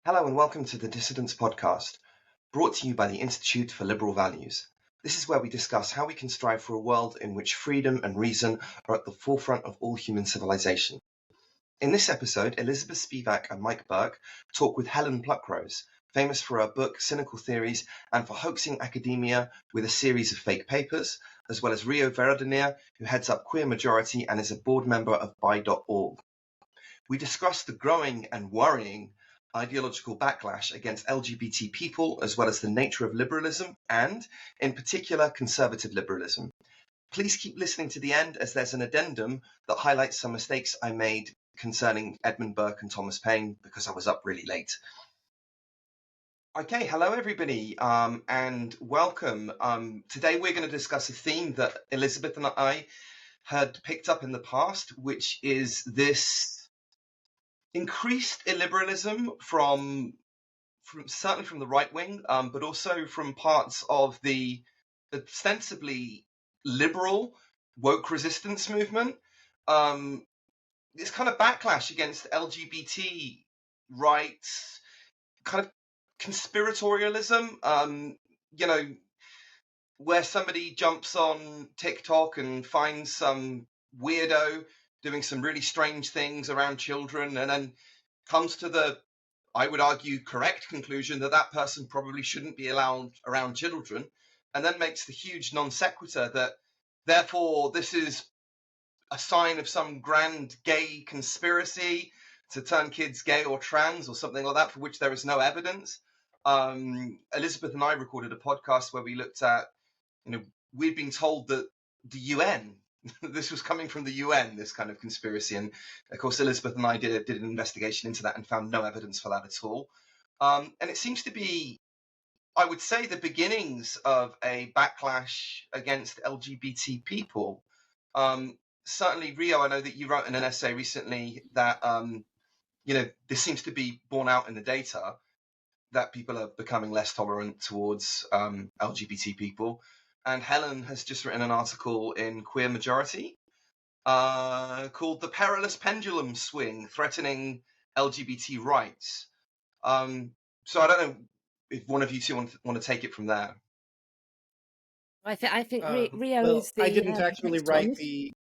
Hello and welcome to the Dissidents Podcast, brought to you by the Institute for Liberal Values. This is where we discuss how we can strive for a world in which freedom and reason are at the forefront of all human civilization. In this episode, Elizabeth Spivak and Mike Burke talk with Helen Pluckrose, famous for her book Cynical Theories and for hoaxing academia with a series of fake papers, as well as Rio Veradonir, who heads up Queer Majority and is a board member of Buy.org. We discuss the growing and worrying ideological backlash against LGBT people, as well as the nature of liberalism and, in particular, conservative liberalism. Please keep listening to the end, as there's an addendum that highlights some mistakes I made concerning Edmund Burke and Thomas Paine because I was up really late. Okay, hello everybody, and welcome. Today we're going to discuss a theme that Elizabeth and I had picked up in the past, which is this increased illiberalism from certainly from the right wing, but also from parts of the ostensibly liberal woke resistance movement. This kind of backlash against LGBT rights, kind of conspiratorialism, where somebody jumps on TikTok and finds some weirdo doing some really strange things around children and then comes to the, I would argue, correct conclusion that that person probably shouldn't be allowed around children, and then makes the huge non sequitur that therefore this is a sign of some grand gay conspiracy to turn kids gay or trans or something like that, for which there is no evidence. Elizabeth and I recorded a podcast where we looked at, we'd been told that the UN, this was coming from the UN, this kind of conspiracy. And of course, Elizabeth and I did an investigation into that and found no evidence for that at all. And it seems to be, I would say, the beginnings of a backlash against LGBT people. Certainly, Rio, I know that you wrote in an essay recently that, this seems to be borne out in the data, that people are becoming less tolerant towards LGBT people. And Helen has just written an article in Queer Majority called The Perilous Pendulum Swing, Threatening LGBT Rights. So I don't know if one of you two want to take it from there. I think Rio is the... I didn't actually write the...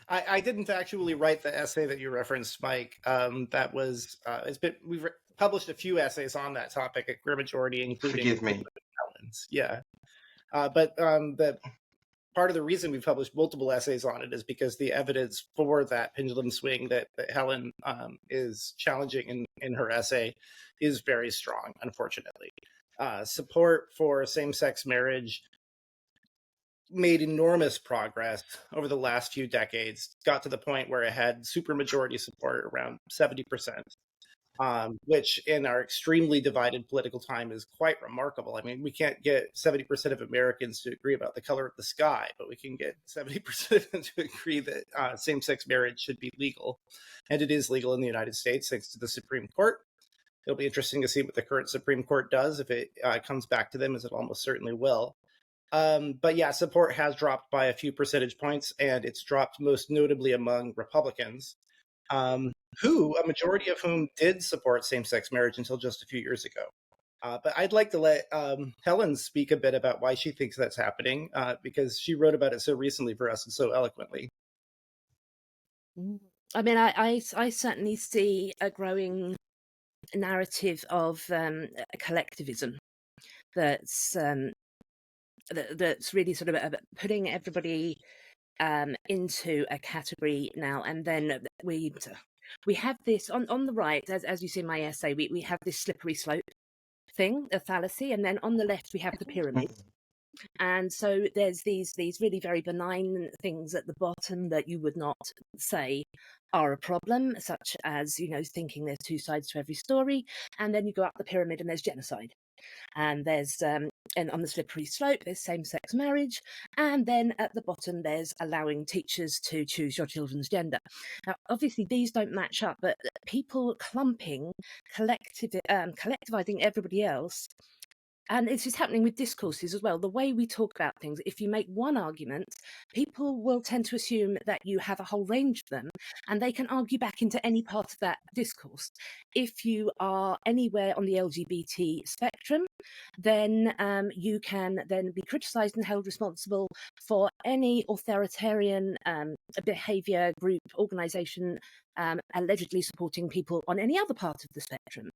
I didn't actually write the essay that you referenced, Mike. That was we've published a few essays on that topic at Queer Majority, including Forgive me. Helen's. Yeah, but the part of the reason we published multiple essays on it is because the evidence for that pendulum swing that Helen is challenging in her essay is very strong. Unfortunately, support for same-sex marriage made enormous progress over the last few decades, got to the point where it had supermajority support around 70%, which in our extremely divided political time is quite remarkable. I mean, we can't get 70% of Americans to agree about the color of the sky, but we can get 70% of them to agree that same-sex marriage should be legal. And it is legal in the United States thanks to the Supreme Court. It'll be interesting to see what the current Supreme Court does if it comes back to them, as it almost certainly will. But yeah, support has dropped by a few percentage points, and it's dropped most notably among Republicans, who a majority of whom did support same-sex marriage until just a few years ago. But I'd like to let Helen speak a bit about why she thinks that's happening, because she wrote about it so recently for us and so eloquently. I mean, I certainly see a growing narrative of collectivism that's really sort of putting everybody into a category now. And then we have this on the right, as you see in my essay, we have this slippery slope thing, a fallacy, and then on the left we have the pyramid. And so there's these really very benign things at the bottom that you would not say are a problem, such as, thinking there's two sides to every story. And then you go up the pyramid and there's genocide. And there's, and on the slippery slope, there's same-sex marriage. And then at the bottom, there's allowing teachers to choose your children's gender. Now, obviously, these don't match up, but people clumping, collectivizing everybody else and this is happening with discourses as well. The way we talk about things, if you make one argument, people will tend to assume that you have a whole range of them, and they can argue back into any part of that discourse. If you are anywhere on the LGBT spectrum, then you can then be criticised and held responsible for any authoritarian behaviour, group, organisation allegedly supporting people on any other part of the spectrum.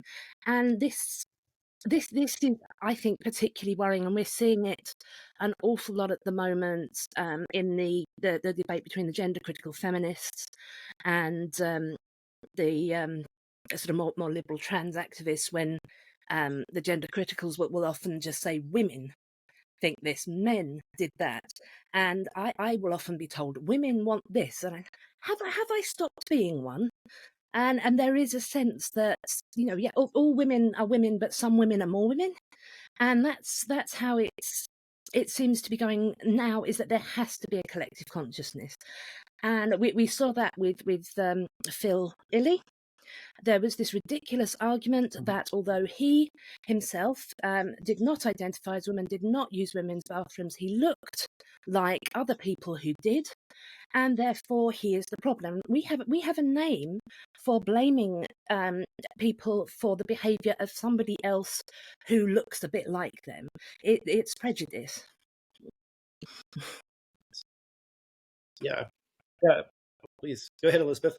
And this is, I think, particularly worrying, and we're seeing it an awful lot at the moment in the debate between the gender critical feminists and the sort of more liberal trans activists, when the gender criticals will often just say women think this, men did that, and I will often be told women want this, and have I stopped being one? And there is a sense that, yeah, all women are women, but some women are more women, and that's how it seems to be going now. Is that there has to be a collective consciousness, and we saw that with Phil Illy. There was this ridiculous argument that although he himself did not identify as women, did not use women's bathrooms, he looked like other people who did, and therefore he is the problem. We have a name for blaming people for the behaviour of somebody else who looks a bit like them. It's prejudice. Yeah. Please go ahead, Elizabeth.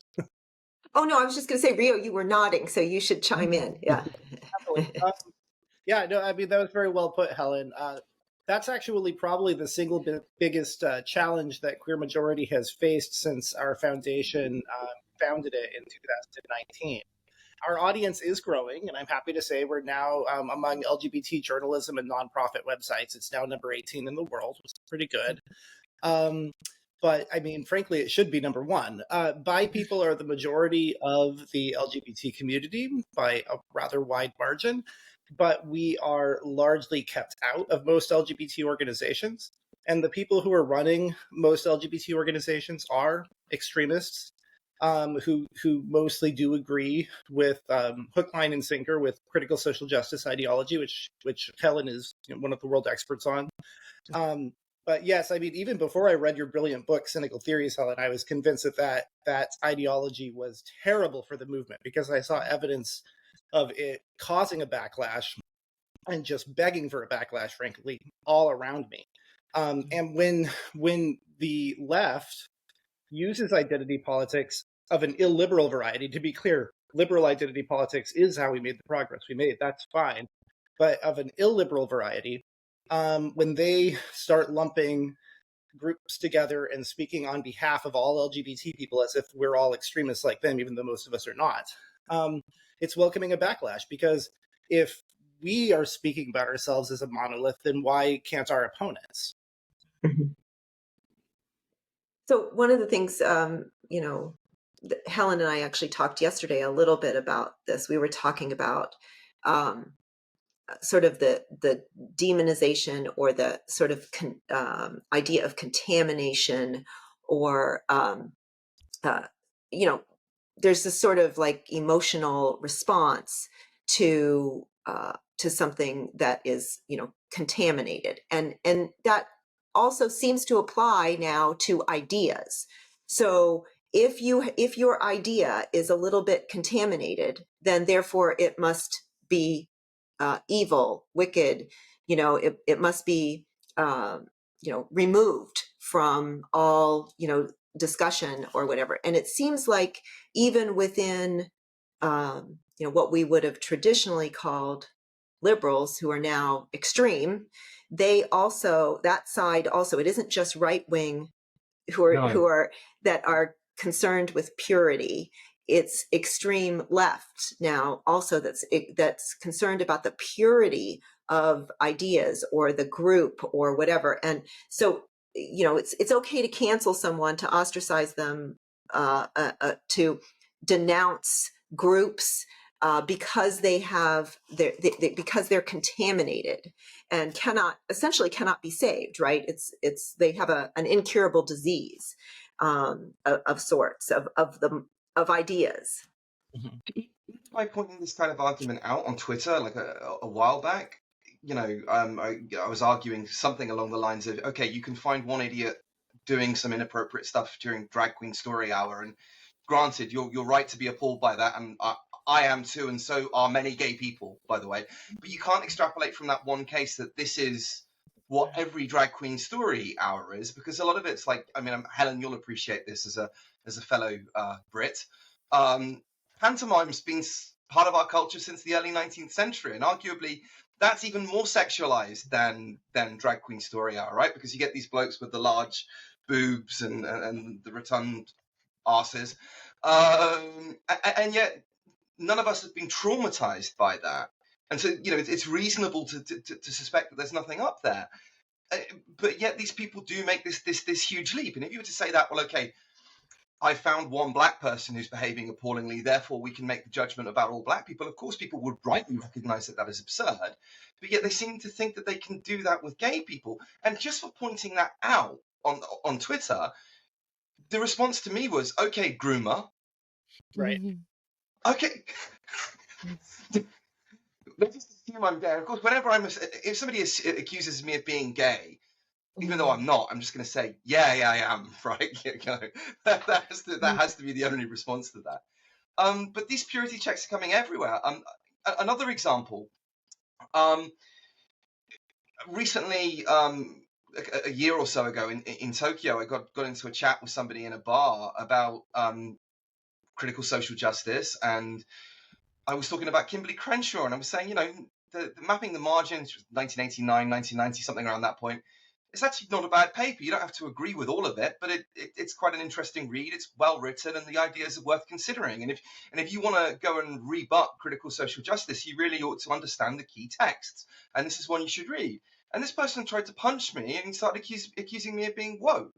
Oh no, I was just going to say, Rio, you were nodding, so you should chime in. Yeah. Yeah, no, I mean, that was very well put, Helen. That's actually probably the single biggest challenge that Queer Majority has faced since our foundation founded it in 2019. Our audience is growing, and I'm happy to say we're now among LGBT journalism and nonprofit websites. It's now number 18 in the world, which is pretty good. But I mean, frankly, it should be number one. Bi people are the majority of the LGBT community by a rather wide margin, but we are largely kept out of most LGBT organizations. And the people who are running most LGBT organizations are extremists who mostly do agree with hook, line, and sinker with critical social justice ideology, which Helen is one of the world experts on. But yes, I mean, even before I read your brilliant book, Cynical Theories, Helen, I was convinced that ideology was terrible for the movement because I saw evidence of it causing a backlash and just begging for a backlash, frankly, all around me. And when the left uses identity politics of an illiberal variety, to be clear, liberal identity politics is how we made the progress we made. That's fine. But of an illiberal variety, when they start lumping groups together and speaking on behalf of all LGBT people as if we're all extremists like them, even though most of us are not, it's welcoming a backlash, because if we are speaking about ourselves as a monolith, then why can't our opponents? Mm-hmm. So one of the things, Helen and I actually talked yesterday a little bit about this. We were talking about sort of the demonization or the sort of idea of contamination, or there's this sort of like emotional response to something that is contaminated, and that also seems to apply now to ideas. So if your idea is a little bit contaminated, then therefore it must be evil, wicked. It must be removed from all discussion or whatever. And it seems like even within what we would have traditionally called liberals, who are now extreme, they also, that side also, it isn't just right wing who are that are concerned with purity. It's extreme left now also that's concerned about the purity of ideas or the group or whatever. And so it's okay to cancel someone, to ostracize them, to denounce groups because they have because they're contaminated and essentially cannot be saved, right? They have an incurable disease of sorts of ideas. By pointing this kind of argument out on Twitter like a while back, I was arguing something along the lines of, okay, you can find one idiot doing some inappropriate stuff during Drag Queen Story Hour, and granted, you're right to be appalled by that, and I am too, and so are many gay people, by the way. But you can't extrapolate from that one case that this is what every Drag Queen Story Hour is, because a lot of it's like, I mean, Helen, you'll appreciate this as a fellow Brit. Pantomime's been part of our culture since the early 19th century, and arguably that's even more sexualized than Drag Queen Story Hour, right? Because you get these blokes with the large boobs and the rotund asses, and yet none of us have been traumatized by that, and so it's reasonable to suspect that there's nothing up there. But yet these people do make this huge leap, and if you were to say that, well, okay, I found one black person who's behaving appallingly, therefore we can make the judgment about all black people. Of course, people would rightly recognize that is absurd, but yet they seem to think that they can do that with gay people. And just for pointing that out on Twitter, the response to me was, okay, groomer. Right. Okay. They just assume I'm gay. Of course, whenever if somebody accuses me of being gay, even though I'm not, I'm just going to say, yeah, I am, right? That has to be the only response to that. But these purity checks are coming everywhere. Another example, recently, a year or so ago in Tokyo, I got into a chat with somebody in a bar about critical social justice, and I was talking about Kimberly Crenshaw, and I was saying, the mapping the margins, 1989, 1990, something around that point. It's actually not a bad paper. You don't have to agree with all of it, but it's quite an interesting read. It's well written, and the ideas are worth considering. And if you want to go and rebut critical social justice, you really ought to understand the key texts. And this is one you should read. And this person tried to punch me, and he started accusing me of being woke.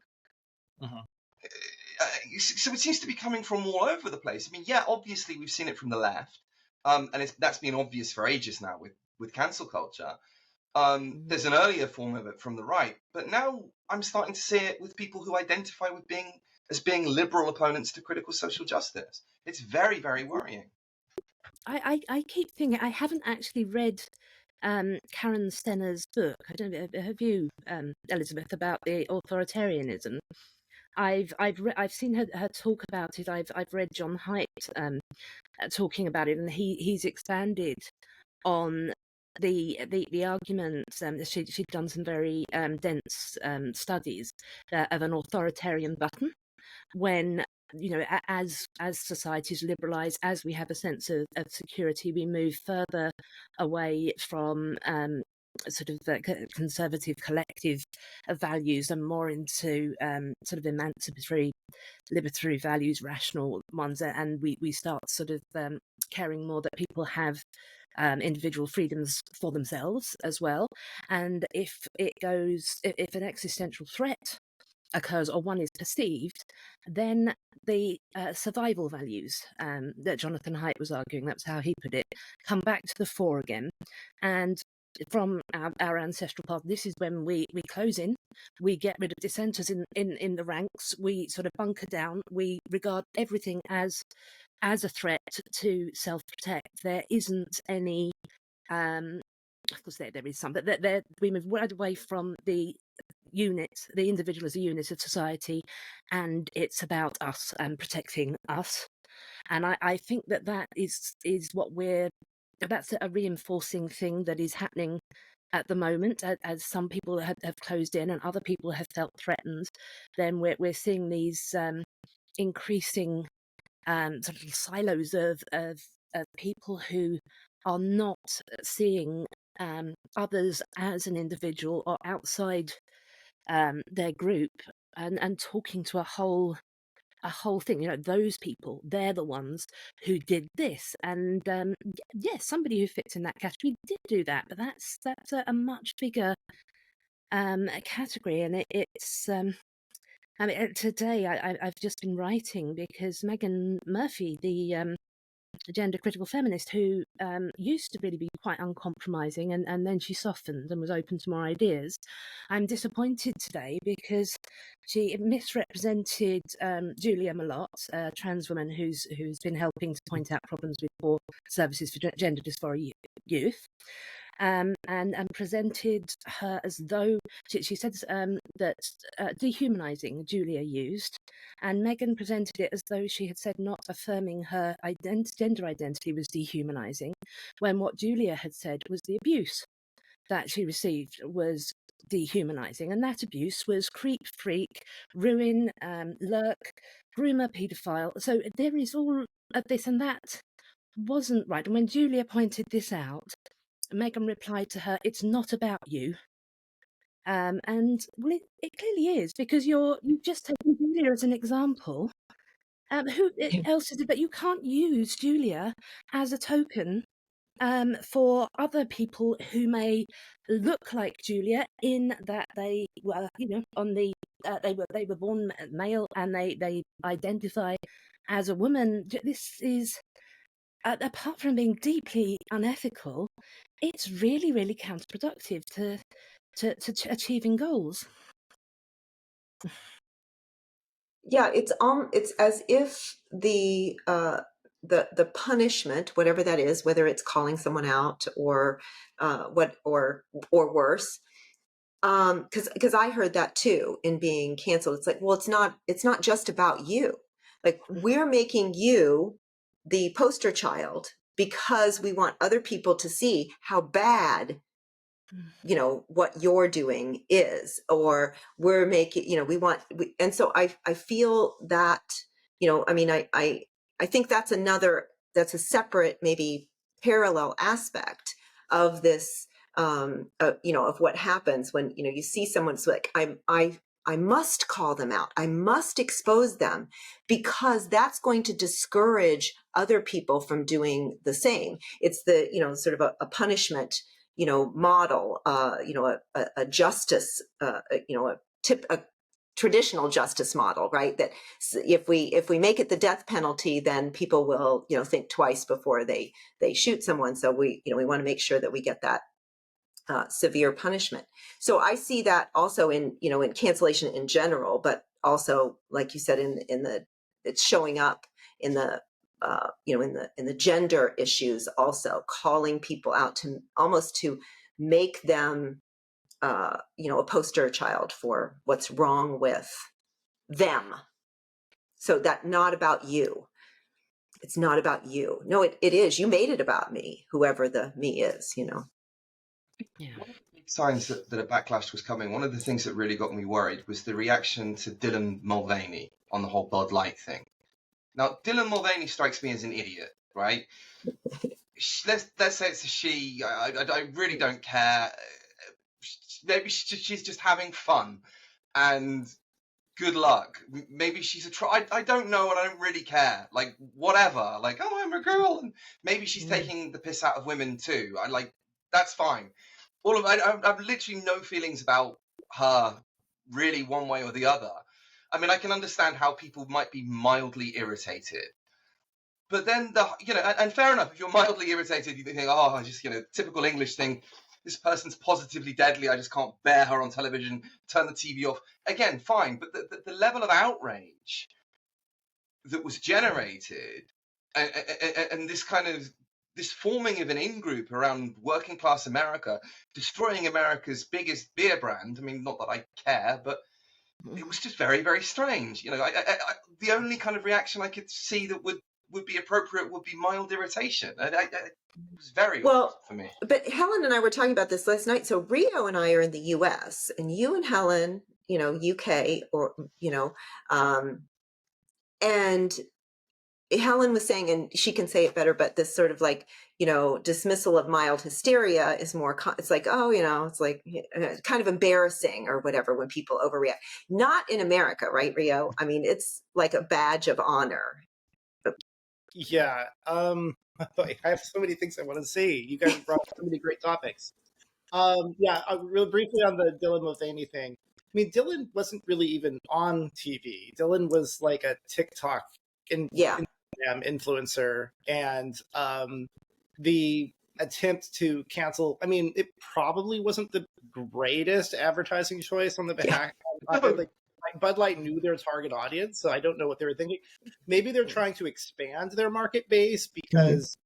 So it seems to be coming from all over the place. I mean, yeah, obviously we've seen it from the left, and that's been obvious for ages now with cancel culture. There's an earlier form of it from the right, but now I'm starting to see it with people who identify as being liberal opponents to critical social justice. It's very, very worrying. I keep thinking, I haven't actually read Karen Stenner's book. I don't know, have you, Elizabeth, about the authoritarianism? I've seen her talk about it. I've read John Haidt talking about it, and he's expanded on the arguments. She'd done some very dense studies of an authoritarian button when, as societies liberalize, as we have a sense of security, we move further away from sort of the conservative collective values and more into sort of emancipatory, liberatory values, rational ones, and we start sort of caring more that people have individual freedoms for themselves as well. And if an existential threat occurs or one is perceived, then the survival values that Jonathan Haidt was arguing, that's how he put it, come back to the fore again. And from our ancestral path, this is when we close in, we get rid of dissenters in the ranks, we sort of bunker down, we regard everything as a threat to self-protect. There isn't any, of course there is some, but we move right away from the unit, the individual as a unit of society, and it's about us and protecting us. And I think that is what that's a reinforcing thing that is happening at the moment, as some people have closed in and other people have felt threatened. Then we're seeing these increasing sort of silos of people who are not seeing others as an individual or outside their group, and talking to a whole thing. Those people, they're the ones who did this, and yes, somebody who fits in that category did do that, but that's a much bigger category, and it's. I mean, today I've just been writing because Megan Murphy, the gender critical feminist who used to really be quite uncompromising, and then she softened and was open to more ideas. I'm disappointed today because she misrepresented Julia Malott, a trans woman who's been helping to point out problems with poor services for gender dysphoria youth. and presented her as though she said that dehumanizing Julia used, and Meghan presented it as though she had said not affirming her gender identity was dehumanizing, when what Julia had said was the abuse that she received was dehumanizing, and that abuse was creep, freak, ruin, lurk, groomer, paedophile. So there is all of this, and that wasn't right. And when Julia pointed this out, Meghan replied to her, "It's not about you." And well, it clearly is, because you just taken Julia as an example. Who else is it? But you can't use Julia as a token for other people who may look like Julia, in that they were, on the they were born male and they identify as a woman. This is, apart from being deeply unethical, it's really, really counterproductive to achieving goals. Yeah, it's as if the punishment, whatever that is, whether it's calling someone out or or worse, because I heard that too in being canceled. It's like, well, it's not just about you. Like, we're making you the poster child because we want other people to see how bad what you're doing is, or we're making, and so I feel that, I mean, I think that's a separate, maybe parallel aspect of this, of what happens when, you see someone's like, I must call them out. I must expose them, because that's going to discourage other people from doing the same. It's the, sort of a punishment, model, a justice, a traditional justice model, right? That if we make it the death penalty, then people will, think twice before they shoot someone. So we want to make sure that we get that severe punishment. So I see that also in cancellation in general, but also, like you said, it's showing up in the in the gender issues, also calling people out to almost to make them a poster child for what's wrong with them. So that not about you. It's not about you. No, it is. You made it about me, whoever the me is, Yeah. One of the big signs that a backlash was coming, one of the things that really got me worried was the reaction to Dylan Mulvaney on the whole Bud Light thing. Now, Dylan Mulvaney strikes me as an idiot, right? Let's say it's a she. I really don't care. Maybe she's just having fun, and good luck. Maybe she's I don't know, and I don't really care. Like, whatever. Like, oh, I'm a girl, and maybe she's taking the piss out of women too. That's fine. I've literally no feelings about her, really, one way or the other. I mean, I can understand how people might be mildly irritated, but then and fair enough, if you're mildly irritated, you think, oh, just typical English thing. This person's positively deadly. I just can't bear her on television. Turn the TV off. Again, fine, but the level of outrage that was generated, and this forming of an in-group around working class America, destroying America's biggest beer brand. I mean, not that I care, but it was just very, very strange. The only kind of reaction I could see that would be appropriate would be mild irritation. It was very odd for me. But Helen and I were talking about this last night. So Rio and I are in the U.S. and you and Helen, UK, or and Helen was saying, and she can say it better, but this sort of like, dismissal of mild hysteria is more, it's like, oh, it's like kind of embarrassing or whatever when people overreact. Not in America, right, Rio? I mean, it's like a badge of honor. Yeah. I have so many things I want to say. You guys brought up so many great topics. Real briefly on the Dylan Mulvaney thing. I mean, Dylan wasn't really even on TV. Dylan was like a TikTok Instagram influencer, and the attempt to cancel, I mean, it probably wasn't the greatest advertising choice on the behalf of like Bud Light knew their target audience, so I don't know what they were thinking. Maybe they're trying to expand their market base because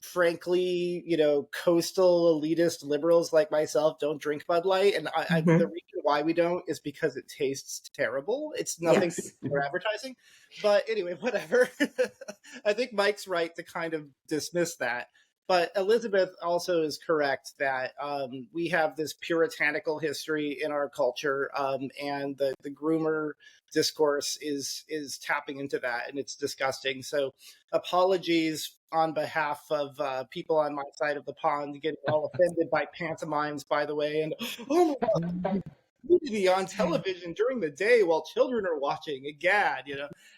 frankly, coastal elitist liberals like myself don't drink Bud Light. And the reason why we don't is because it tastes terrible. It's nothing to do Yes. with their advertising. But anyway, whatever. I think Mike's right to kind of dismiss that. But Elizabeth also is correct that we have this puritanical history in our culture, and the groomer discourse is tapping into that, and it's disgusting. So apologies on behalf of people on my side of the pond getting all offended by pantomimes, by the way. And oh my God, nudity on television during the day while children are watching. Gad,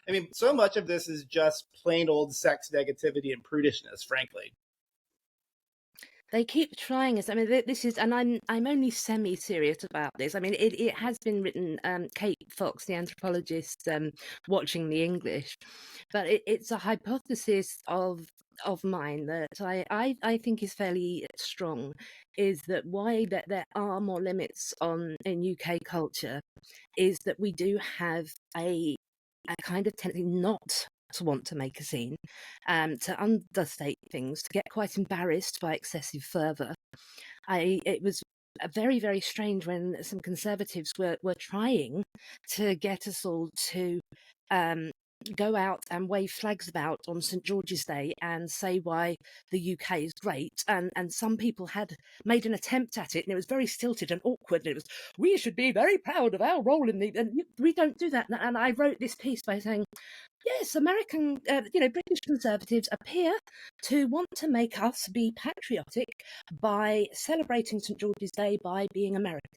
I mean, so much of this is just plain old sex negativity and prudishness, frankly. They keep trying us. I mean, this is, and I'm only semi-serious about this. I mean, it has been written. Kate Fox, the anthropologist, watching the English, but it's a hypothesis of mine that I think is fairly strong, is that why that there are more limits in UK culture is that we do have a kind of tendency not to want to make a scene, to understate things, to get quite embarrassed by excessive fervour. It was very, very strange when some Conservatives were trying to get us all to go out and wave flags about on St George's Day and say why the UK is great, and some people had made an attempt at it, and it was very stilted and awkward, and it was, we should be very proud of our role in and we don't do that. And I wrote this piece by saying, yes, American, British Conservatives appear to want to make us be patriotic by celebrating St George's Day by being American.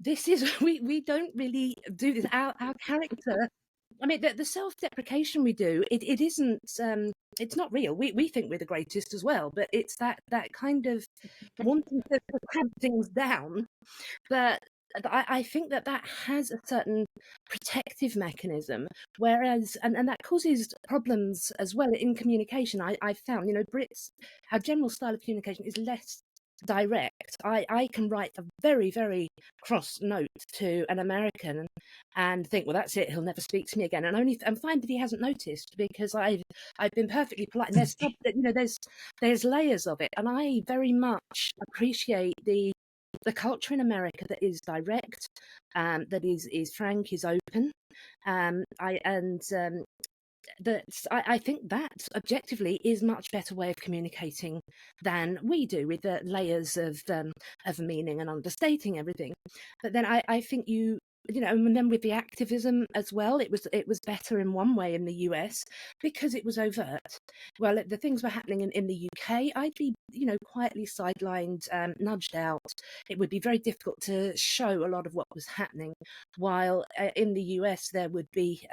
This is, we don't really do this. Our character, I mean, the self-deprecation we do, it isn't, it's not real. We think we're the greatest as well, but it's that kind of wanting to cramp things down. But I think that has a certain protective mechanism, whereas, and that causes problems as well in communication. I've found, Brits, our general style of communication is less direct. I can write a very, very cross note to an American and think, well, that's it, he'll never speak to me again, and find that he hasn't noticed, because I've been perfectly polite. And there's layers of it, and I very much appreciate the culture in America that is direct, that is frank, is open. I think that objectively is much better way of communicating than we do, with the layers of meaning and understating everything. But then I think and then with the activism as well, it was better in one way in the US because it was overt. Well, the things were happening in the UK, I'd be quietly sidelined, nudged out. It would be very difficult to show a lot of what was happening, while in the US there would be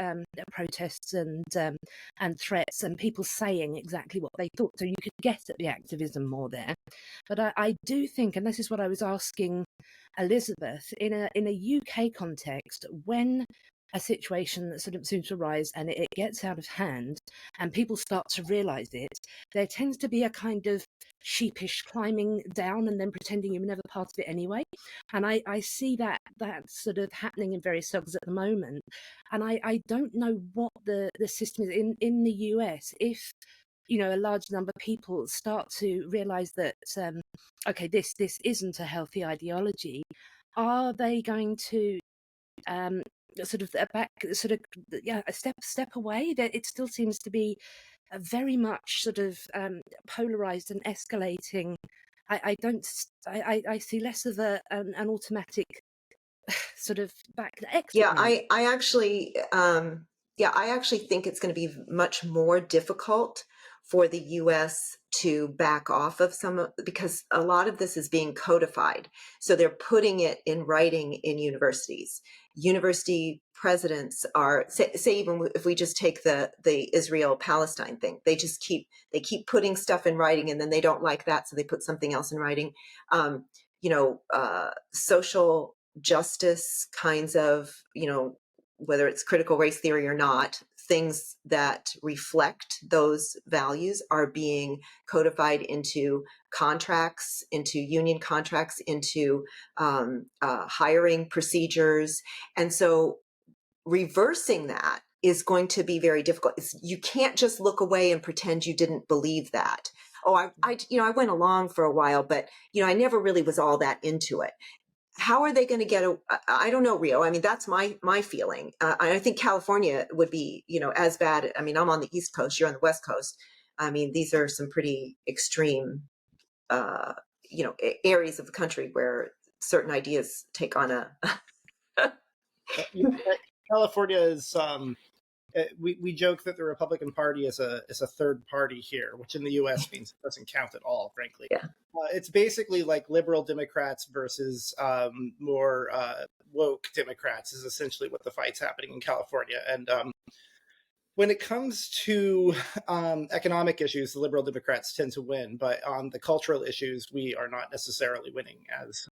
protests and threats and people saying exactly what they thought, so you could get at the activism more there. But I do think, and this is what I was asking Elizabeth, in a UK context, when a situation sort of seems to arise and it gets out of hand and people start to realise it, there tends to be a kind of sheepish climbing down and then pretending you were never part of it anyway. And I see that sort of happening in various circles at the moment. And I don't know what the system is in the US. If a large number of people start to realise that, okay, this isn't a healthy ideology, are they going to sort of a step away? That it still seems to be very much sort of polarised and escalating. I see less of an automatic sort of back exit. Yeah, I actually think it's going to be much more difficult for the US to back off of because a lot of this is being codified. So they're putting it in writing in universities. University presidents are, say even if we just take the Israel-Palestine thing, they keep putting stuff in writing, and then they don't like that, so they put something else in writing. Social justice kinds of, whether it's critical race theory or not, things that reflect those values are being codified into contracts, into union contracts, into hiring procedures. And so reversing that is going to be very difficult. You can't just look away and pretend you didn't believe that. Oh, I went along for a while, but I never really was all that into it. How are they going to get I don't know, Rio. I mean, that's my feeling. I think California would be, as bad. I mean, I'm on the East Coast, you're on the West Coast. I mean, these are some pretty extreme, areas of the country where certain ideas take on a. California is we joke that the Republican Party is a third party here, which in the U.S. means it doesn't count at all, frankly. Yeah. It's basically like liberal Democrats versus more woke Democrats is essentially what the fight's happening in California. And when it comes to economic issues, the liberal Democrats tend to win, but on the cultural issues, we are not necessarily winning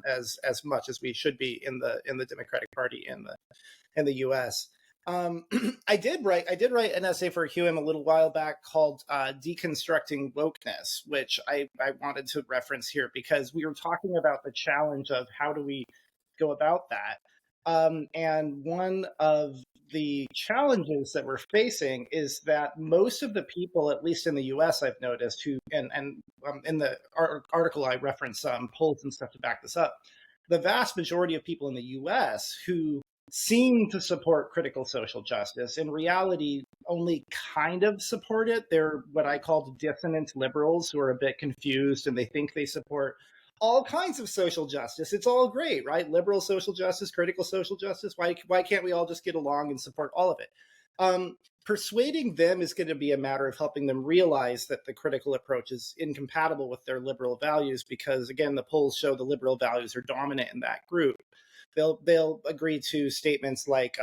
as much as we should be in the Democratic Party in the U.S. I did write an essay for QM a little while back called Deconstructing Wokeness, which I wanted to reference here because we were talking about the challenge of how do we go about that. And one of the challenges that we're facing is that most of the people, at least in the US, I've noticed, who, and in the article I reference polls and stuff to back this up, the vast majority of people in the US who seem to support critical social justice, in reality, only kind of support it. They're what I call dissonant liberals who are a bit confused and they think they support all kinds of social justice. It's all great, right? Liberal social justice, critical social justice. Why can't we all just get along and support all of it? Persuading them is going to be a matter of helping them realize that the critical approach is incompatible with their liberal values because, again, the polls show the liberal values are dominant in that group. They'll agree to statements like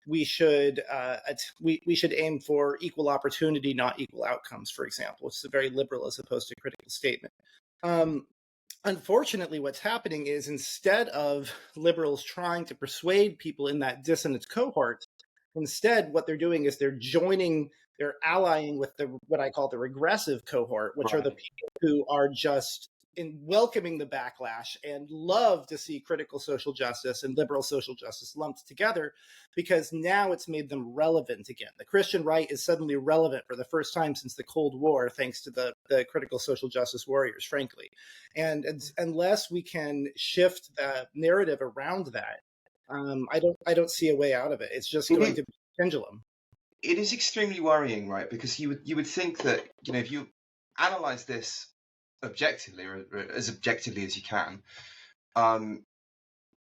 we should aim for equal opportunity, not equal outcomes, for example, which is a very liberal as opposed to critical statement. Unfortunately, what's happening is instead of liberals trying to persuade people in that dissonant cohort, instead what they're doing is they're allying with what I call the regressive cohort, which are the people who are just welcoming the backlash and love to see critical social justice and liberal social justice lumped together because now it's made them relevant again. The Christian right is suddenly relevant for the first time since the Cold War, thanks to the critical social justice warriors, frankly. And unless we can shift the narrative around that, I don't see a way out of it. It's just going to be a pendulum. It is extremely worrying, right? Because you would think that, if you analyze this objectively or as objectively as you can,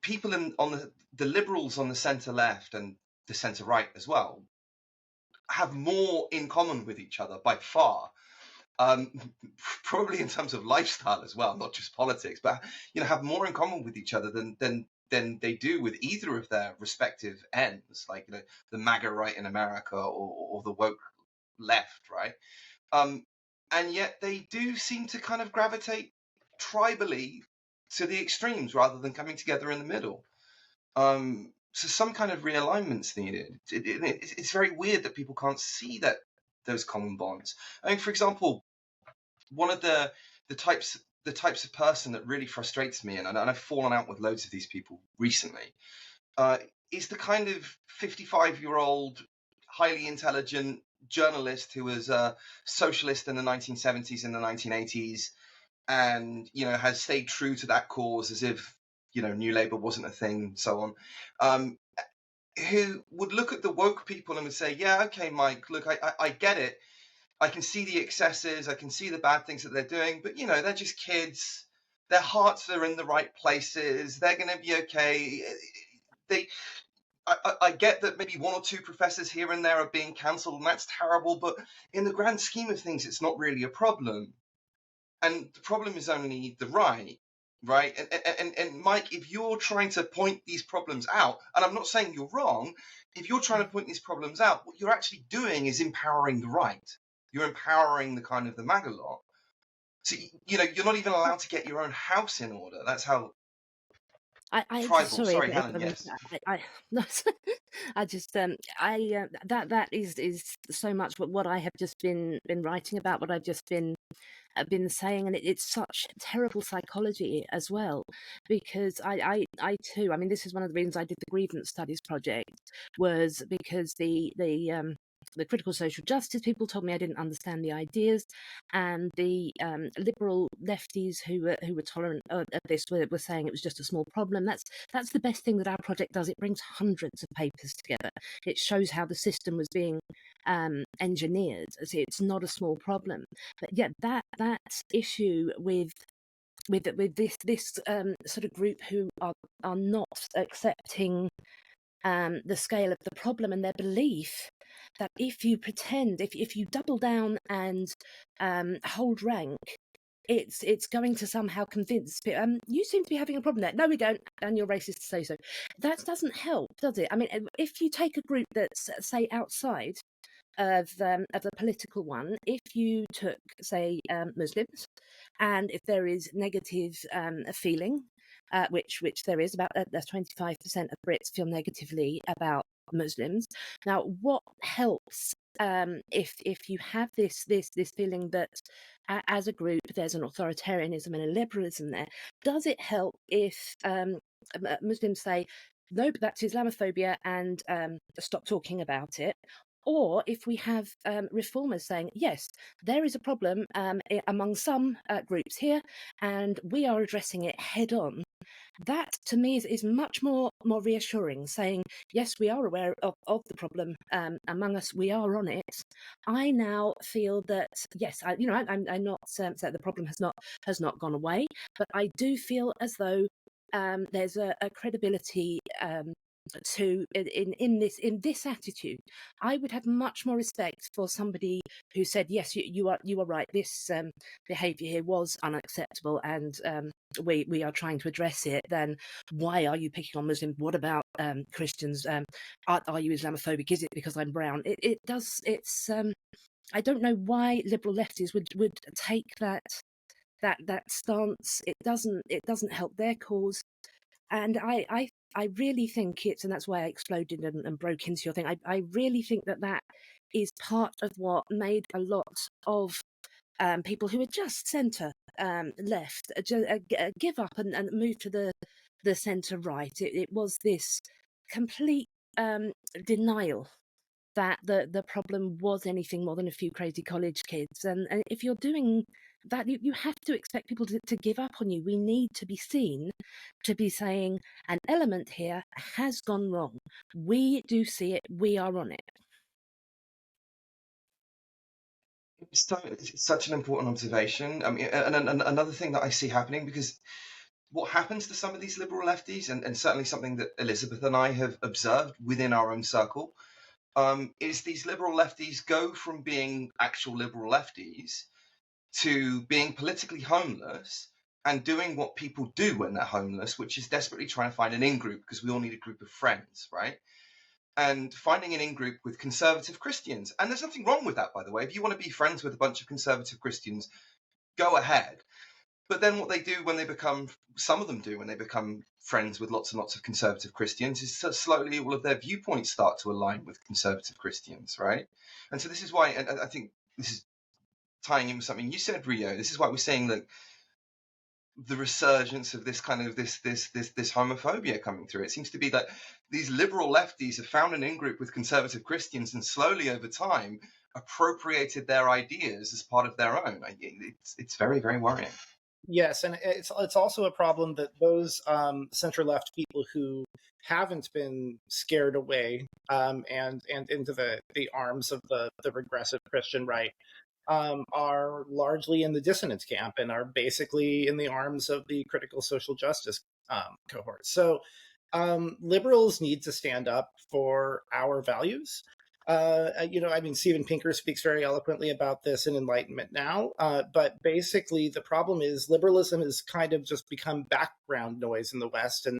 people on the liberals on the center left and the center right as well have more in common with each other by far, probably in terms of lifestyle as well, not just politics, but have more in common with each other than they do with either of their respective ends, like the MAGA right in America or the woke left, right? And yet they do seem to kind of gravitate tribally to the extremes rather than coming together in the middle. So some kind of realignment's needed. It's very weird that people can't see those common bonds. I mean, for example, one of the types of person that really frustrates me, and I've fallen out with loads of these people recently, is the kind of 55-year-old, highly intelligent journalist who was a socialist in the 1970s and the 1980s and has stayed true to that cause as if New Labour wasn't a thing, so on, who would look at the woke people and would say, yeah, okay, Mike, look, I get it, I can see the excesses, I can see the bad things that they're doing, but they're just kids, their hearts are in the right places, they're going to be okay. I get that maybe one or two professors here and there are being cancelled, and that's terrible, but in the grand scheme of things, it's not really a problem. And the problem is only the right? And Mike, if you're trying to point these problems out, and I'm not saying you're wrong, if you're trying to point these problems out, what you're actually doing is empowering the right. You're empowering the kind of the MAGA lot. So, you're not even allowed to get your own house in order. That's how tribal. Sorry, Helen. Yes. I just that is so much what I have just been writing about, what I've just been saying, and it's such terrible psychology as well, because I too, I mean, this is one of the reasons I did the grievance studies project, was because the the critical social justice people told me I didn't understand the ideas, and the liberal lefties who were tolerant of this were saying it was just a small problem. That's the best thing that our project does. It brings hundreds of papers together. It shows how the system was being engineered. It's not a small problem. But yeah, that issue with this sort of group who are not accepting the scale of the problem, and their belief that if you pretend, if you double down and hold rank, it's going to somehow convince people, you seem to be having a problem there. No, we don't, and you're racist to say so. That doesn't help, does it? I mean, if you take a group that's, say, outside of the political one, if you took, say, Muslims, and if there is negative feeling, which there is, about 25% of Brits feel negatively about Muslims. Now, what helps if you have this feeling that as a group there's an authoritarianism and a liberalism there? Does it help if Muslims say, no, but that's Islamophobia, and stop talking about it? Or if we have reformers saying, yes, there is a problem among some groups here, and we are addressing it head on. That, to me, is much more reassuring, saying, yes, we are aware of the problem among us, we are on it. I now feel that, yes, I'm not saying that the problem has not gone away, but I do feel as though there's a credibility in this attitude. I would have much more respect for somebody who said, yes, you are right, this behaviour here was unacceptable, and we are trying to address it, than why are you picking on Muslims? What about Christians? Are you Islamophobic? Is it because I'm brown? It's I don't know why liberal lefties would take that stance. It doesn't help their cause. And I really think it's, and that's why I exploded and broke into your thing. I really think that is part of what made a lot of people who are just centre left give up and move to the centre right. It was this complete denial that the problem was anything more than a few crazy college kids. And if you're doing that, you have to expect people to give up on you. We need to be seen to be saying an element here has gone wrong. We do see it. We are on it. It's such an important observation. I mean, and another thing that I see happening, because what happens to some of these liberal lefties, and certainly something that Elizabeth and I have observed within our own circle, is these liberal lefties go from being actual liberal lefties to being politically homeless and doing what people do when they're homeless, which is desperately trying to find an in-group, because we all need a group of friends, right? And finding an in-group with conservative Christians. And there's nothing wrong with that, by the way. If you want to be friends with a bunch of conservative Christians, go ahead. But then what they do when they become, some of them do when they become friends with lots and lots of conservative Christians, is so slowly all of their viewpoints start to align with conservative Christians, right? And so this is why, and I think this is tying in with something you said, Rio, this is why we're saying that the resurgence of this kind of this homophobia coming through. It seems to be that these liberal lefties have found an in-group with conservative Christians, and slowly over time appropriated their ideas as part of their own. It's very, very worrying. Yes, and it's also a problem that those center-left people who haven't been scared away and into the arms of the regressive Christian right are largely in the dissonance camp and are basically in the arms of the critical social justice cohort. So liberals need to stand up for our values. I mean, Steven Pinker speaks very eloquently about this in Enlightenment Now, but basically the problem is liberalism has kind of just become background noise in the West, and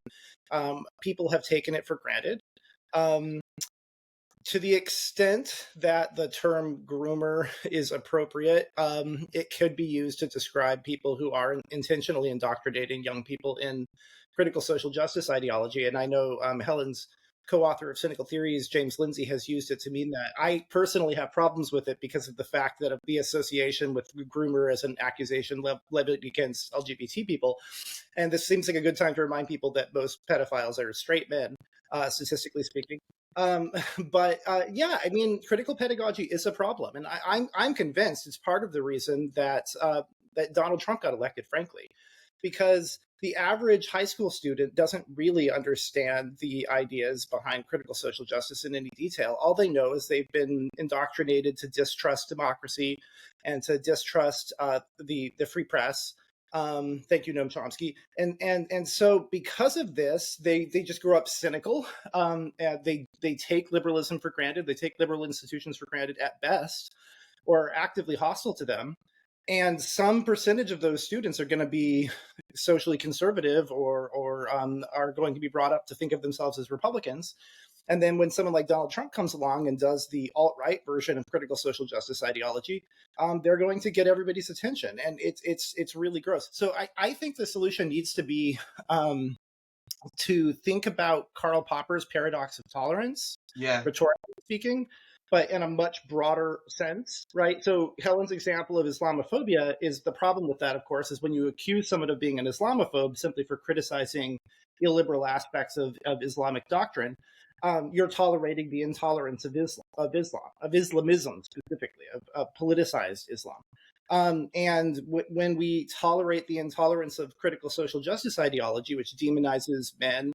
people have taken it for granted. To the extent that the term groomer is appropriate, it could be used to describe people who are intentionally indoctrinating young people in critical social justice ideology. And I know Helen's co-author of Cynical Theories, James Lindsay, has used it to mean that. I personally have problems with it because of the fact that of the association with groomer as an accusation levied against LGBT people. And this seems like a good time to remind people that most pedophiles are straight men. statistically speaking. But yeah, I mean, critical pedagogy is a problem, and I'm convinced it's part of the reason that that Donald Trump got elected, frankly, because the average high school student doesn't really understand the ideas behind critical social justice in any detail. All they know is they've been indoctrinated to distrust democracy and to distrust the free press. Thank you, Noam Chomsky. And so because of this, they just grew up cynical. And they take liberalism for granted. They take liberal institutions for granted at best, or are actively hostile to them. And some percentage of those students are going to be socially conservative, or are going to be brought up to think of themselves as Republicans. And then when someone like Donald Trump comes along and does the alt-right version of critical social justice ideology, they're going to get everybody's attention, and it's really gross. So I think the solution needs to be to think about Karl Popper's paradox of tolerance, rhetorically speaking, but in a much broader sense, right? So Helen's example of Islamophobia is the problem with that, of course, is when you accuse someone of being an Islamophobe simply for criticizing illiberal aspects of Islamic doctrine, you're tolerating the intolerance of Islamism specifically, of politicized Islam. And when we tolerate the intolerance of critical social justice ideology, which demonizes men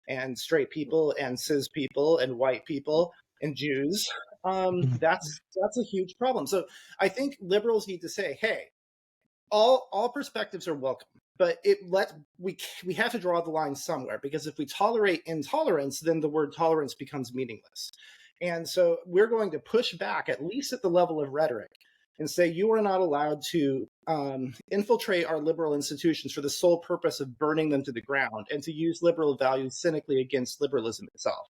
and straight people and cis people and white people and Jews, that's a huge problem. So I think liberals need to say, hey, all perspectives are welcome, but we have to draw the line somewhere, because if we tolerate intolerance, then the word tolerance becomes meaningless. And so we're going to push back, at least at the level of rhetoric, and say you are not allowed to infiltrate our liberal institutions for the sole purpose of burning them to the ground, and to use liberal values cynically against liberalism itself.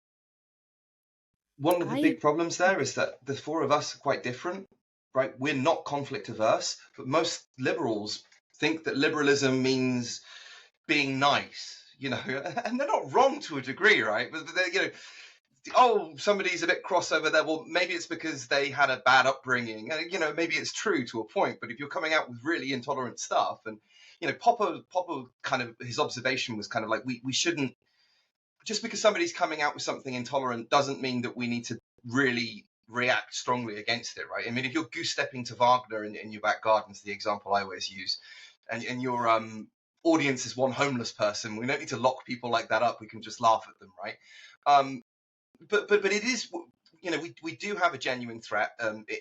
One of the big problems there is that the four of us are quite different, right? We're not conflict averse, but most liberals think that liberalism means being nice, you know, and they're not wrong to a degree, right? But they're, you know, oh, somebody's a bit cross over there. Well, maybe it's because they had a bad upbringing. You know, maybe it's true to a point, but if you're coming out with really intolerant stuff, and, you know, Popper kind of, his observation was kind of like, we shouldn't, just because somebody's coming out with something intolerant doesn't mean that we need to really react strongly against it, right? I mean, if you're goose-stepping to Wagner in your back garden, is the example I always use, and your audience is one homeless person, we don't need to lock people like that up. We can just laugh at them, right? But it is, you know, we do have a genuine threat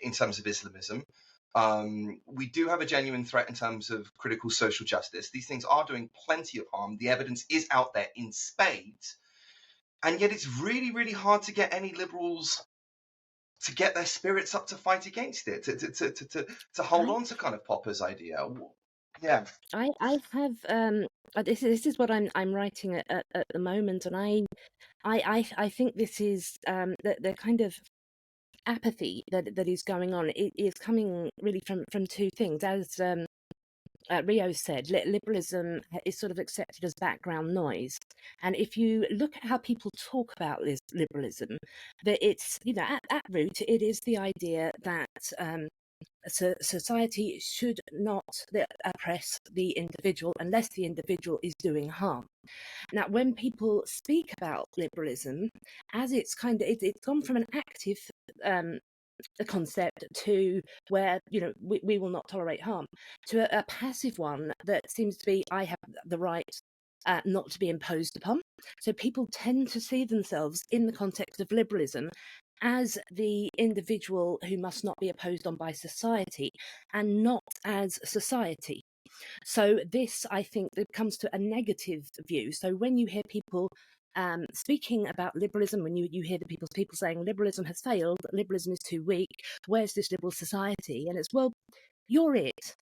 in terms of Islamism. We do have a genuine threat in terms of critical social justice. These things are doing plenty of harm. The evidence is out there in spades. And yet it's really, really hard to get any liberals to get their spirits up to fight against it, to hold on to kind of Popper's idea. Yeah. I have this is what I'm writing at the moment, and I think this is the kind of apathy that is going on. It is coming really from two things. As Rio said, liberalism is sort of accepted as background noise, and if you look at how people talk about liberalism, that it's, you know, at root it is the idea that society should not oppress the individual unless the individual is doing harm. Now, when people speak about liberalism, as it's gone from an active concept to where, you know, we will not tolerate harm, to a passive one that seems to be, I have the right not to be imposed upon. So people tend to see themselves in the context of liberalism as the individual who must not be opposed on by society, and not as society. So this, I think, it comes to a negative view. So when you hear people speaking about liberalism, when you hear the people saying liberalism has failed, liberalism is too weak, where's this liberal society? And it's, well, you're it.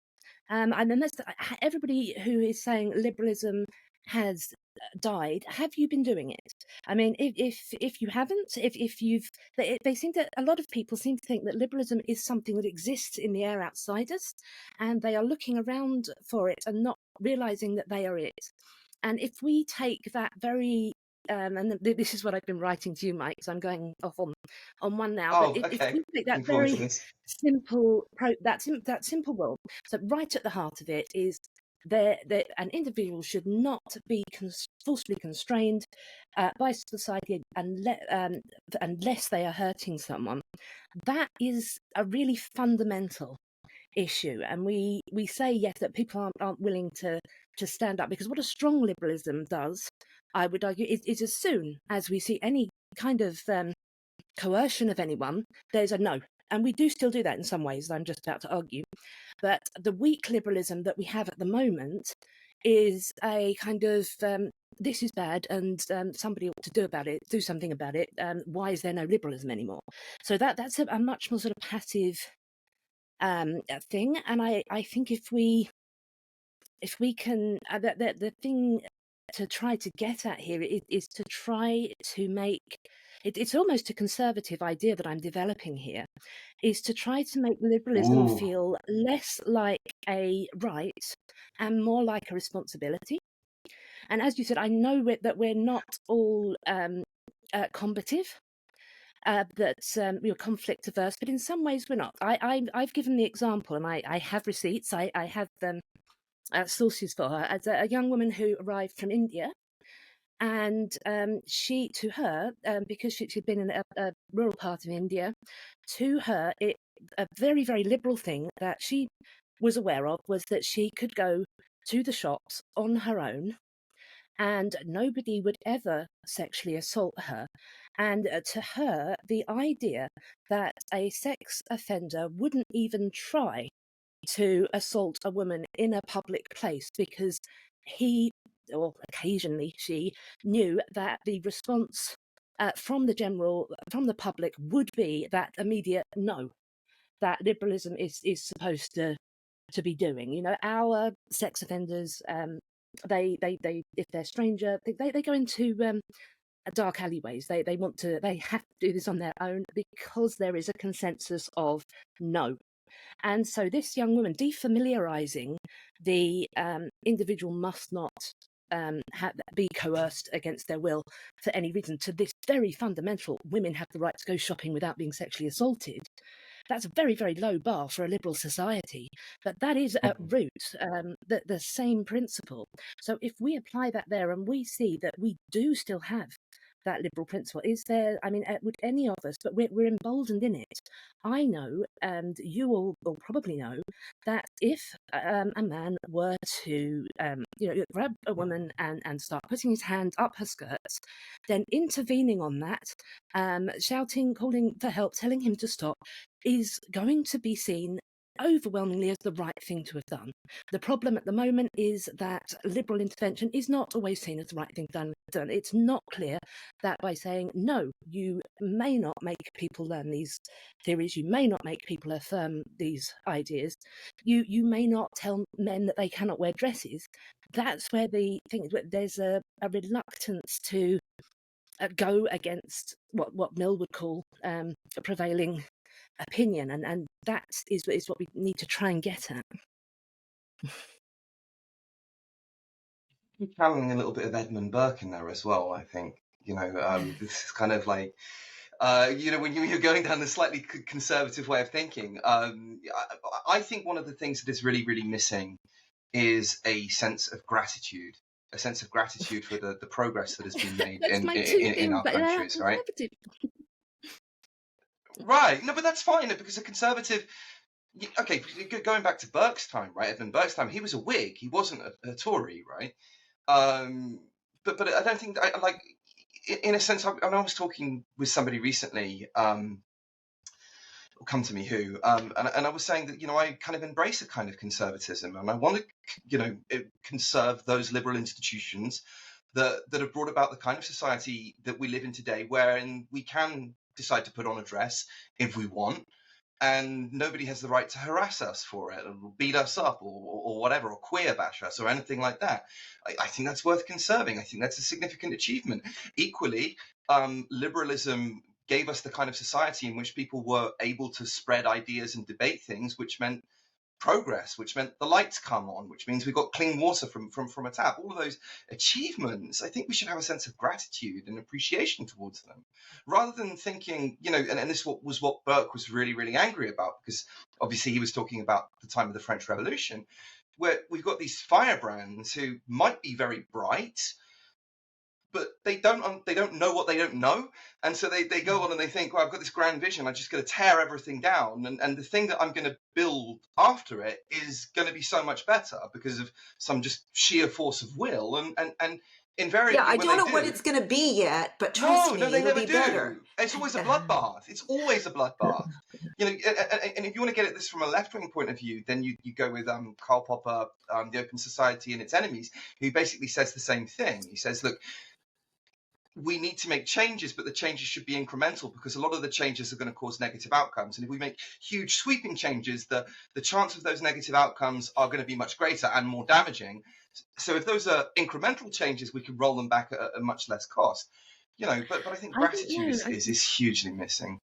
And then that's everybody who is saying liberalism has died. Have you been doing it? I mean, if you haven't, if you've, they seem to, a lot of people seem to think that liberalism is something that exists in the air outside us, and they are looking around for it and not realizing that they are it. And if we take that very and this is what I've been writing to you, Mike, so I'm going off on one now. Oh, but okay. If we take that very simple that simple rule, so right at the heart of it is an individual should not be forcibly constrained by society unless they are hurting someone. That is a really fundamental issue, and we say yes that people aren't willing to stand up, because what a strong liberalism does, I would argue, is as soon as we see any kind of coercion of anyone, there's a no. And we do still do that in some ways, I'm just about to argue. But the weak liberalism that we have at the moment is a kind of this is bad and somebody ought to do something about it. Why is there no liberalism anymore? So that's a much more sort of passive thing. And I think if we can, the thing to try to get at here is to try to make it's almost a conservative idea that I'm developing here, is to try to make liberalism Ooh. feel less like a right and more like a responsibility. And as you said, I know that we're not all combative, that we're conflict averse, but in some ways we're not. I've given the example, and I have receipts. I have sources for her, as a young woman who arrived from India. And she, to her, because she'd been in a rural part of India, to her, a very, very liberal thing that she was aware of was that she could go to the shops on her own and nobody would ever sexually assault her. And to her, the idea that a sex offender wouldn't even try to assault a woman in a public place because he, or occasionally she, knew that the response from the public would be that immediate no, that liberalism is supposed to be doing. You know, our sex offenders, they if they're stranger, they go into dark alleyways. They have to do this on their own because there is a consensus of no. And so this young woman, defamiliarizing the individual must not be coerced against their will for any reason, to this very fundamental, women have the right to go shopping without being sexually assaulted. That's a very, very low bar for a liberal society, but that is at root the same principle. So if we apply that there and we see that we do still have that liberal principle, is there, I mean, would any of us, but we're emboldened in it. I know, and you all will probably know, that if a man were to grab a woman and start putting his hand up her skirts, then intervening on that, shouting, calling for help, telling him to stop, is going to be seen overwhelmingly as the right thing to have done. The problem at the moment is that liberal intervention is not always seen as the right thing done. It's not clear that by saying, no, you may not make people learn these theories, you may not make people affirm these ideas, you may not tell men that they cannot wear dresses. That's where the thing is, there's a reluctance to go against what Mill would call a prevailing opinion, and that is what we need to try and get at. You're channeling a little bit of Edmund Burke in there as well, I think. This is kind of like, when you're going down the slightly conservative way of thinking, I think one of the things that is really, really missing is a sense of gratitude. A sense of gratitude for the progress that has been made in our countries, right? Right. No, but that's fine, because a conservative, okay, going back to Burke's time, right? Edmund Burke's time, he was a Whig. He wasn't a Tory, right? But I don't think, in a sense, I was talking with somebody recently, come to me who, and I was saying that, I kind of embrace a kind of conservatism, and I want to, conserve those liberal institutions that have brought about the kind of society that we live in today, wherein we can decide to put on a dress if we want, and nobody has the right to harass us for it, or beat us up, or whatever, or queer bash us, or anything like that. I think that's worth conserving. I think that's a significant achievement. Equally, liberalism gave us the kind of society in which people were able to spread ideas and debate things, which meant progress, which meant the lights come on, which means we got clean water from a tap. All of those achievements, I think we should have a sense of gratitude and appreciation towards them, rather than thinking, and this was what Burke was really, really angry about, because obviously he was talking about the time of the French Revolution. where we've got these firebrands who might be very bright, but they don't know what they don't know, and so they go on and they think, well, I've got this grand vision, I'm just going to tear everything down, and the thing that I'm going to build after it is going to be so much better because of some just sheer force of will, and invariably, Yeah, I when don't they know what do, it's going to be yet, but trust me, no, they it'll never be do. better. It's always a bloodbath. It's always a bloodbath. You know, and if you want to get at this from a left-wing point of view, then you go with Karl Popper, The Open Society and Its Enemies, who basically says the same thing. He says, look, we need to make changes, but the changes should be incremental because a lot of the changes are going to cause negative outcomes. And if we make huge sweeping changes, the chance of those negative outcomes are going to be much greater and more damaging. So if those are incremental changes, we can roll them back at a much less cost. You know, but I think gratitude is hugely missing.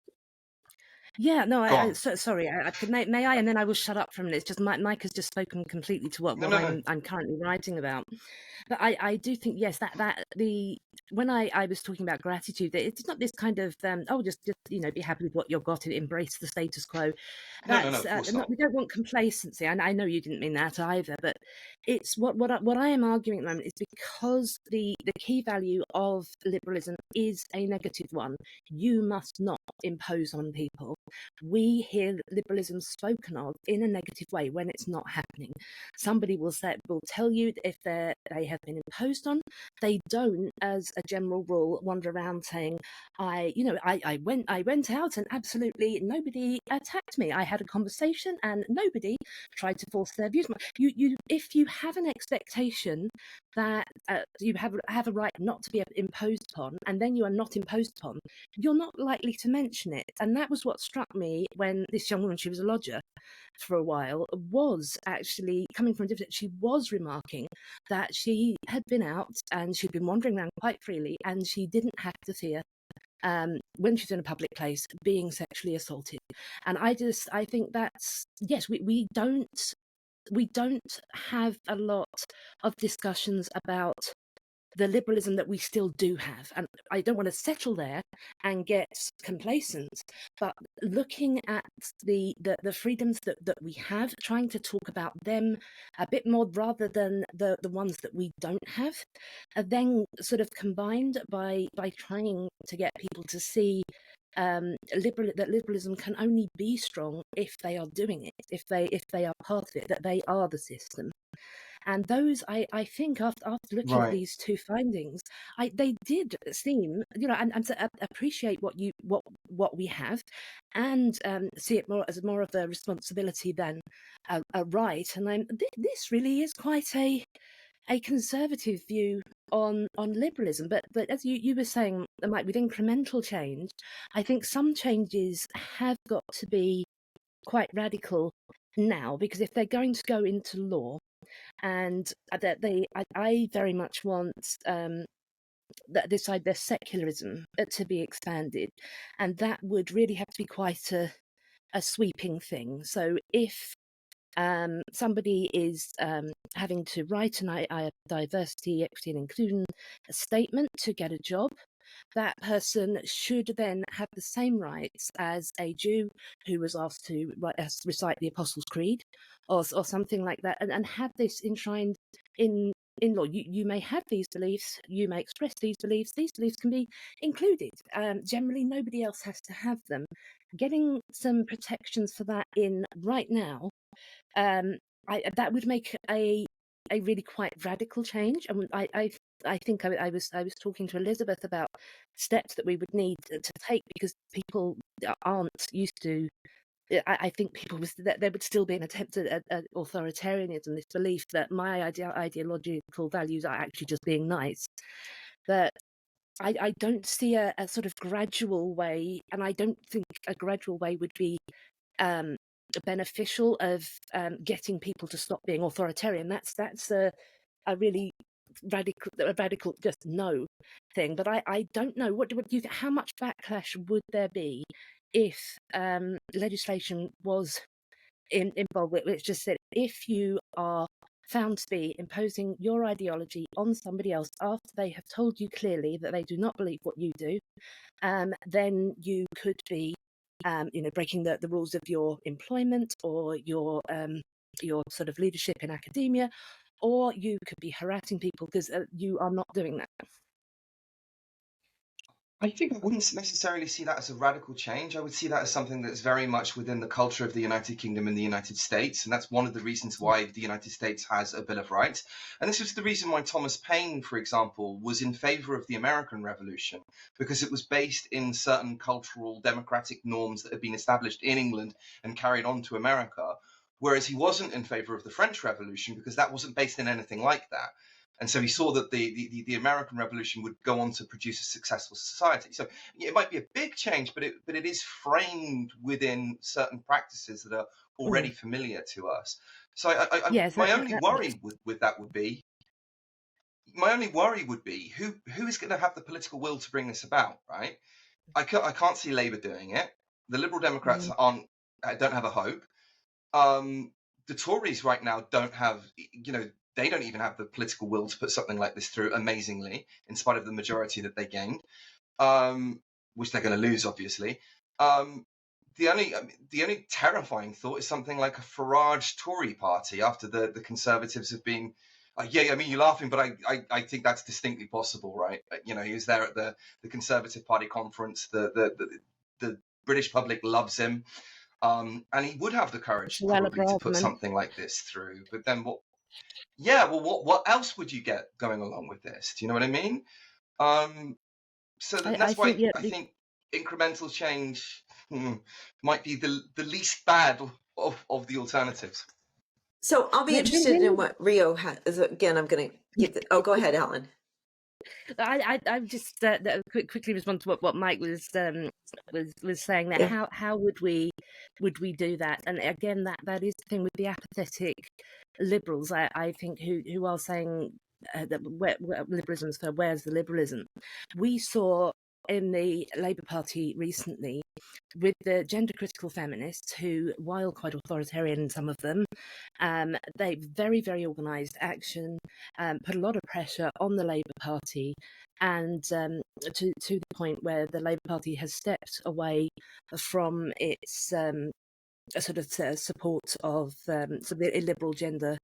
Yeah, no, Go on. sorry. May I, and then I will shut up from this. Just Mike has just spoken completely to what No. I'm currently writing about. But I do think, yes, that when I was talking about gratitude, that it's not this kind of just be happy with what you've got and embrace the status quo. No, of course not. We don't want complacency, and I know you didn't mean that either. But it's what I am arguing at the moment is because the key value of liberalism is a negative one. You must not impose on people. We hear liberalism spoken of in a negative way when it's not happening. Somebody will tell you if they have been imposed on. They don't, as a general rule, wander around saying, I went out and absolutely nobody attacked me. I had a conversation and nobody tried to force their views. If you have an expectation that you have a right not to be imposed upon, and then you are not imposed upon, you're not likely to mention it. And that was what struck me when this young woman, she was a lodger for a while, was actually coming from a different. She was remarking that she had been out and she'd been wandering around quite freely, and she didn't have to fear when she's in a public place being sexually assaulted. And I think that's, yes, we don't have a lot of discussions about the liberalism that we still do have. And I don't want to settle there and get complacent, but looking at the freedoms that we have, trying to talk about them a bit more rather than the ones that we don't have, are then sort of combined by trying to get people to see that liberalism can only be strong if they are doing it, if they are part of it, that they are the system. And those, I think, after looking at these two findings, they did seem, and to appreciate what we have, and see it more as more of a responsibility than a right. And this really is quite a conservative view on liberalism. But as you were saying, Mike, with incremental change, I think some changes have got to be quite radical now, because if they're going to go into law, and that I very much want their secularism to be expanded, and that would really have to be quite a sweeping thing. So if somebody is having to write a diversity, equity, and inclusion statement to get a job, that person should then have the same rights as a Jew who was asked to recite the Apostles' Creed or something like that, and have this enshrined in law. You may have these beliefs, you may express these beliefs can be included. Generally, nobody else has to have them. Getting some protections for that in right now, that would make a really quite radical change. And I think I was talking to Elizabeth about steps that we would need to take, because people aren't used to. I think there would still be an attempt at authoritarianism, this belief that my ideological values are actually just being nice. But I don't see a sort of gradual way, and I don't think a gradual way would be beneficial of getting people to stop being authoritarian. That's a really radical just no thing. But I don't know, what do you think? How much backlash would there be if legislation was involved, which just said if you are found to be imposing your ideology on somebody else after they have told you clearly that they do not believe what you do, then you could be breaking the rules of your employment or your your sort of leadership in academia, or you could be harassing people because you are not doing that. I think I wouldn't necessarily see that as a radical change. I would see that as something that's very much within the culture of the United Kingdom and the United States. And that's one of the reasons why the United States has a Bill of Rights. And this was the reason why Thomas Paine, for example, was in favor of the American Revolution, because it was based in certain cultural democratic norms that had been established in England and carried on to America. Whereas he wasn't in favor of the French Revolution because that wasn't based in anything like that. And so he saw that the American Revolution would go on to produce a successful society. So it might be a big change, but it is framed within certain practices that are already familiar to us. So Yes, my only worry with that would be, who is going to have the political will to bring this about, right? I can't see Labour doing it. The Liberal Democrats don't have a hope. The Tories right now don't have, they don't even have the political will to put something like this through, amazingly, in spite of the majority that they gained, which they're going to lose, obviously. The only terrifying thought is something like a Farage Tory party after the Conservatives have been. Yeah, I mean, you're laughing, but I think that's distinctly possible, right? He was there at the Conservative Party conference. The British public loves him. And he would have the courage probably to put something like this through. But then what? Yeah, well, what else would you get going along with this? Do you know what I mean? So that's why I think incremental change might be the least bad of the alternatives. So I'll be interested in what Rio has. Again, I'm going to give the. Oh, go ahead, Helen. I just quickly respond to what Mike was saying there. Yeah. How would we do that? And again, that is the thing with the apathetic liberals. I think who are saying that liberalism's for where's the liberalism? We saw in the Labour Party recently with the gender critical feminists who, while quite authoritarian, some of them, they very, very organised action, put a lot of pressure on the Labour Party, and to the point where the Labour Party has stepped away from its sort of support of some of the illiberal gender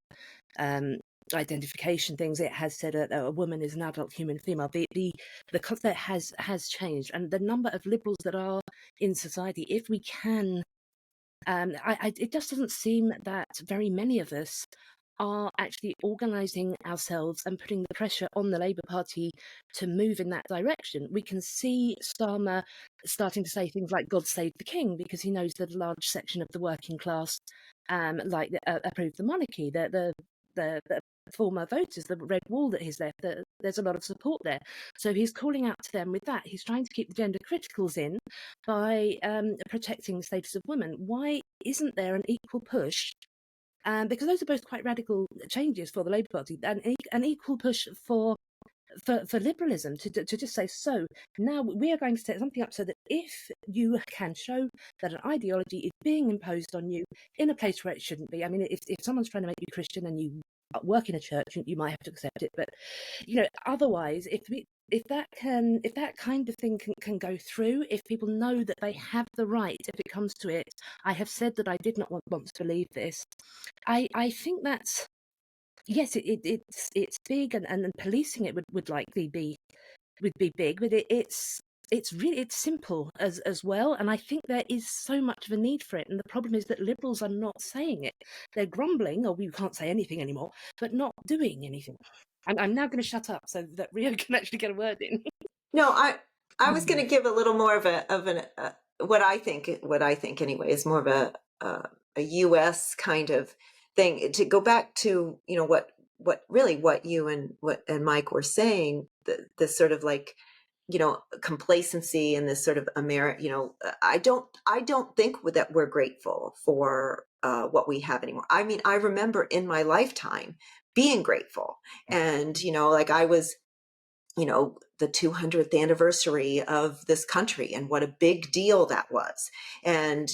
identification things. It has said a woman is an adult human female. The concept has changed, and the number of liberals that are in society, if we can, it just doesn't seem that very many of us are actually organising ourselves and putting the pressure on the Labour Party to move in that direction. We can see Starmer starting to say things like "God save the King" because he knows that a large section of the working class approve the monarchy. The former voters, the red wall that he's left, there's a lot of support there. So he's calling out to them with that. He's trying to keep the gender criticals in by protecting the status of women. Why isn't there an equal push? Because those are both quite radical changes for the Labour Party, and an equal push for liberalism to just say, so now we are going to set something up so that if you can show that an ideology is being imposed on you in a place where it shouldn't be. I mean, if someone's trying to make you Christian and you work in a church, you might have to accept it, but otherwise, if that kind of thing can go through, if people know that they have the right, if it comes to it, I have said that I did not want to believe this. I think that's, yes, it's big, and policing it would likely be big, but it's simple as well, and I think there is so much of a need for it. And the problem is that liberals are not saying it; they're grumbling, or we can't say anything anymore, but not doing anything. I'm now going to shut up so that Rio can actually get a word in. No, I was going to give a little more of an what I think anyway is more of a U.S. kind of thing. To go back to what you and Mike were saying, this sort of like complacency and this sort of I don't think that we're grateful for what we have anymore. I mean, I remember in my lifetime being grateful, and like I was the 200th anniversary of this country and what a big deal that was. And,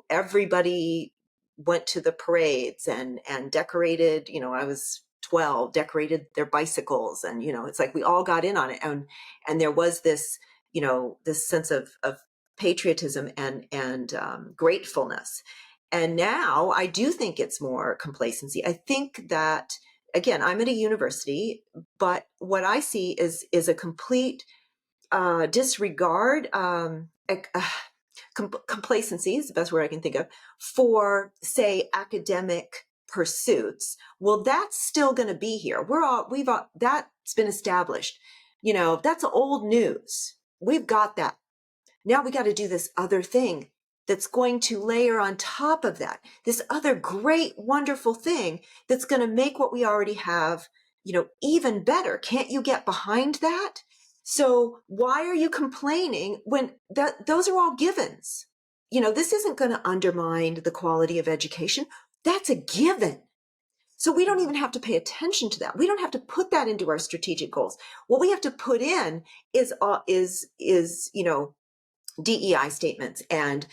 everybody went to the parades and decorated, I was 12, decorated their bicycles. And, it's like we all got in on it. And there was this, this sense of patriotism and gratefulness. And now I do think it's more complacency. I think that, again, I'm at a university, but what I see is a complete disregard, complacency is the best word I can think of, for, say, academic pursuits. Well, that's still going to be here. That's been established. That's old news. We've got that. Now we got to do this other thing that's going to layer on top of that, this other great, wonderful thing that's going to make what we already have, even better. Can't you get behind that? So why are you complaining when those are all givens? This isn't going to undermine the quality of education. That's a given. So we don't even have to pay attention to that. We don't have to put that into our strategic goals. What we have to put in is DEI statements and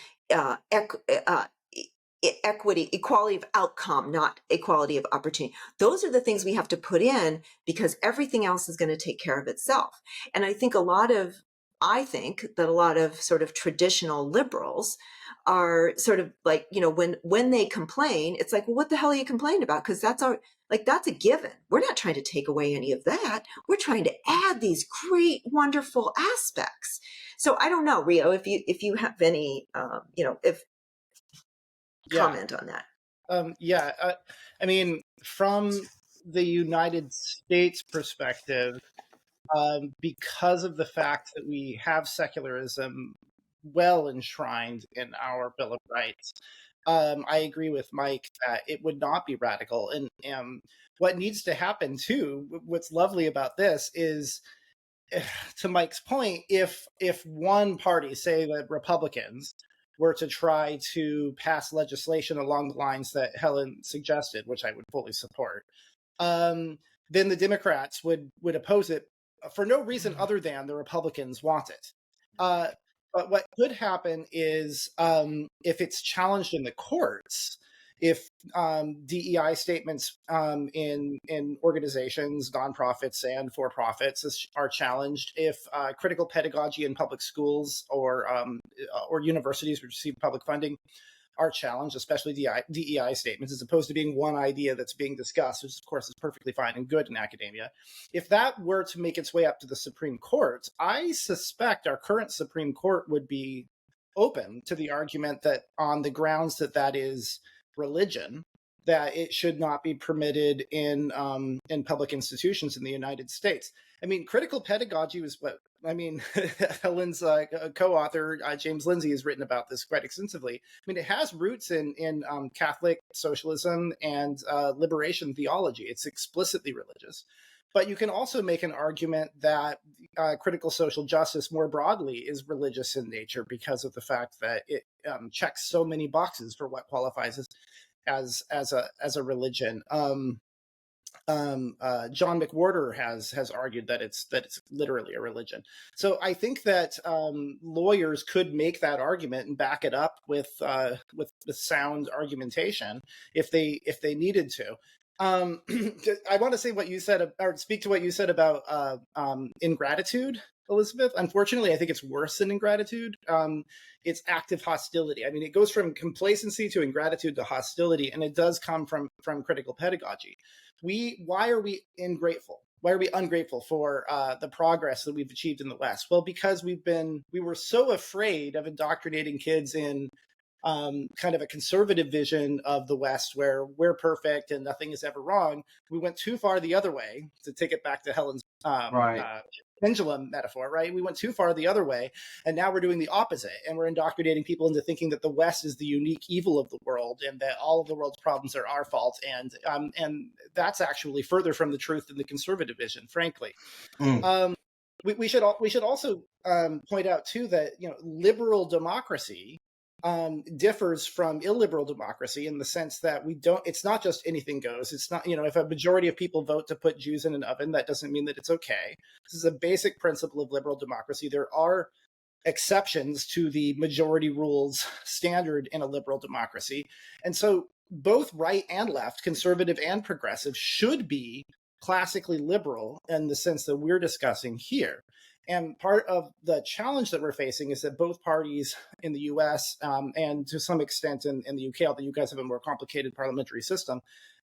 equity, equality of outcome, not equality of opportunity. Those are the things we have to put in, because everything else is going to take care of itself. And I think that a lot of sort of traditional liberals are sort of like, when they complain, it's like, well, what the hell are you complaining about? Because that's a given. We're not trying to take away any of that. We're trying to add these great, wonderful aspects. So I don't know, Rio, if you have any, comment on that. I mean, from the United States perspective, because of the fact that we have secularism well enshrined in our Bill of Rights, I agree with Mike that it would not be radical. And what needs to happen too, what's lovely about this is, to Mike's point, if one party, say the Republicans, were to try to pass legislation along the lines that Helen suggested, which I would fully support, then the Democrats would oppose it for no reason other than the Republicans want it. But what could happen is, if it's challenged in the courts, if DEI statements in organizations, nonprofits, and for-profits are challenged, if critical pedagogy in public schools or universities which receive public funding are challenged, especially DEI statements, as opposed to being one idea that's being discussed, which of course is perfectly fine and good in academia. If that were to make its way up to the Supreme Court, I suspect our current Supreme Court would be open to the argument that, on the grounds that that is religion, that it should not be permitted in public institutions in the United States. I mean, critical pedagogy was Helen's co-author, James Lindsay, has written about this quite extensively. I mean, it has roots in Catholic socialism and liberation theology. It's explicitly religious. But you can also make an argument that critical social justice more broadly is religious in nature, because of the fact that it checks so many boxes for what qualifies as a religion. John McWhorter has argued that it's literally a religion. So I think that lawyers could make that argument and back it up with sound argumentation if they needed to. I want to say what you said, or speak to what you said about ingratitude, Elizabeth. Unfortunately, I think it's worse than ingratitude. It's active hostility. I mean, it goes from complacency to ingratitude to hostility, and it does come from critical pedagogy. Why are we ungrateful? Why are we ungrateful for the progress that we've achieved in the West? Well, because we were so afraid of indoctrinating kids in kind of a conservative vision of the West, where we're perfect and nothing is ever wrong. We went too far the other way, to take it back to Helen's pendulum metaphor, right? We went too far the other way, and now we're doing the opposite, and we're indoctrinating people into thinking that the West is the unique evil of the world, and that all of the world's problems are our fault, and that's actually further from the truth than the conservative vision, frankly. We should also point out too that liberal democracy differs from illiberal democracy in the sense that it's not just anything goes. It's not, if a majority of people vote to put Jews in an oven, that doesn't mean that it's okay. This is a basic principle of liberal democracy. There are exceptions to the majority rules standard in a liberal democracy. And so both right and left, conservative and progressive, should be classically liberal in the sense that we're discussing here. And part of the challenge that we're facing is that both parties in the US and to some extent in the UK, although you guys have a more complicated parliamentary system,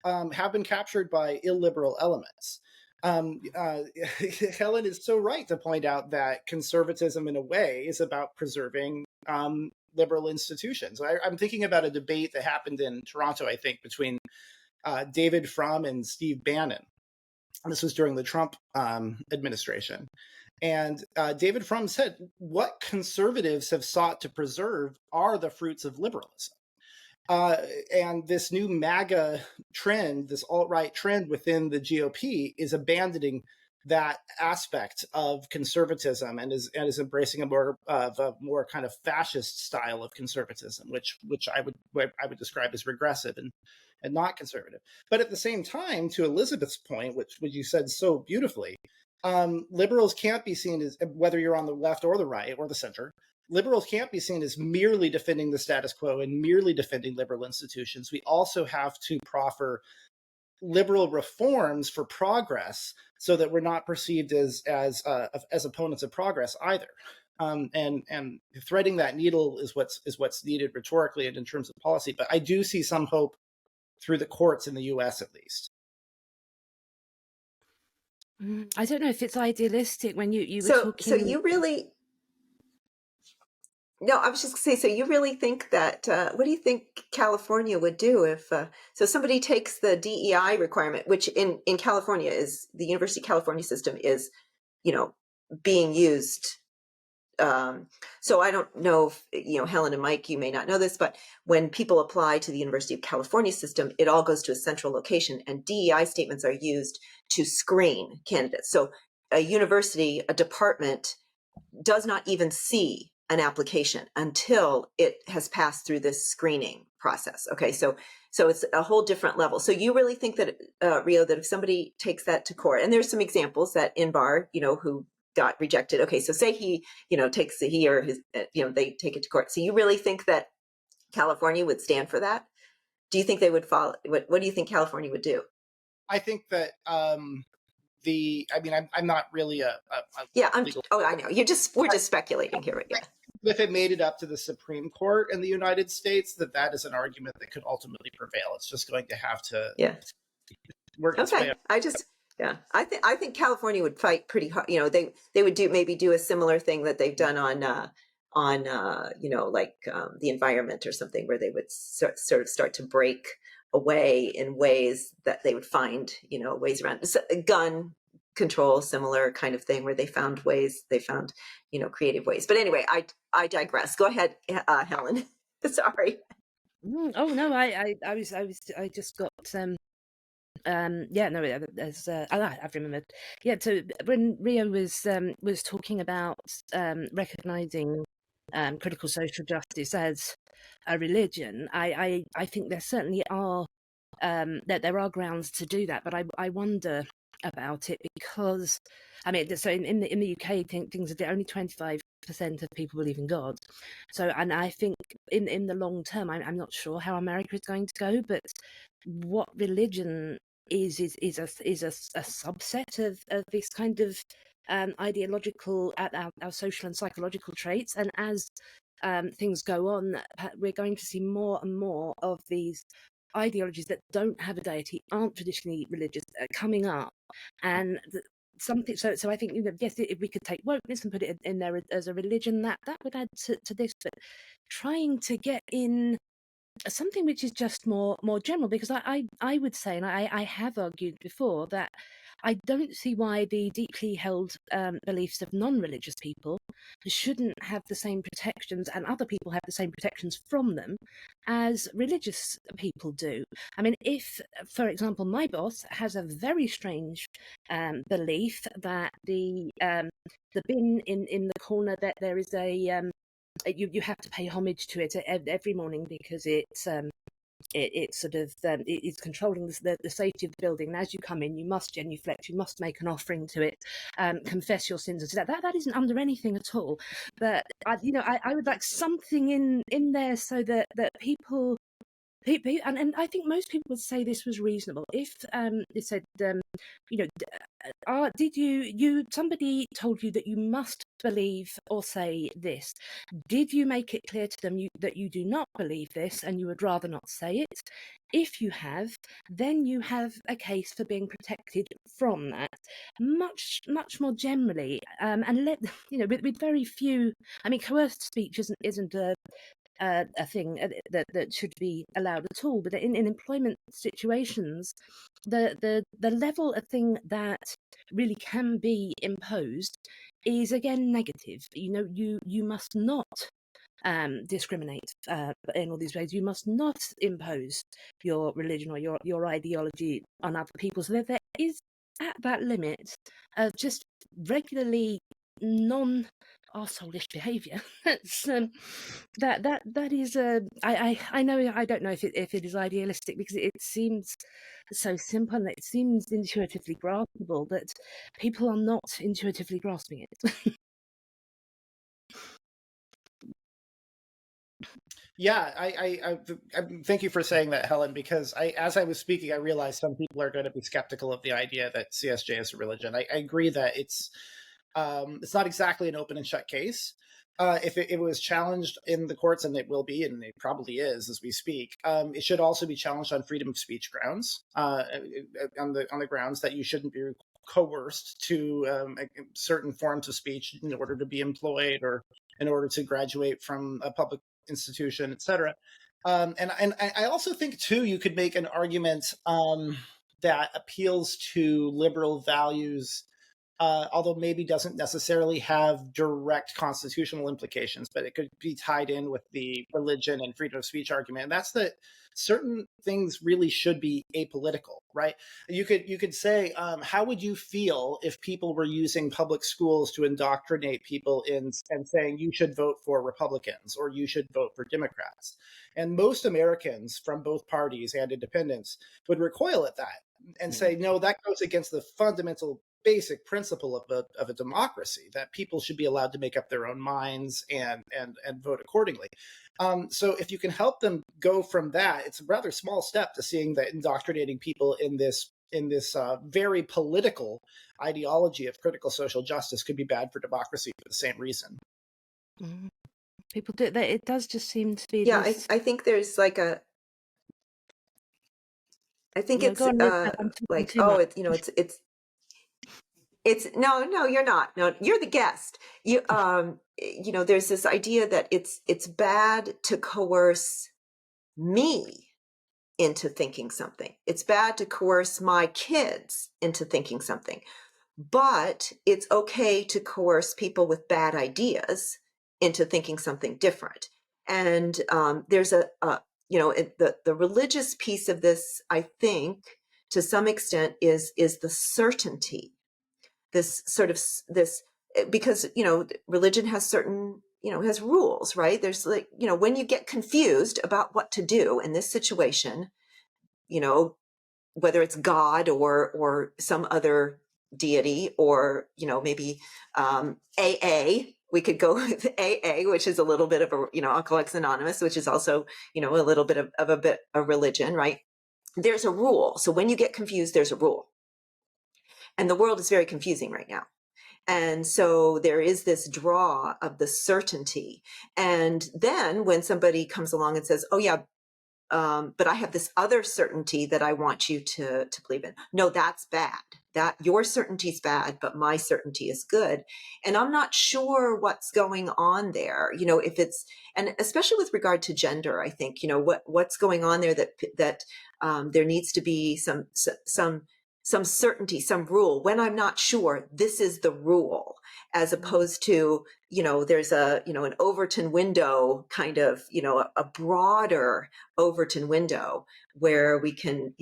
have been captured by illiberal elements. Helen is so right to point out that conservatism, in a way, is about preserving liberal institutions. I'm thinking about a debate that happened in Toronto, I think, between David Frum and Steve Bannon. This was during the Trump administration. And David Frum said, what conservatives have sought to preserve are the fruits of liberalism. And this new MAGA trend, this alt-right trend within the GOP is abandoning that aspect of conservatism and is embracing a more kind of fascist style of conservatism, which I would describe as regressive and not conservative. But at the same time, to Elizabeth's point, which you said so beautifully, liberals can't be seen as, whether you're on the left or the right or the center, liberals can't be seen as merely defending the status quo and merely defending liberal institutions. We also have to proffer liberal reforms for progress so that we're not perceived as opponents of progress either. And threading that needle is what's needed rhetorically and in terms of policy. But I do see some hope through the courts in the US, at least. I don't know if it's idealistic when you were talking. So you really, no, I was just going to say, so you really think that, what do you think California would do if, so somebody takes the DEI requirement, which in California is, the University of California system is, being used. So I don't know if, Helen and Mike, you may not know this, but when people apply to the University of California system, it all goes to a central location, and DEI statements are used to screen candidates. So a university, a department does not even see an application until it has passed through this screening process. Okay, so it's a whole different level. So you really think that, Rio, that if somebody takes that to court, and there's some examples that Inbar, who got rejected. Okay, so say he or his, they take it to court. So you really think that California would stand for that? Do you think they would follow? What do you think California would do? I think that I'm not really legal. I know. We're just speculating here. Yeah. If it made it up to the Supreme Court in the United States, that is an argument that could ultimately prevail. It's just going to have to work its way up. I think California would fight pretty hard. They would do a similar thing that they've done on the environment or something, where they would sort of start to break away in ways that they would find, ways around. Gun control, similar kind of thing, where they found creative ways. But anyway, I digress. Go ahead, Helen. Sorry. Oh no, I just got I've remembered. Yeah, so when Rio was talking about recognizing critical social justice as a religion, I think there certainly are that there are grounds to do that, but I wonder about it, because so in the UK things are only 25% of people believe in God. So, and I think in the long term, I'm not sure how America is going to go, but what religion is a subset of this kind of ideological, our social and psychological traits. And as things go on, we're going to see more and more of these ideologies that don't have a deity, aren't traditionally religious, coming up. And something, so I think, yes, if we could take wokeness and put it in there as a religion, that would add to this. But trying to get in something which is just more general, because I would say, and I have argued before, that I don't see why the deeply held beliefs of non-religious people shouldn't have the same protections, and other people have the same protections from them as religious people do. I mean, if, for example, my boss has a very strange belief that the bin in the corner, that there is a you have to pay homage to it every morning, because it's sort of it's controlling the safety of the building, and as you come in, you must genuflect, you must make an offering to it, confess your sins, and that isn't under anything at all. But I would like something in there so that people, and I think most people would say this was reasonable if it said somebody told you that you must believe or say this. Did you make it clear to them that you do not believe this and you would rather not say it? If you have, then you have a case for being protected from that. Much more generally, and with very few. I mean, coerced speech isn't a thing that should be allowed at all. But in employment situations, the level of thing that really can be imposed is again negative. You must not discriminate in all these ways. You must not impose your religion or your ideology on other people. So there is at that limit of just regularly non-arsehole-ish behaviour. That's that is I know I don't know if it is idealistic, because it seems so simple and it seems intuitively graspable, but people are not intuitively grasping it. Yeah, I thank you for saying that, Helen, because as I was speaking, I realized some people are going to be skeptical of the idea that CSJ is a religion. I agree that it's not exactly an open and shut case. If it was challenged in the courts, and it will be, and it probably is as we speak, it should also be challenged on freedom of speech grounds, on the grounds that you shouldn't be coerced to certain forms of speech in order to be employed or in order to graduate from a public institution, etc. And I also think too, you could make an argument that appeals to liberal values, although maybe doesn't necessarily have direct constitutional implications, but it could be tied in with the religion and freedom of speech argument. And that's that certain things really should be apolitical, right? You could say, how would you feel if people were using public schools to indoctrinate people and saying you should vote for Republicans or you should vote for Democrats? And most Americans from both parties and independents would recoil at that and say, no, that goes against the fundamental basic principle of a democracy, that people should be allowed to make up their own minds and vote accordingly. So if you can help them go from that, it's a rather small step to seeing that indoctrinating people in this very political ideology of critical social justice could be bad for democracy for the same reason. Mm. People do that. It does just seem to be. Yeah, this... I think there's like I think No, it's go on, Elizabeth, I'm talking like, too oh, much. it's no, you're not. No, you're the guest. There's this idea that it's bad to coerce me into thinking something. It's bad to coerce my kids into thinking something. But it's okay to coerce people with bad ideas into thinking something different. And there's the religious piece of this, I think, to some extent, is the certainty. This sort of this, because religion has certain has rules, right? There's like when you get confused about what to do in this situation, whether it's God or some other deity, or maybe AA. We could go with AA, which is a little bit of a Alcoholics Anonymous, which is also a little bit of a bit of religion, right? There's a rule. So when you get confused, there's a rule, and the world is very confusing right now. And so there is this draw of the certainty. And then when somebody comes along and says, oh yeah, but I have this other certainty that I want you to believe in. No, that's bad. That your certainty is bad, but my certainty is good. And I'm not sure what's going on there. If it's, and especially with regard to gender, I think what's going on there, that there needs to be some certainty, some rule. When I'm not sure, this is the rule, as opposed to there's an Overton window, kind of a broader Overton window where we can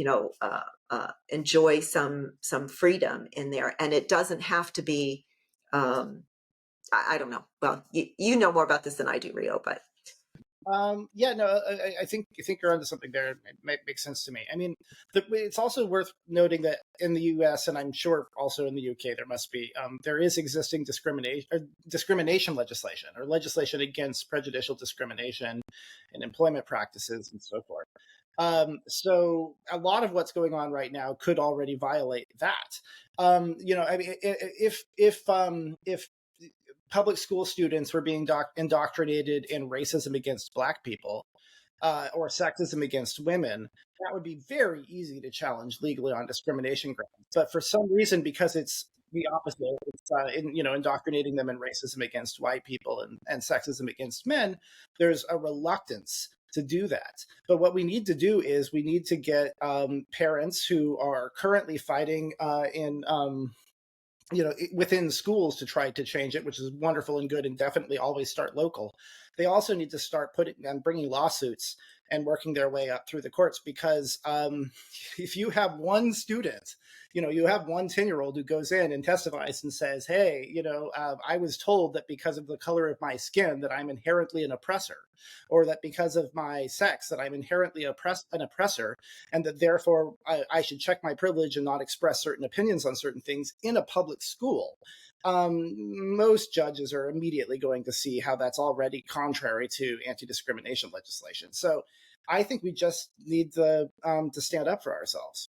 enjoy some freedom in there, and it doesn't have to be I don't know, well, you know more about this than I do, Rio, but Yeah, no, I think you're onto something there. It makes sense to me. I mean, it's also worth noting that in the U.S. and I'm sure also in the U.K. there is existing discrimination legislation, or legislation against prejudicial discrimination in employment practices and so forth. So a lot of what's going on right now could already violate that. I mean, if public school students were being indoctrinated in racism against Black people, or sexism against women, that would be very easy to challenge legally on discrimination grounds. But for some reason, because it's the opposite, it's indoctrinating them in racism against white people and sexism against men, there's a reluctance to do that. But what we need to do is we need to get parents who are currently fighting within schools to try to change it, which is wonderful and good, and definitely always start local. They also need to start bringing lawsuits and working their way up through the courts, because if you have one student, you have one 10-year-old who goes in and testifies and says, hey, I was told that because of the color of my skin that I'm inherently an oppressor, or that because of my sex that I'm inherently an oppressor, and that therefore I should check my privilege and not express certain opinions on certain things in a public school. Most judges are immediately going to see how that's already contrary to anti-discrimination legislation. So I think we just need to stand up for ourselves.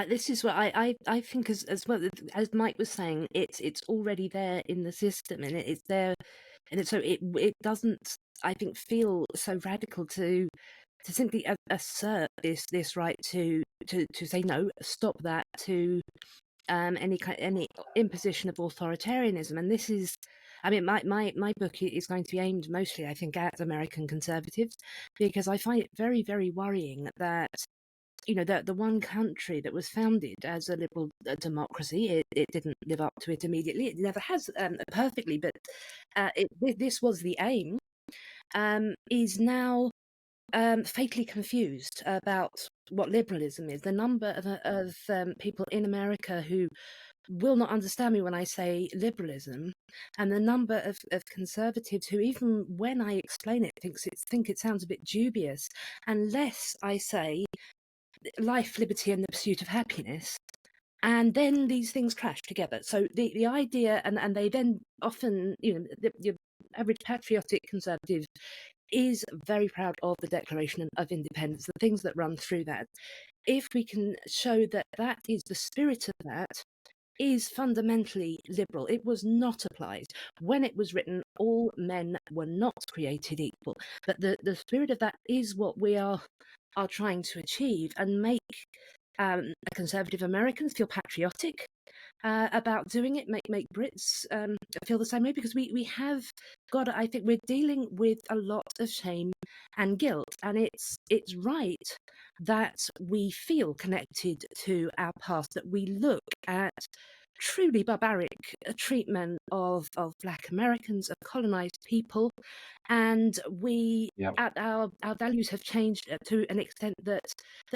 This is what I think as well as Mike was saying, it's already there in the system, and it's there, and so it doesn't, I think, feel so radical to simply assert this right to say no, stop that, to any imposition of authoritarianism. And this is, I mean, my book is going to be aimed mostly, I think, at American conservatives, because I find it very, very worrying that the one country that was founded as a liberal democracy, it didn't live up to it immediately. It never has perfectly, but this was the aim. Is now fatally confused about what liberalism is. The number of people in America who will not understand me when I say liberalism, and the number of conservatives who, even when I explain it, think it sounds a bit dubious, unless I say life, liberty, and the pursuit of happiness. And then these things crash together. So the idea, and they then often, your average patriotic conservative is very proud of the Declaration of Independence, the things that run through that. If we can show that that is the spirit of that, is fundamentally liberal. It was not applied. When it was written, all men were not created equal. But the spirit of that is what we are trying to achieve, and make conservative Americans feel patriotic about doing it, make Brits feel the same way, because we have got, I think we're dealing with a lot of shame and guilt, and it's right that we feel connected to our past, that we look at truly barbaric treatment of Black Americans, of colonized people, and our values have changed to an extent that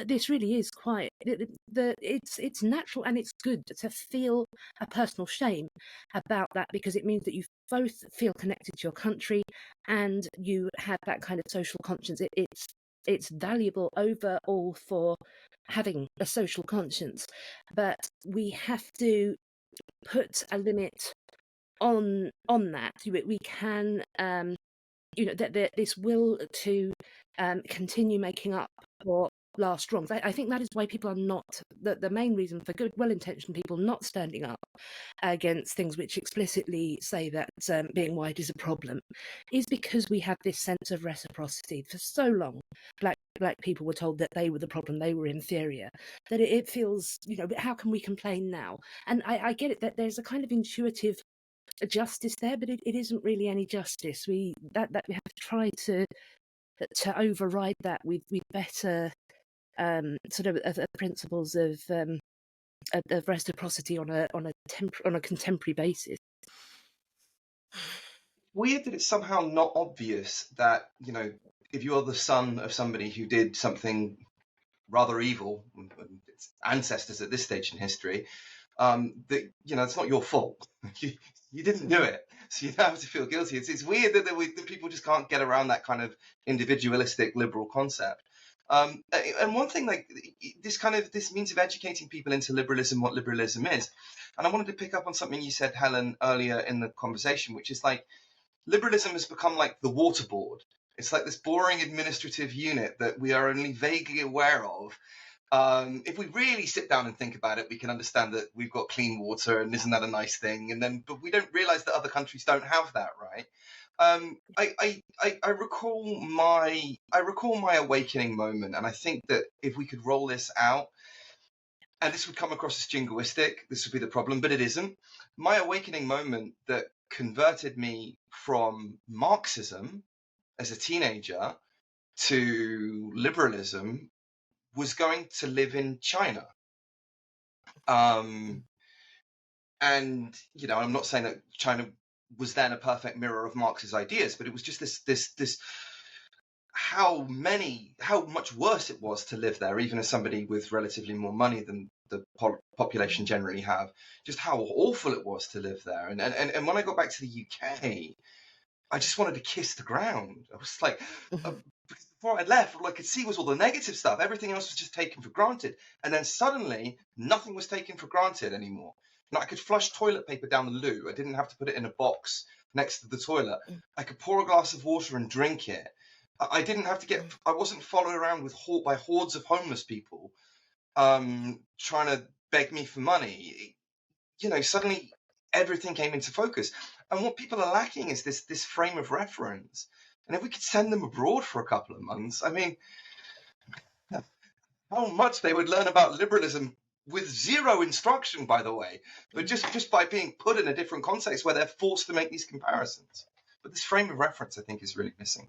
this really is quite it's natural, and it's good to feel a personal shame about that, because it means that you both feel connected to your country and you have that kind of social conscience. It's valuable overall for having a social conscience, but we have to put a limit on that. We can that this will to continue making up for last wrongs. I think that is why people are not, the main reason for good, well-intentioned people not standing up against things which explicitly say that being white is a problem, is because we have this sense of reciprocity. For so long, black people were told that they were the problem, they were inferior, that it feels, how can we complain now? And I get it that there's a kind of intuitive justice there, but it isn't really any justice. We have to try to override that with better sort of principles of reciprocity on a contemporary basis. Weird that it's somehow not obvious that, if you're the son of somebody who did something rather evil, its ancestors at this stage in history, that it's not your fault. You didn't do it, so you don't have to feel guilty. It's weird that people just can't get around that kind of individualistic liberal concept. And one thing, like this means of educating people into liberalism, what liberalism is. And I wanted to pick up on something you said, Helen, earlier in the conversation, which is like liberalism has become like the water board. It's like this boring administrative unit that we are only vaguely aware of. If we really sit down and think about it, we can understand that we've got clean water, and isn't that a nice thing? But we don't realize that other countries don't have that, right? I recall my awakening moment, and I think that if we could roll this out, and this would come across as jingoistic, this would be the problem, but it isn't. My awakening moment that converted me from Marxism as a teenager to liberalism was going to live in China. And, I'm not saying that China was then a perfect mirror of Marx's ideas, but it was just this how much worse it was to live there, even as somebody with relatively more money than the population generally have, just how awful it was to live there. And when I got back to the UK, I just wanted to kiss the ground. I was like, before I left, all I could see was all the negative stuff. Everything else was just taken for granted. And then suddenly, nothing was taken for granted anymore. I could flush toilet paper down the loo. I didn't have to put it in a box next to the toilet. I could pour a glass of water and drink it. I didn't have to I wasn't followed around by hordes of homeless people trying to beg me for money. Suddenly everything came into focus. And what people are lacking is this frame of reference. And if we could send them abroad for a couple of months, I mean, how much they would learn about liberalism with zero instruction, by the way, but just by being put in a different context where they're forced to make these comparisons. But this frame of reference, I think, is really missing.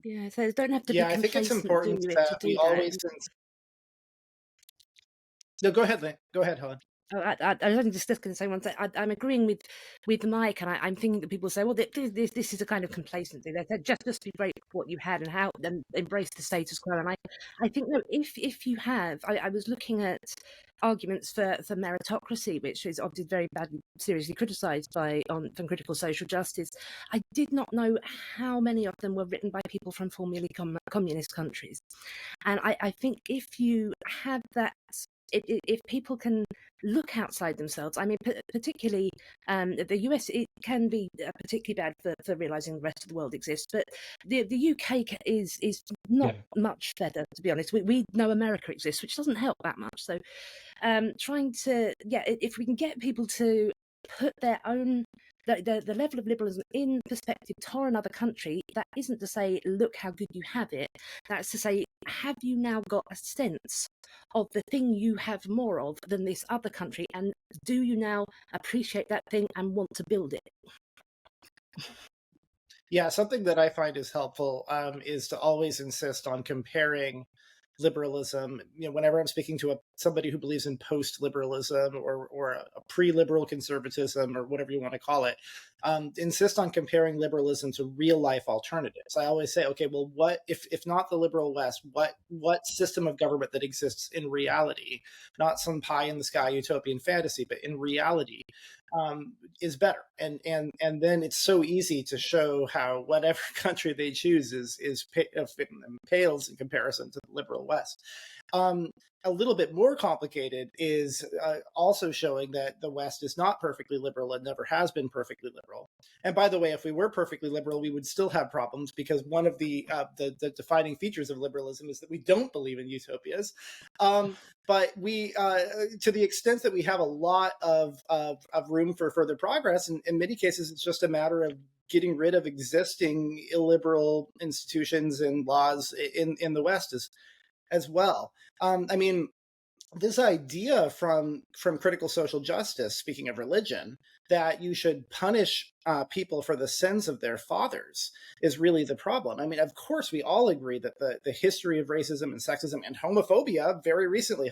Yeah, so they don't have to be I think it's complacent, important do you, that to do we that. always. No, go ahead, Lynn. Go ahead, Helen. I was only just going to say one thing. I'm agreeing with Mike, and I'm thinking that people say, well, this is a kind of complacency. They said just be grateful for what you had and embrace the status quo. And I think that if you have, I was looking at arguments for meritocracy, which is obviously very badly, seriously criticised from Critical Social Justice. I did not know how many of them were written by people from formerly communist countries, and I think if you have that. If people can look outside themselves, I mean, particularly the US, it can be particularly bad for realising the rest of the world exists, but the UK is not much better, to be honest. We know America exists, which doesn't help that much. So trying to, if we can get people to put their own the level of liberalism in perspective to another country, that isn't to say, look how good you have it. That's to say, have you now got a sense of the thing you have more of than this other country, and do you now appreciate that thing and want to build it? Yeah, something that I find is helpful is to always insist on comparing liberalism. Whenever I'm speaking to somebody who believes in post-liberalism or a pre-liberal conservatism or whatever you want to call it, insist on comparing liberalism to real-life alternatives. I always say, okay, well, what if not the liberal West? What system of government that exists in reality, not some pie-in-the-sky utopian fantasy, but in reality, is better? And then it's so easy to show how whatever country they choose pales in comparison to the liberal West. A little bit more complicated is also showing that the West is not perfectly liberal and never has been perfectly liberal. And by the way, if we were perfectly liberal, we would still have problems, because one of the defining features of liberalism is that we don't believe in utopias. But we, to the extent that we have a lot of room for further progress, and in many cases, it's just a matter of getting rid of existing illiberal institutions and laws in the West as well. I mean, this idea from critical social justice, speaking of religion, that you should punish people for the sins of their fathers is really the problem. I mean, of course, we all agree that the history of racism and sexism and homophobia, very recently,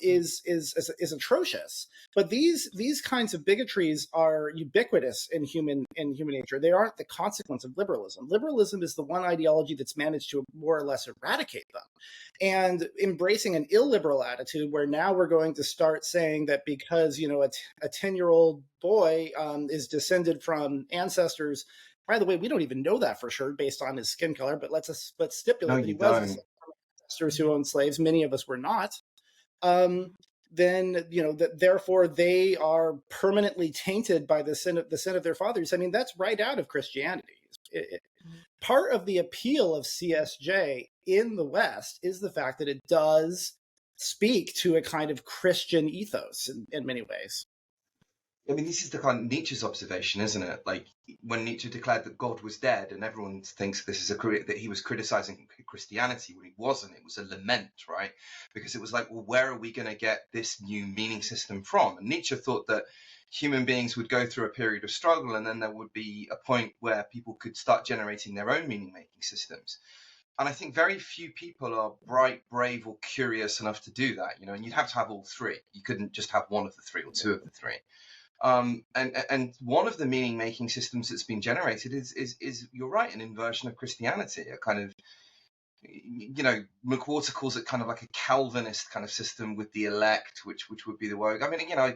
is atrocious. But these kinds of bigotries are ubiquitous in human nature. They aren't the consequence of liberalism. Liberalism is the one ideology that's managed to more or less eradicate them. And embracing an illiberal attitude, where now we're going to start saying that because a 10-year-old boy is descended from ancestors. By the way, we don't even know that for sure based on his skin color, but let's stipulate that he was ancestors who owned slaves. Many of us were not. Then therefore they are permanently tainted by the sin of their fathers. I mean, that's right out of Christianity. part of the appeal of CSJ in the West is the fact that it does speak to a kind of Christian ethos in many ways. I mean, this is the kind of Nietzsche's observation, isn't it? Like when Nietzsche declared that God was dead, and everyone thinks this is that he was criticizing Christianity when he wasn't. It was a lament, right? Because it was like, well, where are we going to get this new meaning system from? And Nietzsche thought that human beings would go through a period of struggle, and then there would be a point where people could start generating their own meaning-making systems. And I think very few people are bright, brave, or curious enough to do that, you know, and you'd have to have all three. You couldn't just have one of the three or two of the three. And one of the meaning-making systems that's been generated is you're right, an inversion of Christianity, a kind of, you know, McWhorter calls it kind of like a Calvinist kind of system with the elect, which would be the woke. I mean, you know,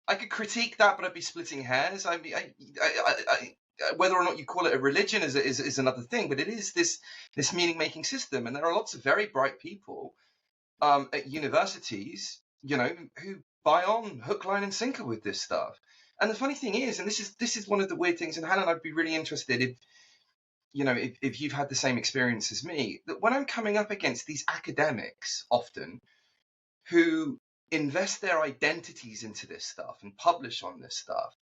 I could critique that, but I'd be splitting hairs. I mean, whether or not you call it a religion is another thing, but it is this meaning-making system, and there are lots of very bright people at universities, you know, who buy on hook, line, and sinker with this stuff. And the funny thing is, and this is one of the weird things, and Helen, I'd be really interested if, you know, if you've had the same experience as me, that when I'm coming up against these academics often who invest their identities into this stuff and publish on this stuff,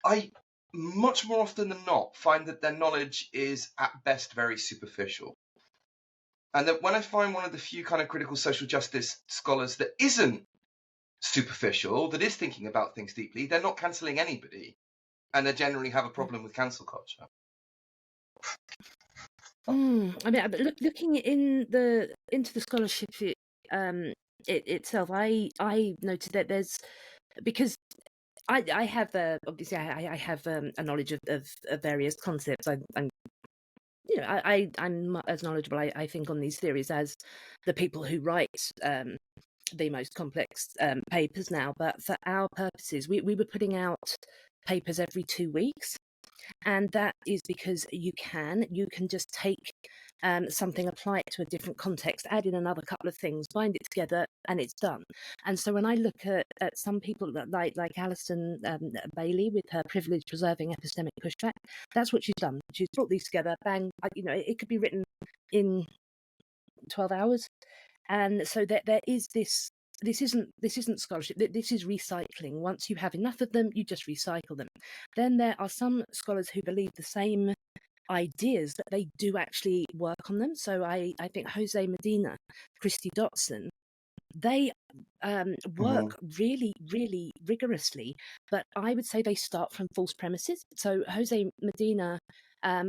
I much more often than not find that their knowledge is at best very superficial. And that when I find one of the few kind of critical social justice scholars that isn't superficial, that is thinking about things deeply, they're not cancelling anybody, and they generally have a problem with cancel culture. I mean, looking into the scholarship itself, I noted that there's, because I have obviously I have a knowledge of various concepts. I'm you know I'm as knowledgeable I think on these theories as the people who write the most complex papers now. But for our purposes, we were putting out papers every 2 weeks. And that is because you can just take something, apply it to a different context, add in another couple of things, bind it together, and it's done. And so when I look at some people like Alison Bailey with her privilege preserving epistemic pushback, that's what she's done. She's brought these together, bang, you know, it could be written in 12 hours. And so there is this. This isn't scholarship. This is recycling. Once you have enough of them, you just recycle them. Then there are some scholars who believe the same ideas, but they do actually work on them. So I think Jose Medina, Christy Dotson, they work really, really rigorously, but I would say they start from false premises. So Jose Medina,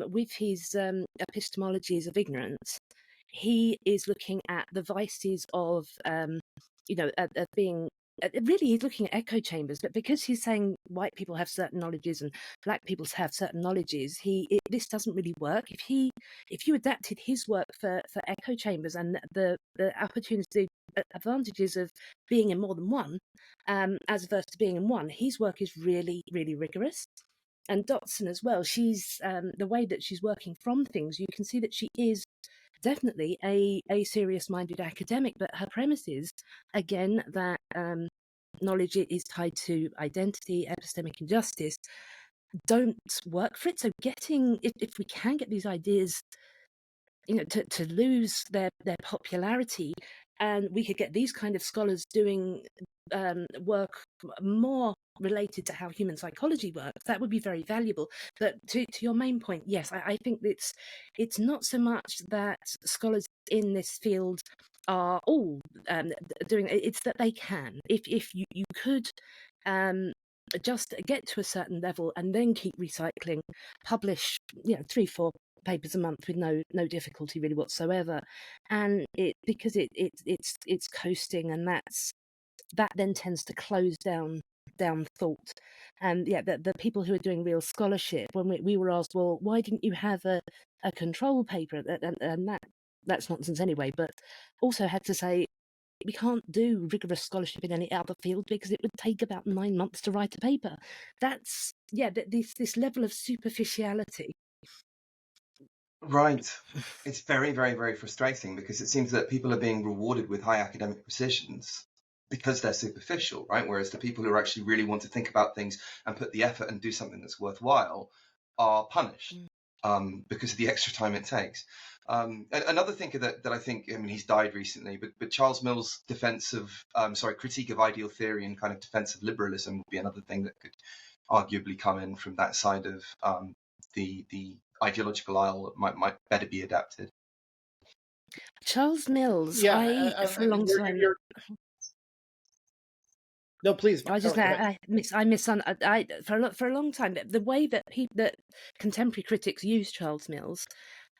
with his epistemologies of ignorance, he is looking at the vices of being really, he's looking at echo chambers, but because he's saying white people have certain knowledges and black people have certain knowledges, this doesn't really work. If you adapted his work for echo chambers and the advantages of being in more than one, as opposed to being in one, his work is really, really rigorous. And Dotson as well, she's the way that she's working from things, you can see that she is definitely a serious-minded academic, but her premise is, again, that knowledge is tied to identity, epistemic injustice, don't work for it. So if we can get these ideas, you know, to lose their popularity, and we could get these kind of scholars doing work more related to how human psychology works, that would be very valuable. But to your main point, yes, I think it's not so much that scholars in this field are all doing it, it's that they can. If you could just get to a certain level and then keep recycling, publish 3-4 papers a month with no difficulty really whatsoever, and because it's coasting, and that then tends to close down thought. And the people who are doing real scholarship, when we were asked, well, why didn't you have a control paper, and that's nonsense anyway, but also had to say we can't do rigorous scholarship in any other field because it would take about 9 months to write a paper. That's this level of superficiality. Right. It's very, very, very frustrating because it seems that people are being rewarded with high academic precisions because they're superficial, right? Whereas the people who actually really want to think about things and put the effort and do something that's worthwhile are punished because of the extra time it takes. Another thinker that I think, I mean, he's died recently, but Charles Mill's critique of ideal theory and kind of defense of liberalism would be another thing that could arguably come in from that side of the ideological aisle that might better be adapted. Charles Mills, Yeah, for a long time. No, please. I just for a long time the way that contemporary critics use Charles Mills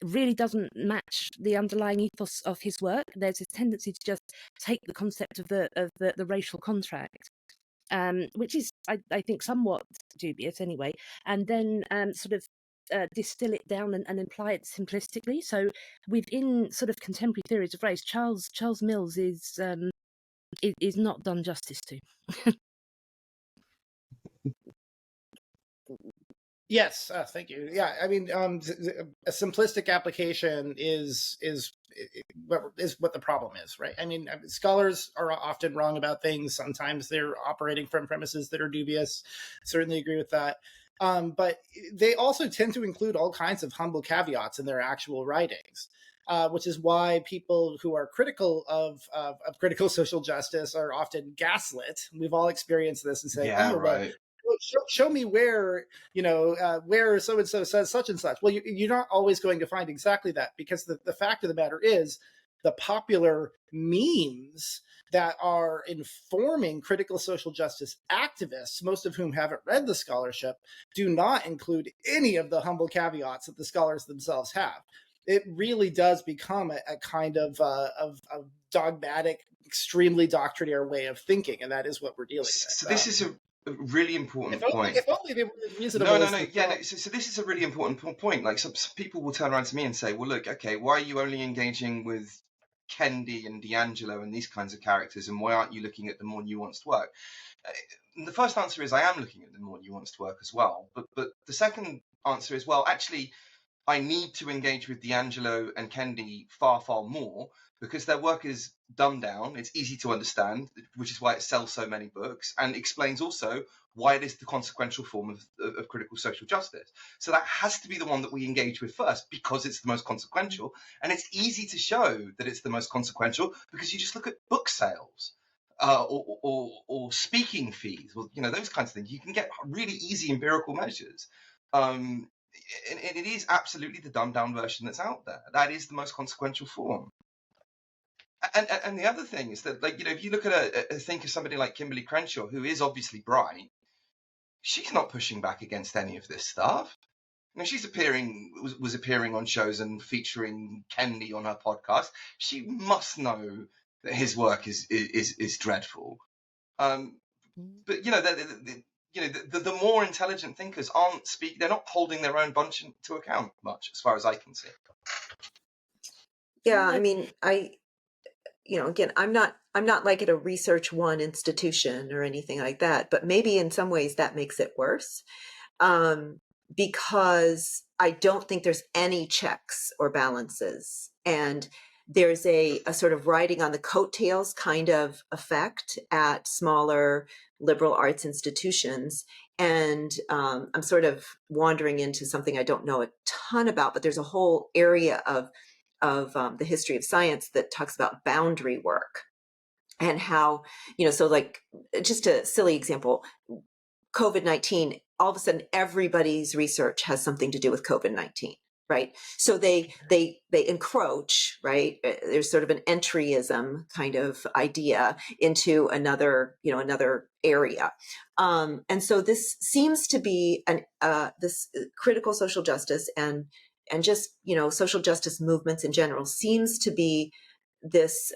really doesn't match the underlying ethos of his work. There's this tendency to just take the concept of the racial contract, which is I think somewhat dubious anyway, and then sort of distill it down and imply it simplistically. So within sort of contemporary theories of race, Charles Mills is not done justice to. Yes, thank you. Yeah, I mean, a simplistic application is what the problem is, right? I mean, scholars are often wrong about things. Sometimes they're operating from premises that are dubious. Certainly agree with that. But they also tend to include all kinds of humble caveats in their actual writings, which is why people who are critical of critical social justice are often gaslit. We've all experienced this and say, yeah, "Oh, right. well, show me where where so and so says such and such." Well, you're not always going to find exactly that, because the fact of the matter is the popular memes that are informing critical social justice activists, most of whom haven't read the scholarship, do not include any of the humble caveats that the scholars themselves have. It really does become a kind of dogmatic, extremely doctrinaire way of thinking, and that is what we're dealing with. So this is a really important point. If only they were reasonable. No. So this is a really important point. Like some people will turn around to me and say, "Well, look, okay, why are you only engaging with Kendi and D'Angelo and these kinds of characters, and why aren't you looking at the more nuanced work?" And the first answer is I am looking at the more nuanced work as well. But the second answer is, well, actually, I need to engage with D'Angelo and Kendi far, far more, because their work is dumbed down. It's easy to understand, which is why it sells so many books, and explains also why it is the consequential form of critical social justice. So that has to be the one that we engage with first, because it's the most consequential. And it's easy to show that it's the most consequential because you just look at book sales. Or speaking fees, or those kinds of things. You can get really easy empirical measures. And it is absolutely the dumbed down version that's out there. That is the most consequential form. And the other thing is that, if you look at think of somebody like Kimberly Crenshaw, who is obviously bright, she's not pushing back against any of this stuff. She's was appearing on shows and featuring Kendi on her podcast. She must know that his work is dreadful. But the more intelligent thinkers they're not holding their own bunch to account much, as far as I can see. Yeah, I mean, again, I'm not like at a Research One institution or anything like that, but maybe in some ways that makes it worse, because I don't think there's any checks or balances, and there's a sort of riding on the coattails kind of effect at smaller liberal arts institutions. And I'm sort of wandering into something I don't know a ton about, but there's a whole area of the history of science that talks about boundary work, and how, so like, just a silly example, COVID-19, all of a sudden everybody's research has something to do with COVID-19, right? So they encroach, right? There's sort of an entryism kind of idea into another area. And so this seems to be this critical social justice and just, social justice movements in general seems to be this,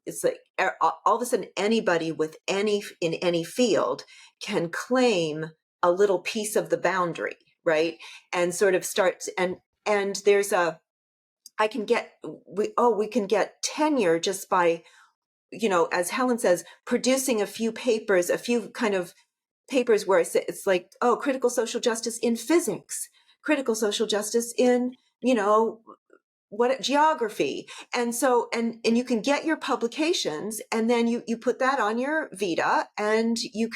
it's like all of a sudden anybody in any field can claim a little piece of the boundary, right? And sort of starts, and there's we can get tenure just by, as Helen says, producing a few kind of papers where it's like, oh, critical social justice in physics, critical social justice in, what geography. And so, and you can get your publications, and then you put that on your Vita, and you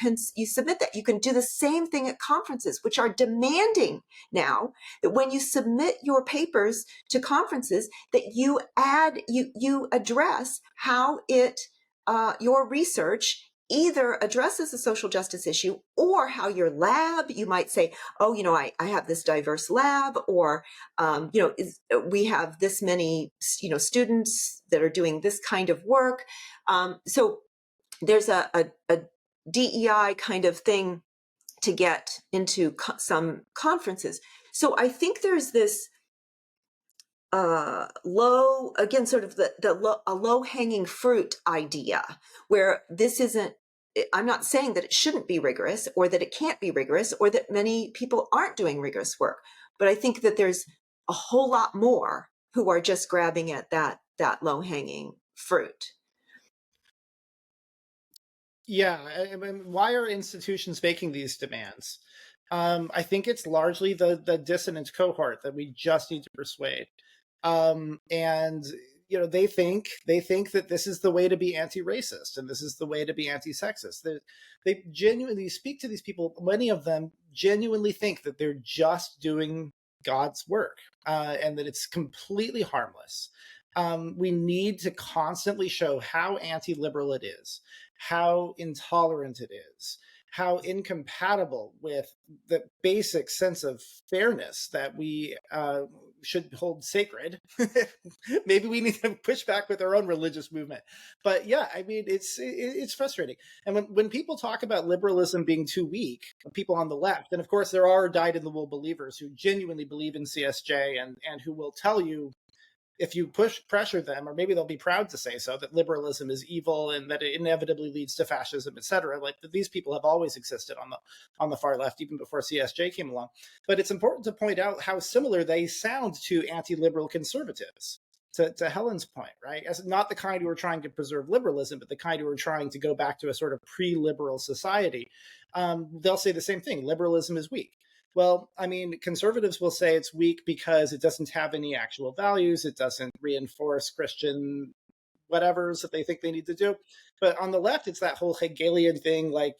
submit that. You can do the same thing at conferences, which are demanding now that when you submit your papers to conferences, that you address how your research either addresses a social justice issue, or how your lab, you might say, oh, I have this diverse lab, or, we have this many, students that are doing this kind of work. So there's a DEI kind of thing to get into some conferences. So I think there's this low, again, sort of a low hanging fruit idea, where this isn't, I'm not saying that it shouldn't be rigorous, or that it can't be rigorous, or that many people aren't doing rigorous work. But I think that there's a whole lot more who are just grabbing at that low hanging fruit. Yeah, I mean, why are institutions making these demands? I think it's largely the dissonant cohort that we just need to persuade. And they think that this is the way to be anti-racist, and this is the way to be anti-sexist. They genuinely speak to these people. Many of them genuinely think that they're just doing God's work, and that it's completely harmless. We need to constantly show how anti-liberal it is, how intolerant it is, how incompatible with the basic sense of fairness that we should hold sacred. Maybe we need to push back with our own religious movement. But yeah, I mean, it's frustrating. And when people talk about liberalism being too weak, people on the left, and of course there are dyed-in-the-wool believers who genuinely believe in CSJ and who will tell you, if you pressure them, or maybe they'll be proud to say so, that liberalism is evil and that it inevitably leads to fascism, etc. Like, these people have always existed on the far left, even before CSJ came along. But it's important to point out how similar they sound to anti-liberal conservatives. To Helen's point, right? As not the kind who are trying to preserve liberalism, but the kind who are trying to go back to a sort of pre-liberal society. They'll say the same thing: liberalism is weak. Well, I mean, conservatives will say it's weak because it doesn't have any actual values. It doesn't reinforce Christian whatevers that they think they need to do. But on the left, it's that whole Hegelian thing, like,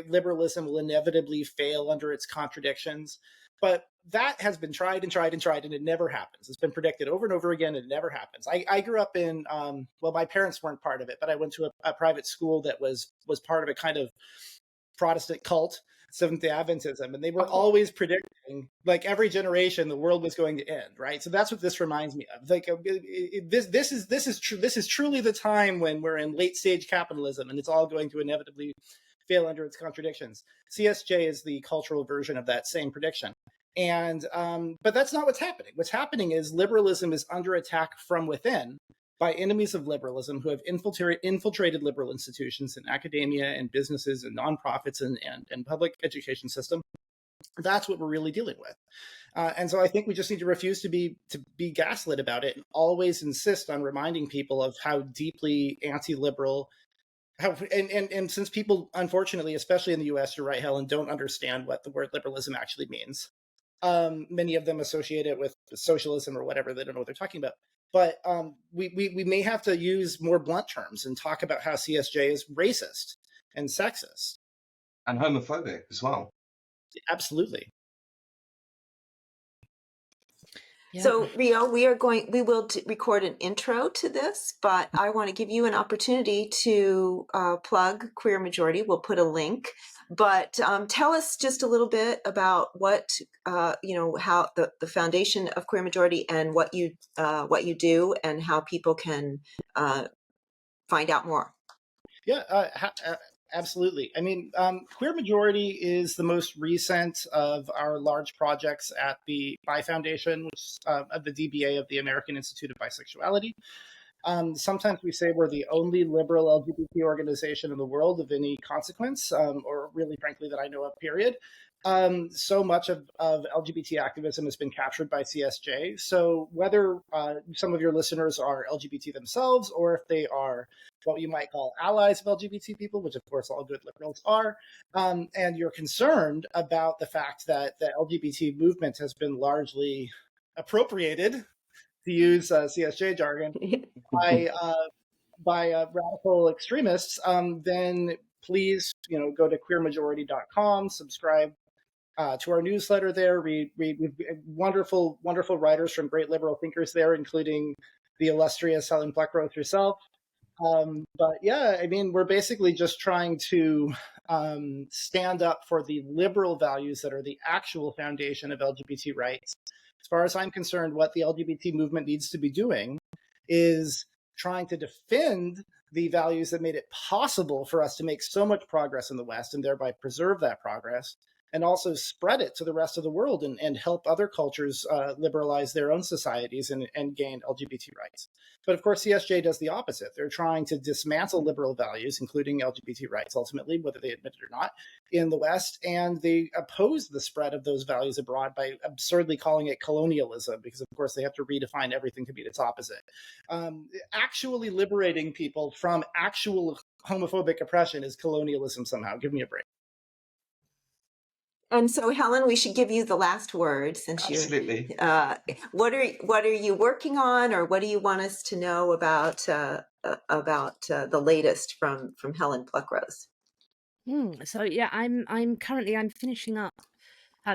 liberalism will inevitably fail under its contradictions. But that has been tried and tried and tried, and it never happens. It's been predicted over and over again, and it never happens. I grew up in, my parents weren't part of it, but I went to a private school that was part of a kind of Protestant cult, Seventh-day Adventism, and they were always predicting, like, every generation the world was going to end, right? So that's what this reminds me of. Like, this is truly the time when we're in late stage capitalism, and it's all going to inevitably fail under its contradictions. CSJ is the cultural version of that same prediction. And but that's not what's happening. What's happening is liberalism is under attack from within by enemies of liberalism who have infiltrated liberal institutions in academia and businesses and nonprofits and public education system. That's what we're really dealing with. And so I think we just need to refuse to be gaslit about it, and always insist on reminding people of how deeply anti-liberal, and since people, unfortunately, especially in the US, you're right, Helen, don't understand what the word liberalism actually means. Many of them associate it with socialism or whatever. They don't know what they're talking about. But we may have to use more blunt terms and talk about how CSJ is racist and sexist. And homophobic as well. Absolutely. Yeah. So, Rio, we will record an intro to this, but I want to give you an opportunity to plug Queer Majority. We'll put a link, but tell us just a little bit about what, how the foundation of Queer Majority and what you do, and how people can find out more. Yeah, absolutely. I mean, Queer Majority is the most recent of our large projects at the Bi Foundation, which is of the DBA of the American Institute of Bisexuality. Sometimes we say we're the only liberal LGBT organization in the world of any consequence, or really, frankly, that I know of, period. So much of LGBT activism has been captured by CSJ. So whether some of your listeners are LGBT themselves, or if they are what you might call allies of LGBT people, which of course all good liberals are, and you're concerned about the fact that the LGBT movement has been largely appropriated to use CSJ jargon, by radical extremists, then please, go to queermajority.com, subscribe to our newsletter there. Read wonderful writers from great liberal thinkers there, including the illustrious Helen Pluckrose herself. But yeah, I mean, we're basically just trying to stand up for the liberal values that are the actual foundation of LGBT rights. As far as I'm concerned, what the LGBT movement needs to be doing is trying to defend the values that made it possible for us to make so much progress in the West and thereby preserve that progress, and also spread it to the rest of the world and help other cultures liberalize their own societies and gain LGBT rights. But of course, CSJ does the opposite. They're trying to dismantle liberal values, including LGBT rights, ultimately, whether they admit it or not, in the West. And they oppose the spread of those values abroad by absurdly calling it colonialism, because, of course, they have to redefine everything to be its opposite. Actually liberating people from actual homophobic oppression is colonialism somehow. Give me a break. And so, Helen, we should give you the last word, since Absolutely. What are you working on, or what do you want us to know about the latest from Helen Pluckrose? So yeah, I'm currently finishing up.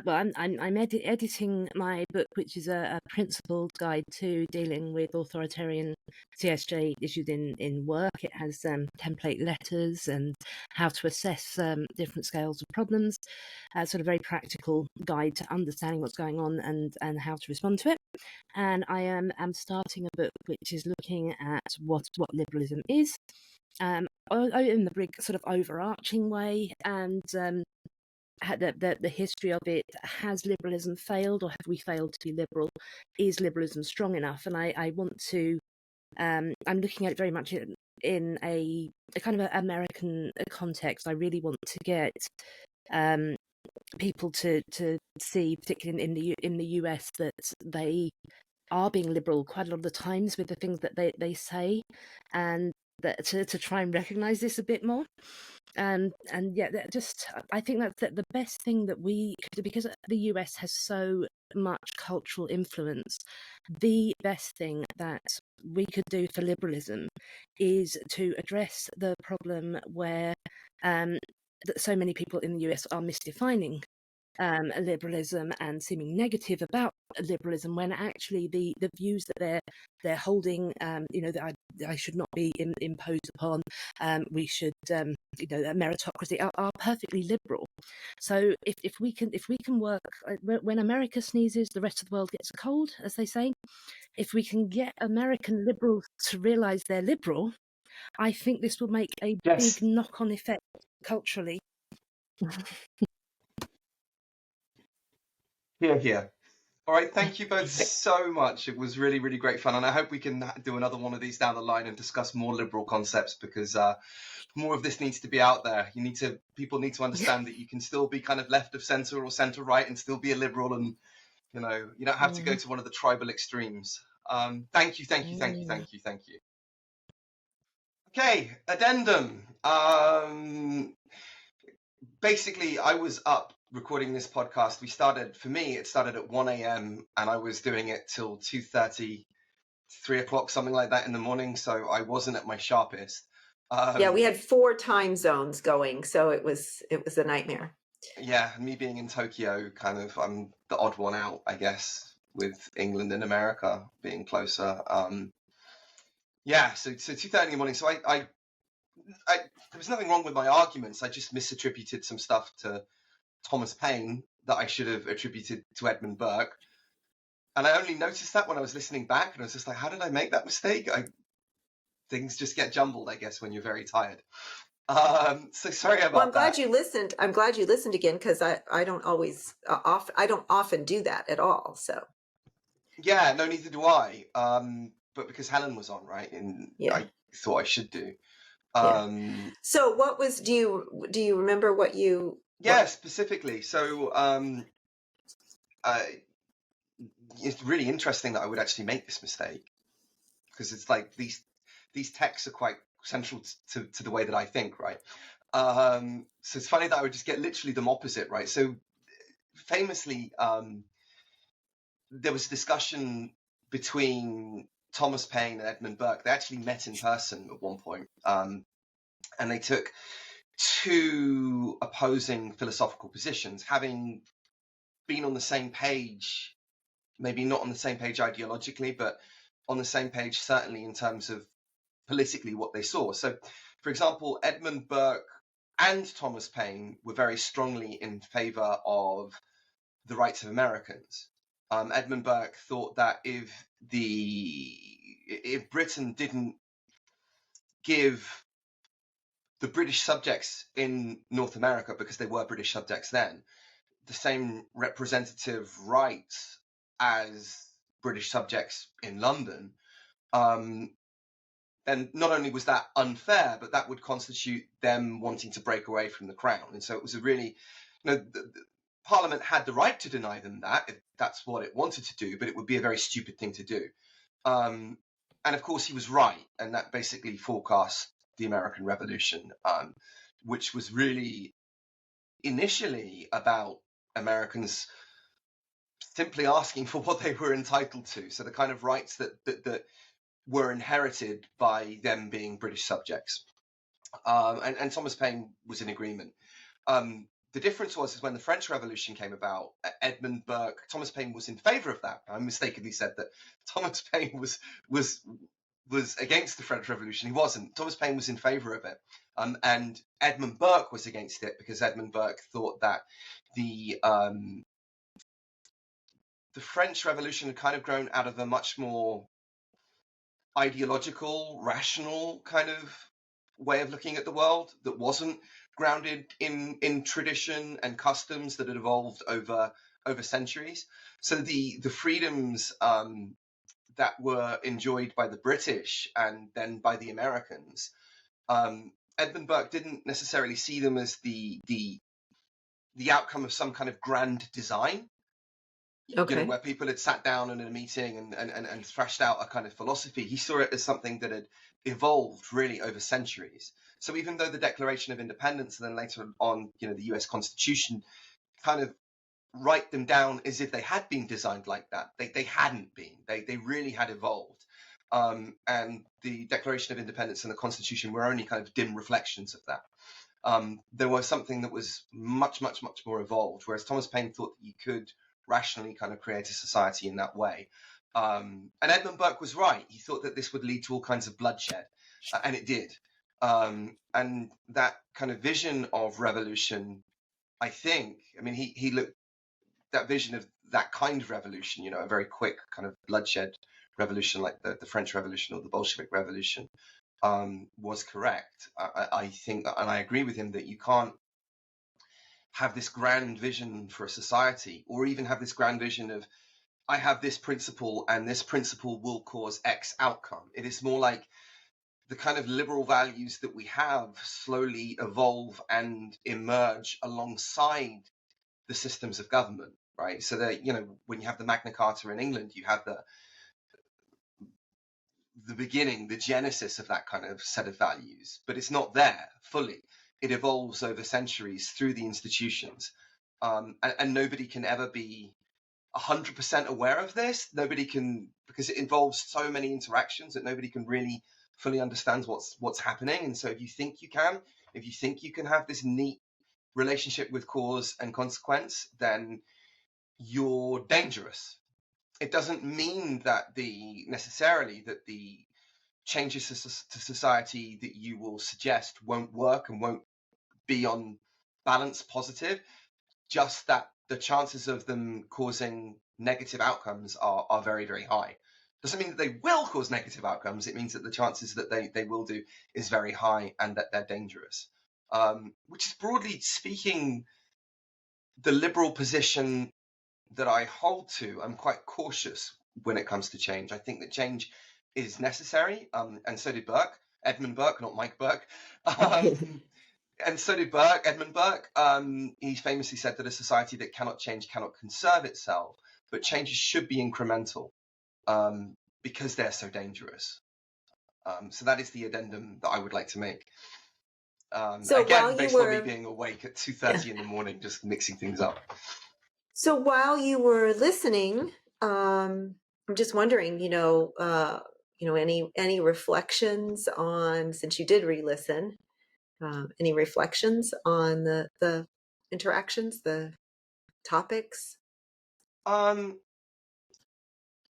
Well, I'm editing my book, which is a principled guide to dealing with authoritarian CSJ issues in work. It has template letters and how to assess different scales of problems, sort of very practical guide to understanding what's going on and how to respond to it. And I am starting a book which is looking at what liberalism is, in the big sort of overarching way, and the history of it. Has liberalism failed, or have we failed to be liberal? Is liberalism strong enough? And I want to, I'm looking at it very much in a kind of an American context. I really want to get people to see, particularly in the US, that they are being liberal quite a lot of the times with the things that they say, and that to try and recognize this a bit more. And yeah, I think that's the best thing that we could do, because the US has so much cultural influence. The best thing that we could do for liberalism is to address the problem where that so many people in the US are misdefining liberalism and seeming negative about liberalism, when actually the views that they're holding, that I should not be imposed upon, we should, meritocracy, are perfectly liberal. So if we can work, when America sneezes, the rest of the world gets a cold, as they say. If we can get American liberals to realize they're liberal, I think this will make a big knock-on effect culturally. Here. All right, thank you both so much. It was really, really great fun, and I hope we can do another one of these down the line and discuss more liberal concepts, because more of this needs to be out there. People need to understand that you can still be kind of left of center or center right and still be a liberal, and you don't have to go to one of the tribal extremes. Thank you. Okay, addendum. Basically, I was up recording this podcast. It started at 1 a.m. and I was doing it till 2:30, 3 o'clock, something like that in the morning. So I wasn't at my sharpest. Yeah, we had 4 time zones going, so it was a nightmare. Yeah, me being in Tokyo, kind of, I'm the odd one out, I guess, with England and America being closer. So 2:30 in the morning. So I there was nothing wrong with my arguments. I just misattributed some stuff to Thomas Paine that I should have attributed to Edmund Burke. And I only noticed that when I was listening back, and I was just like, how did I make that mistake? Things just get jumbled, I guess, when you're very tired. So sorry about that. I'm glad you listened. I'm glad you listened again, because I don't always I don't often do that at all. So yeah, no, neither do I. But because Helen was on, right, and I thought I should do. So what was? Do you remember what you? Yeah, specifically. So it's really interesting that I would actually make this mistake, because it's like these texts are quite central to the way that I think, right? So it's funny that I would just get literally them opposite, right? So famously, there was discussion between Thomas Paine and Edmund Burke. They actually met in person at one point, and they took two opposing philosophical positions, having been on the same page, maybe not on the same page ideologically, but on the same page certainly in terms of politically what they saw. So, for example, Edmund Burke and Thomas Paine were very strongly in favor of the rights of Americans. Edmund Burke thought that if Britain didn't give the British subjects in North America, because they were British subjects then, the same representative rights as British subjects in London, then not only was that unfair, but that would constitute them wanting to break away from the crown. And so it was a really, the Parliament had the right to deny them that, if that's what it wanted to do, but it would be a very stupid thing to do. And of course he was right, and that basically forecast the American Revolution, which was really initially about Americans simply asking for what they were entitled to. So the kind of rights that were inherited by them being British subjects. And Thomas Paine was in agreement. The difference was when the French Revolution came about, Thomas Paine was in favor of that. I mistakenly said that Thomas Paine was against the French Revolution. He wasn't. Thomas Paine was in favor of it. And Edmund Burke was against it because Edmund Burke thought that the French Revolution had kind of grown out of a much more ideological, rational kind of way of looking at the world that wasn't grounded in tradition and customs that had evolved over centuries. So the freedoms that were enjoyed by the British and then by the Americans, Edmund Burke didn't necessarily see them as the outcome of some kind of grand design. Okay. Where people had sat down in a meeting and thrashed out a kind of philosophy. He saw it as something that had evolved really over centuries. So even though the Declaration of Independence and then later on, the US Constitution kind of write them down as if they had been designed like that, they hadn't been. They really had evolved. And the Declaration of Independence and the Constitution were only kind of dim reflections of that. There was something that was much, much, much more evolved, whereas Thomas Paine thought that you could rationally kind of create a society in that way. And Edmund Burke was right. He thought that this would lead to all kinds of bloodshed, and it did. And that kind of vision of revolution, he looked, that vision of that kind of revolution, a very quick kind of bloodshed revolution like the French Revolution or the Bolshevik Revolution, was correct. I think that, and I agree with him, that you can't have this grand vision for a society, or even have this grand vision of, I have this principle and this principle will cause X outcome. It is more like the kind of liberal values that we have slowly evolve and emerge alongside the systems of government, right? So that, when you have the Magna Carta in England, you have the beginning, the genesis of that kind of set of values, but it's not there fully. It evolves over centuries through the institutions, and nobody can ever be 100% aware of this. Nobody can, because it involves so many interactions that nobody can really fully understand what's happening. And so if you think you can have this neat relationship with cause and consequence, then you're dangerous. It doesn't mean that necessarily that the changes to society that you will suggest won't work and won't be on balance positive, just that the chances of them causing negative outcomes are very, very high. Doesn't mean that they will cause negative outcomes. It means that the chances that they will do is very high and that they're dangerous, which is, broadly speaking, the liberal position that I hold to. I'm quite cautious when it comes to change. I think that change is necessary, and so did Burke, Edmund Burke, not Mike Burke. And so did Edmund Burke. He famously said that a society that cannot change cannot conserve itself, but changes should be incremental, because they're so dangerous. So that is the addendum that I would like to make. So again, based on me being awake at 2:30 in the morning, just mixing things up. So while you were listening, I'm just wondering, any reflections on, since you did re-listen, any reflections on the interactions, the topics? No,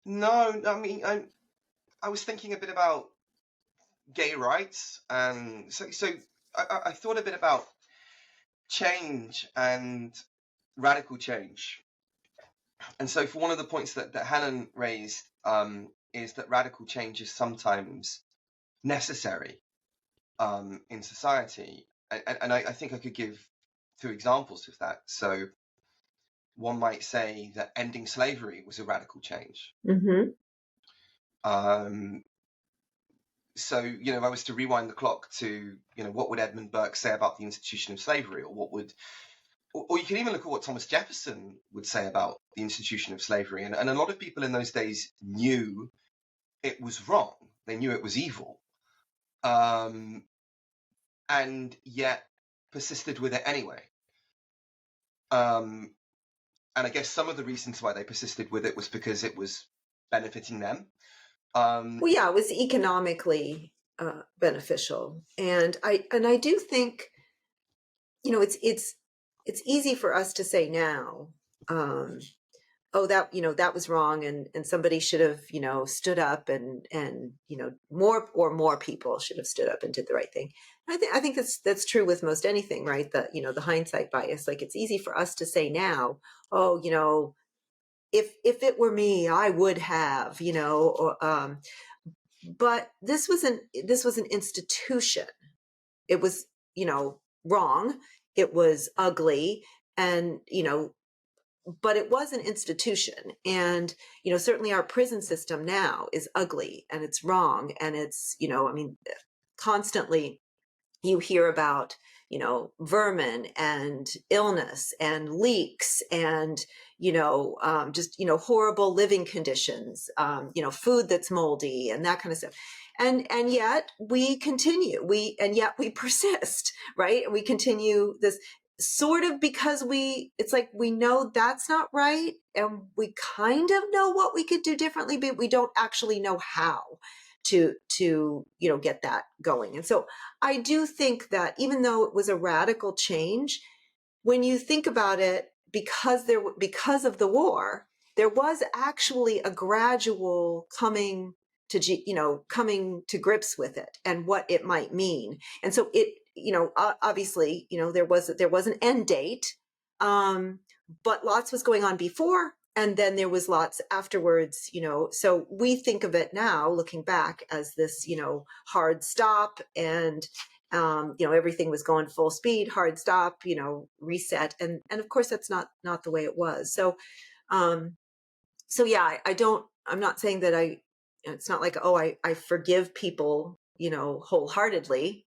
I mean, I was thinking a bit about gay rights, and so I thought a bit about change and radical change. And so, for one of the points that Helen raised, is that radical change is sometimes necessary in society. And I think I could give 2 examples of that. So, one might say that ending slavery was a radical change. Mm-hmm. So, if I was to rewind the clock to, what would Edmund Burke say about the institution of slavery, or what would, or you can even look at what Thomas Jefferson would say about the institution of slavery. And a lot of people in those days knew it was wrong. They knew it was evil. And yet persisted with it anyway. And I guess some of the reasons why they persisted with it was because it was benefiting them. Well, yeah, it was economically beneficial, and I do think, it's easy for us to say now, oh, that was wrong, and somebody should have, stood up, and more people should have stood up and did the right thing. I think that's true with most anything, right? The hindsight bias. Like, it's easy for us to say now, oh, if it were me, I would have, but this was an institution. It was, wrong. It was ugly, and but it was an institution. And certainly our prison system now is ugly, and it's wrong, and it's, constantly you hear about, vermin and illness and leaks and, just, horrible living conditions, food that's moldy and that kind of stuff. And yet we continue, and yet we persist, right? And we continue this sort of because it's like we know that's not right, and we kind of know what we could do differently, but we don't actually know how to get that going. And so I do think that even though it was a radical change, when you think about it, because of the war, there was actually a gradual coming to grips with it and what it might mean. And so it, obviously, there was an end date, but lots was going on before, and then there was lots afterwards, so we think of it now, looking back, as this, hard stop, and, everything was going full speed, hard stop, reset. And of course, that's not the way it was. So, yeah, I'm not saying that it's not like, oh, I forgive people, wholeheartedly,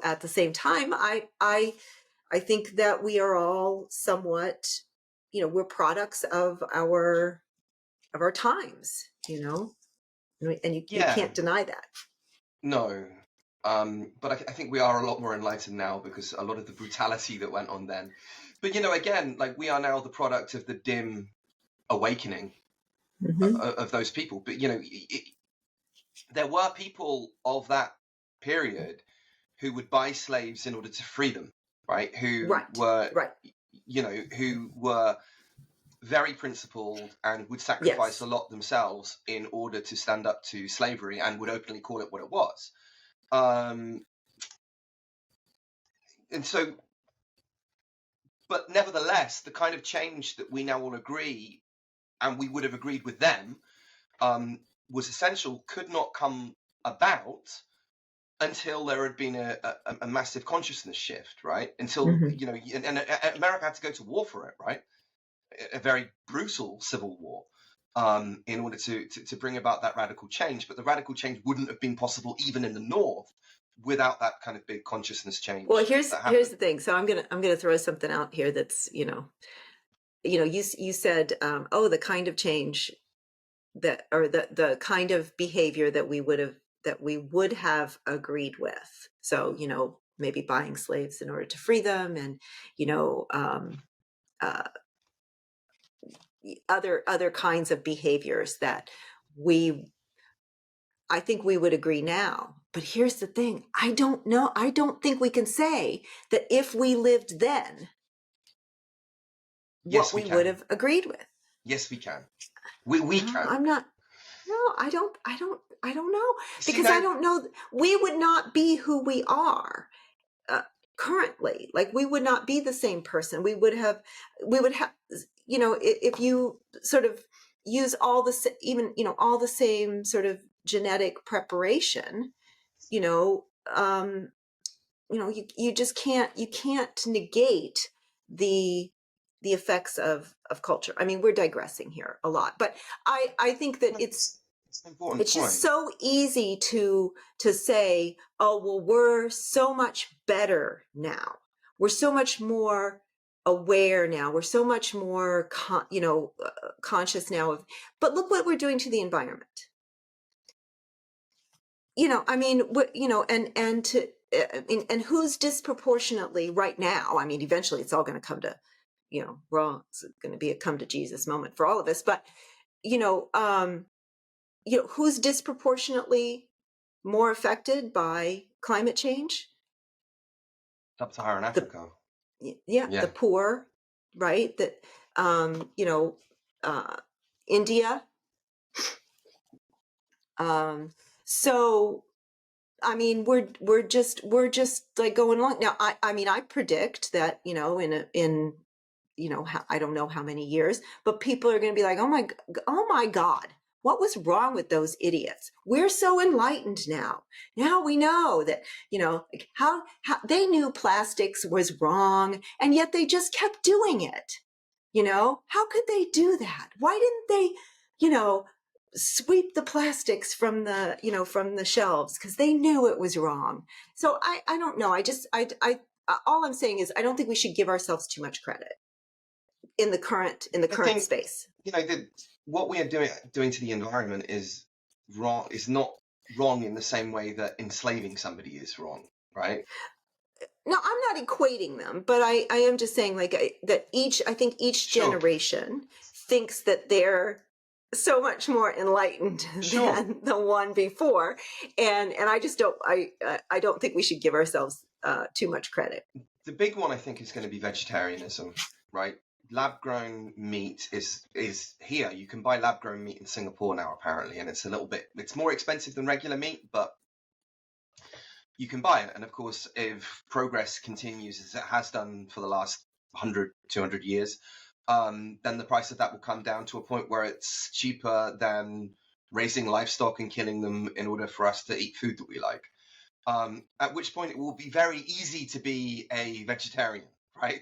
at the same time, I think that we are all somewhat, we're products of our times, and you Yeah, can't deny that. no. But I think we are a lot more enlightened now because a lot of the brutality that went on then. But, again, like, we are now the product of the dim awakening of those people. But, there were people of that period who would buy slaves in order to free them, right? Who were, who were very principled and would sacrifice a lot themselves in order to stand up to slavery, and would openly call it what it was. And so, but nevertheless, the kind of change that we now all agree, and we would have agreed with them, was essential, could not come about until there had been a massive consciousness shift, right? Until, and America had to go to war for it, right? A very brutal civil war, in order to bring about that radical change. But the radical change wouldn't have been possible even in the North without that kind of big consciousness change. Well, here's the thing. So I'm gonna throw something out here that's, you said, the kind of change that, or the kind of behavior that we would have agreed with. So, maybe buying slaves in order to free them, and, other kinds of behaviors that I think we would agree now. But here's the thing. I don't know. I don't think we can say that if we lived then, Yes, what we we would can. have agreed with. Yes, we can. We can. I'm not. No, I don't know, See, because I don't know. We would not be who we are currently. Like, we would not be the same person. We would have, if you sort of use all the, even, all the same sort of genetic preparation, you just can't, negate the effects of culture. I mean, we're digressing here a lot, but I think that it's an important it's point. just so easy to say, oh, well, we're so much better now. We're so much more aware now. We're so much more, conscious now of, but look what we're doing to the environment. I mean, and who's disproportionately right now? I mean, eventually it's all going to come to, it's going to be a come to Jesus moment for all of us. But, who's disproportionately more affected by climate change? Sub-Saharan Africa. The poor, right? That, India. So, I mean, we're just like going along now. I mean, I predict that, in I don't know how many years, but people are going to be like, oh my God, what was wrong with those idiots? We're so enlightened now. Now we know that, how they knew plastics was wrong, and yet they just kept doing it. How could they do that? Why didn't they, sweep the plastics from the shelves, because they knew it was wrong? So I don't know. All I'm saying is, I don't think we should give ourselves too much credit in the current space. What we are doing to the environment is wrong. Is not wrong in the same way that enslaving somebody is wrong, right? No, I'm not equating them, but I am just saying, like, I think each generation thinks that they're so much more enlightened than the one before, and I just don't. I don't think we should give ourselves too much credit. The big one, I think, is going to be vegetarianism, right? Lab-grown meat is here. You can buy lab-grown meat in Singapore now, apparently, and it's more expensive than regular meat, but you can buy it. And of course, if progress continues as it has done for the last 100, 200 years, then the price of that will come down to a point where it's cheaper than raising livestock and killing them in order for us to eat food that we like. At which point it will be very easy to be a vegetarian, right?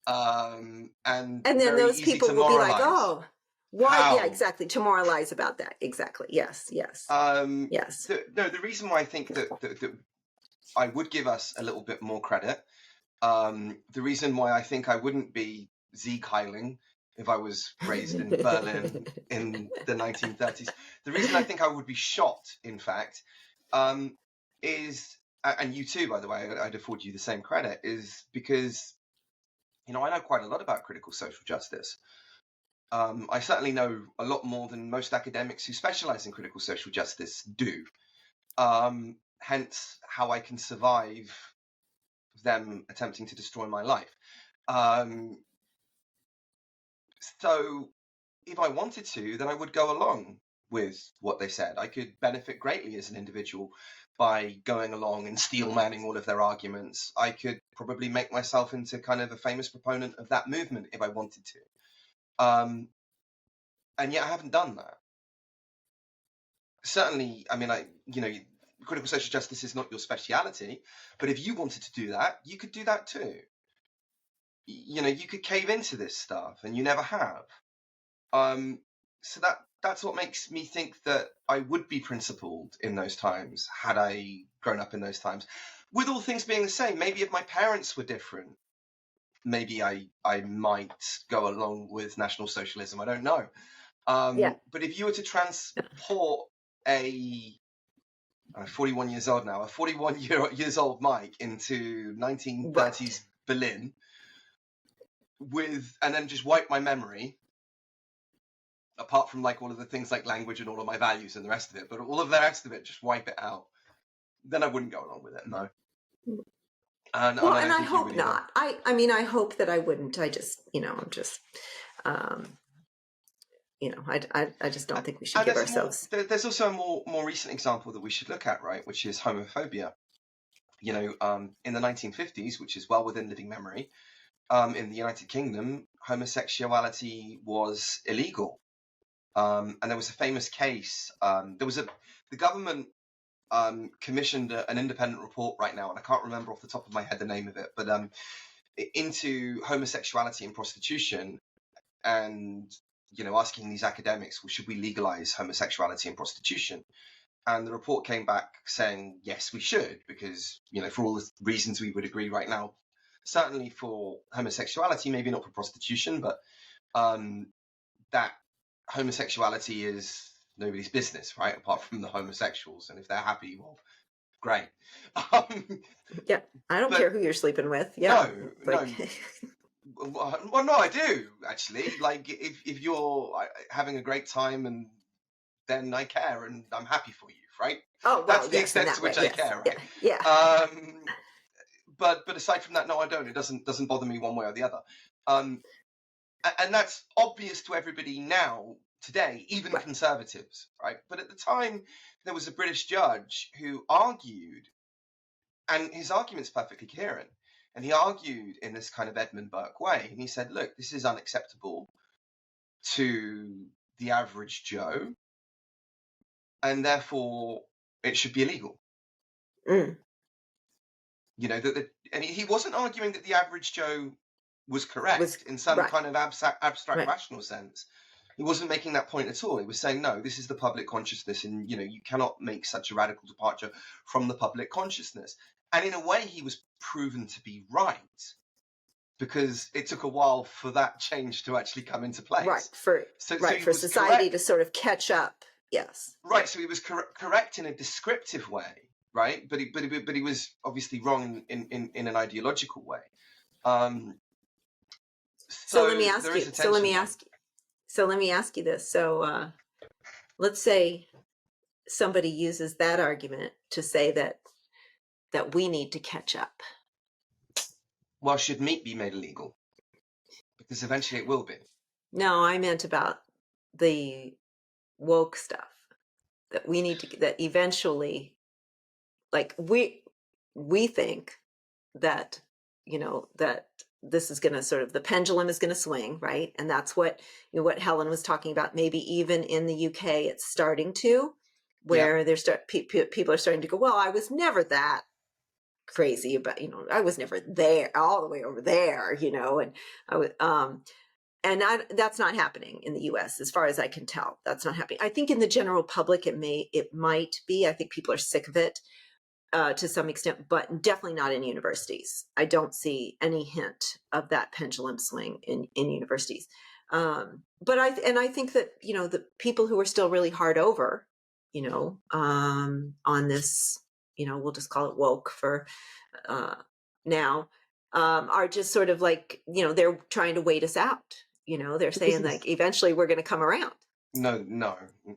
And then those people will be like, oh, why? How? Yeah, exactly. To moralize about that. Exactly. Yes. Yes. Yes. The reason why I think that I would give us a little bit more credit, the reason why I think I wouldn't be Sieg Heiling if I was raised in Berlin in the 1930s, the reason I think I would be shot, in fact, is, and you too, by the way, I'd afford you the same credit, is because, I know quite a lot about critical social justice. I certainly know a lot more than most academics who specialize in critical social justice do. Hence how I can survive them attempting to destroy my life. So if I wanted to, then I would go along with what they said. I could benefit greatly as an individual by going along and steel manning all of their arguments. I could probably make myself into kind of a famous proponent of that movement if I wanted to. And yet I haven't done that. Certainly, I mean, critical social justice is not your speciality, but if you wanted to do that, you could do that too. You could cave into this stuff, and you never have. So that's what makes me think that I would be principled in those times had I grown up in those times. With all things being the same, maybe if my parents were different, maybe I might go along with National Socialism. I don't know. But if you were to transport I'm 41 years old now, a 41 years old Mike into 1930s Berlin and then just wipe my memory apart from like all of the things like language and all of my values and the rest of it, but all of the rest of it, just wipe it out, then I wouldn't go along with it. No. And I think you hope really not. I mean, I hope that I wouldn't. I just, I'm just, I just don't think we should give ourselves. There's also a more recent example that we should look at, right, which is homophobia. In the 1950s, which is well within living memory, in the United Kingdom, homosexuality was illegal. And there was a famous case. The government commissioned an independent report right now, and I can't remember off the top of my head the name of it, but into homosexuality and prostitution, and asking these academics, well, should we legalize homosexuality and prostitution? And the report came back saying, yes, we should, because, for all the reasons we would agree right now, certainly for homosexuality, maybe not for prostitution, but that homosexuality is nobody's business, right? Apart from the homosexuals. And if they're happy, well, great. Yeah, I don't care who you're sleeping with. Yeah. No. Well, no, I do, actually. Like, if you're having a great time, and then I care, and I'm happy for you, right? Oh, well, that's the extent to which I care, right? Yeah. But aside from that, no, I don't. It doesn't bother me one way or the other. And that's obvious to everybody now, today, even conservatives, right? But at the time, there was a British judge who argued, and his argument's perfectly coherent. And he argued in this kind of Edmund Burke way. And he said, look, this is unacceptable to the average Joe, and therefore it should be illegal. Mm. And he wasn't arguing that the average Joe was correct in some kind of abstract rational sense. He wasn't making that point at all. He was saying, no, this is the public consciousness, and you cannot make such a radical departure from the public consciousness. And in a way, he was proven to be right, because it took a while for that change to actually come into place. Right, for society to sort of catch up. Yes. Right. So he was correct in a descriptive way, right? But he was obviously wrong in an ideological way. So let me ask you. So let me ask you this. So let's say somebody uses that argument to say that we need to catch up. Well, should meat be made illegal? Because eventually it will be. No, I meant about the woke stuff, that we need to, that eventually, like we think that, that this is going to sort of, the pendulum is going to swing, right? And that's what, what Helen was talking about. Maybe even in the UK, it's starting to, where people are starting to go, well, I was never that crazy about, I was never there, all the way over there, and I was, that's not happening in the US, as far as I can tell. That's not happening. I think in the general public, it might be. I think people are sick of it to some extent, but definitely not in universities. I don't see any hint of that pendulum swing in universities. But I think that, the people who are still really hard over, on this, we'll just call it woke for now, are just sort of like, they're trying to wait us out. They're saying like eventually we're going to come around. No.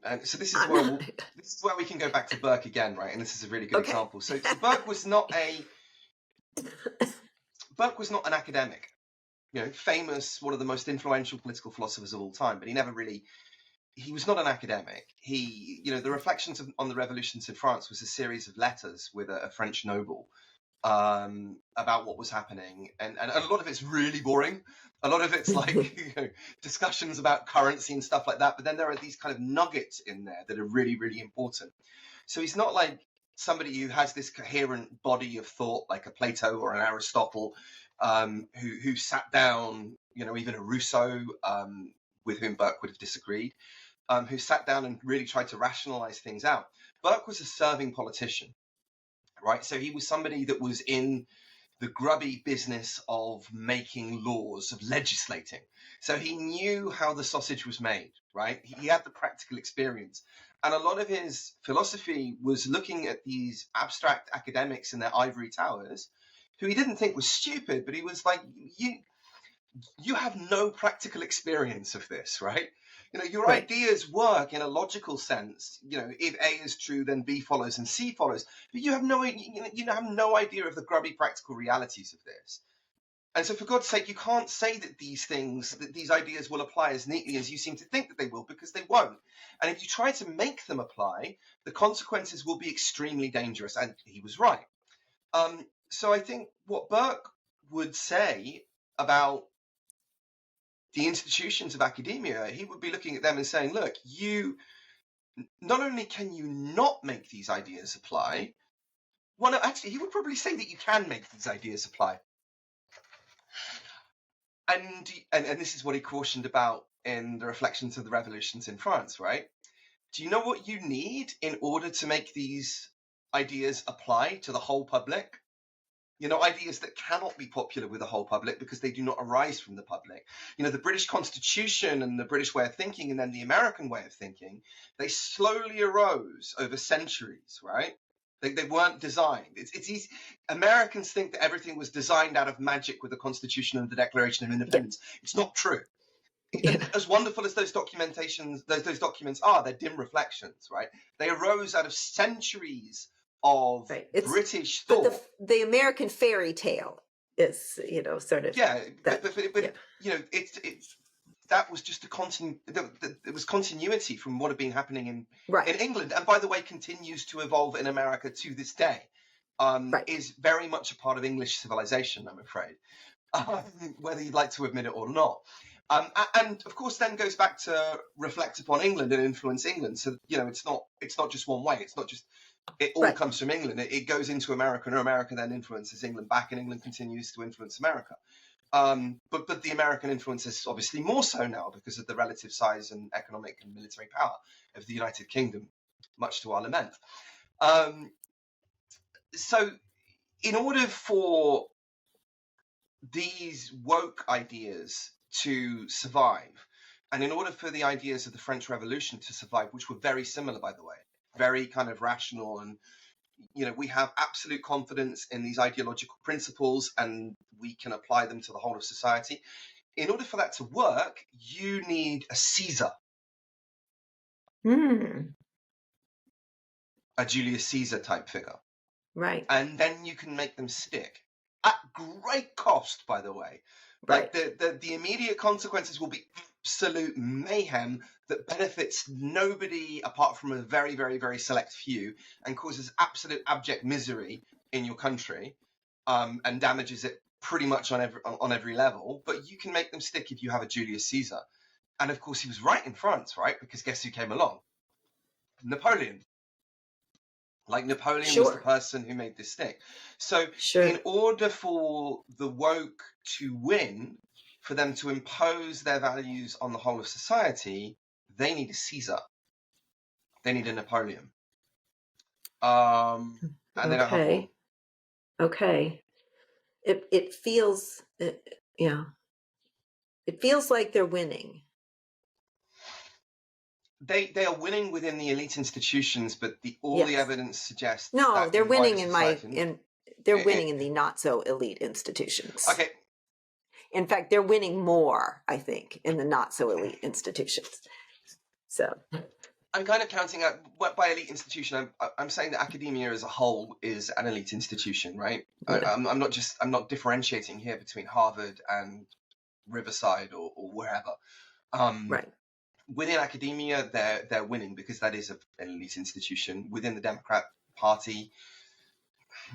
And so this is where we can go back to Burke again, right? And this is a really good example. So Burke was not an academic, famous, one of the most influential political philosophers of all time, but he was not an academic. He, the Reflections on the Revolutions in France was a series of letters with a French noble about what was happening, and a lot of it's really boring. A lot of it's like discussions about currency and stuff like that, but then there are these kind of nuggets in there that are really, really important. So he's not like somebody who has this coherent body of thought like a Plato or an Aristotle, who sat down, even a Rousseau, with whom Burke would have disagreed, who sat down and really tried to rationalize things out. Burke was a serving politician, right? So he was somebody that was in the grubby business of making laws, of legislating. So he knew how the sausage was made, right? He had the practical experience. And a lot of his philosophy was looking at these abstract academics in their ivory towers, who he didn't think was stupid, but he was like, you have no practical experience of this, right? Your Right. ideas work in a logical sense. If A is true, then B follows and C follows. But you have no idea of the grubby practical realities of this. And so, for God's sake, you can't say that these ideas will apply as neatly as you seem to think that they will, because they won't. And if you try to make them apply, the consequences will be extremely dangerous. And he was right. So I think what Burke would say about the institutions of academia, he would be looking at them and saying, look, not only can you not make these ideas apply, well, no, actually, he would probably say that you can make these ideas apply. And this is what he cautioned about in the Reflections of the Revolutions in France, right? Do you know what you need in order to make these ideas apply to the whole public? Ideas that cannot be popular with the whole public because they do not arise from the public. The British Constitution and the British way of thinking, and then the American way of thinking, they slowly arose over centuries, right? They weren't designed. It's easy. Americans think that everything was designed out of magic with the Constitution and the Declaration of Independence. Yeah. It's not true. Yeah. As wonderful as those documents are, they're dim reflections, right? They arose out of centuries of British thought. But the American fairy tale is, sort of. Yeah, that, but that was just it was continuity from what had been happening in England, and by the way, continues to evolve in America to this day. Is very much a part of English civilization, I'm afraid, whether you'd like to admit it or not. And of course, then goes back to reflect upon England and influence England. So it's not just one way. It's not just it all comes from England. It goes into America, and America then influences England back, and England continues to influence America. But the American influence is obviously more so now because of the relative size and economic and military power of the United Kingdom, much to our lament. So in order for these woke ideas to survive, and in order for the ideas of the French Revolution to survive, which were very similar, by the way, very kind of rational, and we have absolute confidence in these ideological principles and we can apply them to the whole of society. In order for that to work, you need a Caesar. A Julius Caesar type figure. Right. And then you can make them stick. At great cost, by the way. Like the immediate consequences will be absolute mayhem that benefits nobody apart from a very, very, very select few, and causes absolute abject misery in your country, and damages it pretty much on every level. But you can make them stick if you have a Julius Caesar. And of course he was right in France, right? Because guess who came along? Napoleon. Like Napoleon was the person who made this stick. So in order for the woke to win, for them to impose their values on the whole of society, they need a Caesar. They need a Napoleon. And they don't have one. Okay. It feels, it feels like they're winning. They are winning within the elite institutions, but all the evidence suggests they're winning they're winning in the not so elite institutions. Okay. In fact, they're winning more, I think, in the not so elite institutions. So I'm kind of counting out by elite institution. I'm saying that academia as a whole is an elite institution, right? Yeah. I'm not differentiating here between Harvard and Riverside or wherever. Right. Within academia, they're winning because that is an elite institution. Within the Democrat Party,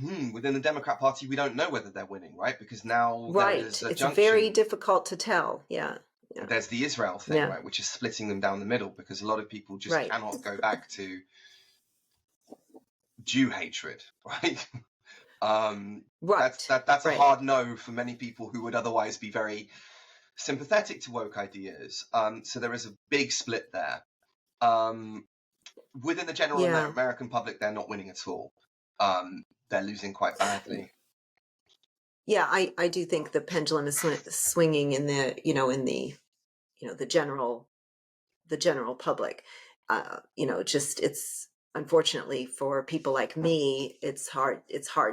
we don't know whether they're winning, right? Because now there's a junction. It's very difficult to tell. Yeah. There's the Israel thing, right, which is splitting them down the middle, because a lot of people just cannot go back to Jew hatred, right? That's a hard no for many people who would otherwise be very sympathetic to woke ideas. So there is a big split there. Within the general American public, they're not winning at all. They're losing quite badly. Yeah, I do think the pendulum is swinging in the general public. It's unfortunately for people like me, it's hard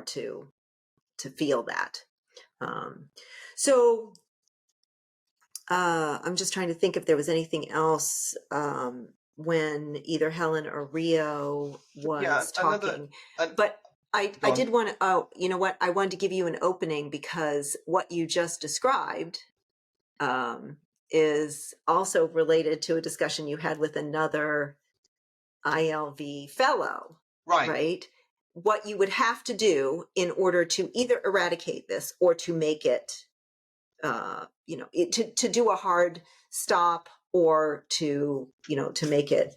to feel that. So I'm just trying to think if there was anything else when either Helen or Rio Yeah, was another. talking. And But go I on. did want to, oh, you know what? I wanted to give you an opening because what you just described um, is also related to a discussion you had with another ILV fellow, Right. right? What you would have to do in order to either eradicate this or to make it, to do a hard stop or to, to make it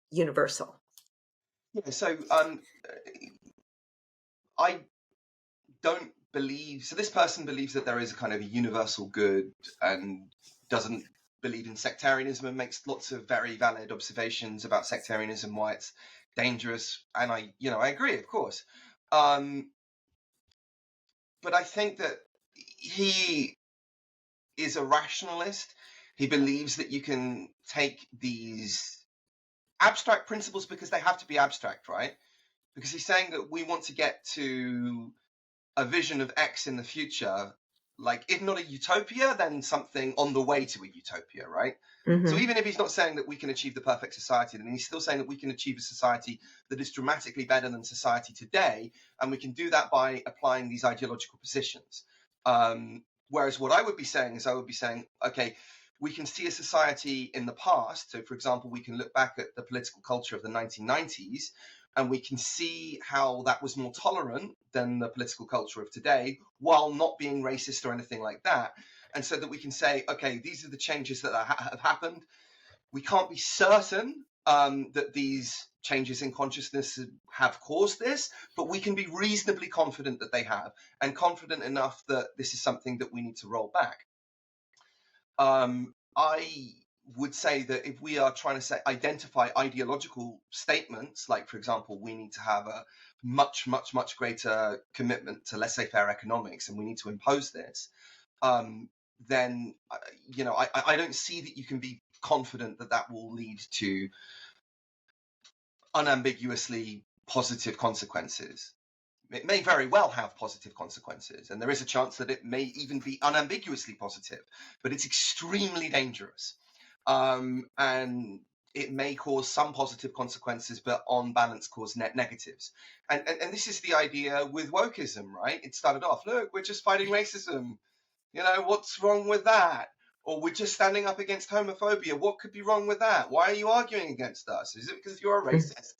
universal. Yeah. So I don't believe. So this person believes that there is a kind of a universal good and doesn't believe in sectarianism and makes lots of very valid observations about sectarianism, why it's dangerous. And I agree, of course. But I think that he is a rationalist. He believes that you can take these abstract principles because they have to be abstract, right? Because he's saying that we want to get to a vision of X in the future, like if not a utopia, then something on the way to a utopia, right? So even if he's not saying that we can achieve the perfect society, then he's still saying that we can achieve a society that is dramatically better than society today, and we can do that by applying these ideological positions. Whereas what I would be saying is okay, we can see a society in the past. So, for example, we can look back at the political culture of the 1990s, and we can see how that was more tolerant than the political culture of today, while not being racist or anything like that. And so that we can say, okay, these are the changes that have happened. We can't be certain that these changes in consciousness have caused this, but we can be reasonably confident that they have, and confident enough that this is something that we need to roll back. I would say that if we are trying to identify ideological statements, like, for example, we need to have a much, much, much greater commitment to laissez-faire economics, and we need to impose this, then, I don't see that you can be confident that that will lead to unambiguously positive consequences. It may very well have positive consequences, and there is a chance that it may even be unambiguously positive, but it's extremely dangerous. And it may cause some positive consequences, but on balance cause net negatives. And this is the idea with wokeism, right? It started off, look, we're just fighting racism. What's wrong with that? Or we're just standing up against homophobia. What could be wrong with that? Why are you arguing against us? Is it because you're a racist?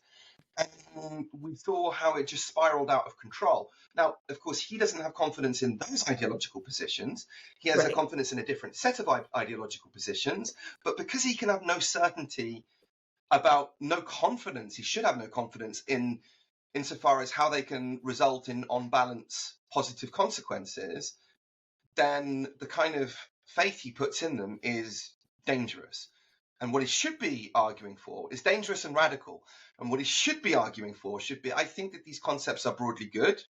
And we saw how it just spiraled out of control. Now, of course, he doesn't have confidence in those ideological positions. He has a confidence in a different set of ideological positions. But because he can have no certainty no confidence, he should have no confidence insofar as how they can result in, on balance, positive consequences, then the kind of faith he puts in them is dangerous. And what he should be arguing for is dangerous and radical. And what he should be arguing for should be, I think that these concepts are broadly good.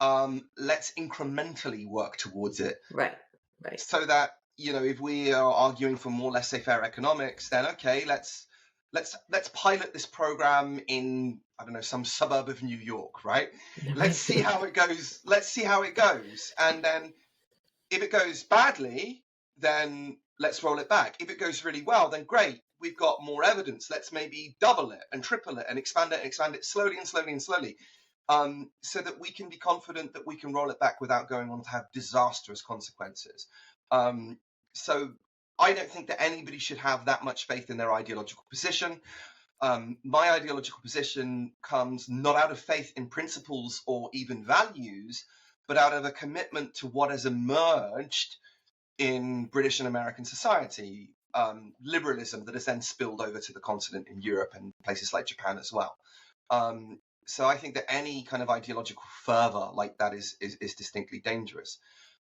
Let's incrementally work towards it. Right. So that, if we are arguing for more laissez-faire economics, then okay, let's pilot this program in, I don't know, some suburb of New York, right? Let's see how it goes. And then if it goes badly, then let's roll it back. If it goes really well, then great. We've got more evidence. Let's maybe double it and triple it and expand it slowly and slowly and slowly, so that we can be confident that we can roll it back without going on to have disastrous consequences. So I don't think that anybody should have that much faith in their ideological position. My ideological position comes not out of faith in principles or even values, but out of a commitment to what has emerged in British and American society, liberalism that has then spilled over to the continent in Europe and places like Japan as well. So I think that any kind of ideological fervor like that is distinctly dangerous.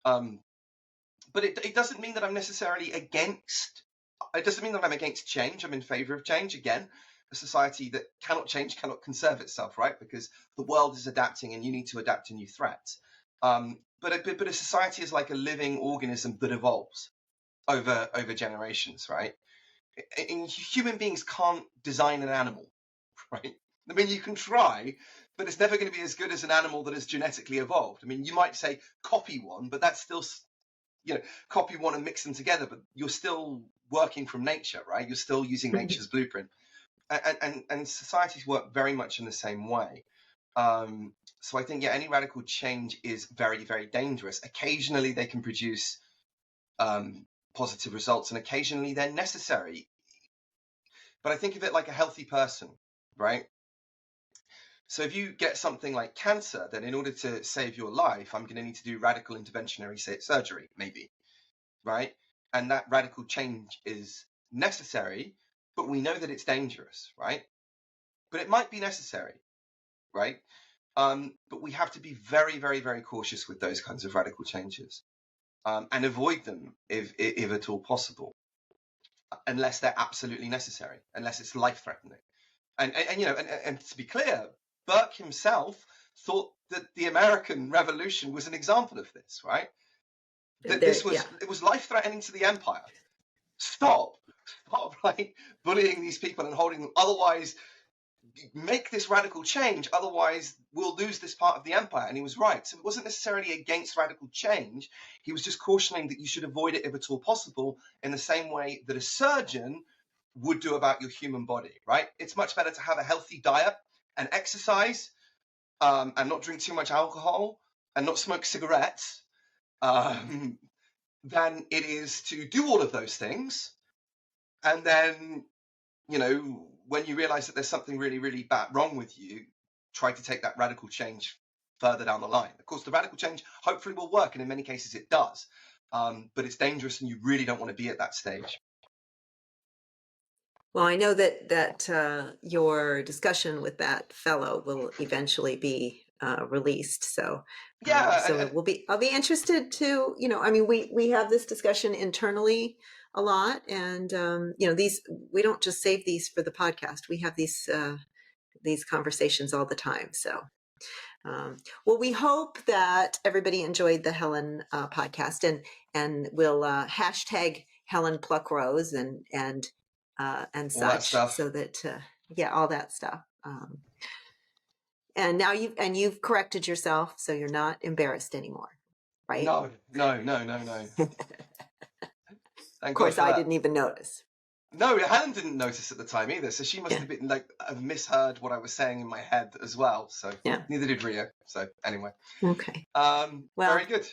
But it doesn't mean that I'm necessarily against. It doesn't mean that I'm against change. I'm in favor of change. Again, a society that cannot change cannot conserve itself, right? Because the world is adapting, and you need to adapt to new threats. But a society is like a living organism that evolves over generations, right? And human beings can't design an animal, right? I mean, you can try, but it's never going to be as good as an animal that has genetically evolved. I mean, you might say copy one, but that's still copy one and mix them together, but you're still working from nature, right? You're still using nature's blueprint. And societies work very much in the same way. So I think, any radical change is very, very dangerous. Occasionally they can produce positive results, and occasionally they're necessary. But I think of it like a healthy person, right? So if you get something like cancer, then in order to save your life, I'm going to need to do radical interventionary surgery, maybe, right? And that radical change is necessary, but we know that it's dangerous, right? But it might be necessary, right? But we have to be very, very, very cautious with those kinds of radical changes, and avoid them if at all possible, unless they're absolutely necessary, unless it's life-threatening. And to be clear, Burke himself thought that the American Revolution was an example of this, right? That it was life-threatening to the empire. Stop, like bullying these people and holding them. Otherwise, make this radical change. Otherwise, we'll lose this part of the empire. And he was right. So it wasn't necessarily against radical change. He was just cautioning that you should avoid it if at all possible, in the same way that a surgeon would do about your human body, right? It's much better to have a healthy diet and exercise, and not drink too much alcohol and not smoke cigarettes, than it is to do all of those things. And then, when you realize that there's something really, really bad wrong with you, try to take that radical change further down the line. Of course, the radical change hopefully will work, and in many cases it does. But it's dangerous, and you really don't want to be at that stage. Well, I know that your discussion with that fellow will eventually be released. So I'll be interested to, we have this discussion internally a lot, and we don't just save these for the podcast. We have these conversations all the time. So, well, we hope that everybody enjoyed the Helen podcast, and we'll hashtag Helen Pluckrose and such, so that all that stuff. And now you've corrected yourself, so you're not embarrassed anymore, right? No. Of course, I didn't even notice. No, Helen didn't notice at the time either, so she must have been have misheard what I was saying in my head as well. So neither did Rio. So anyway, okay. Very good.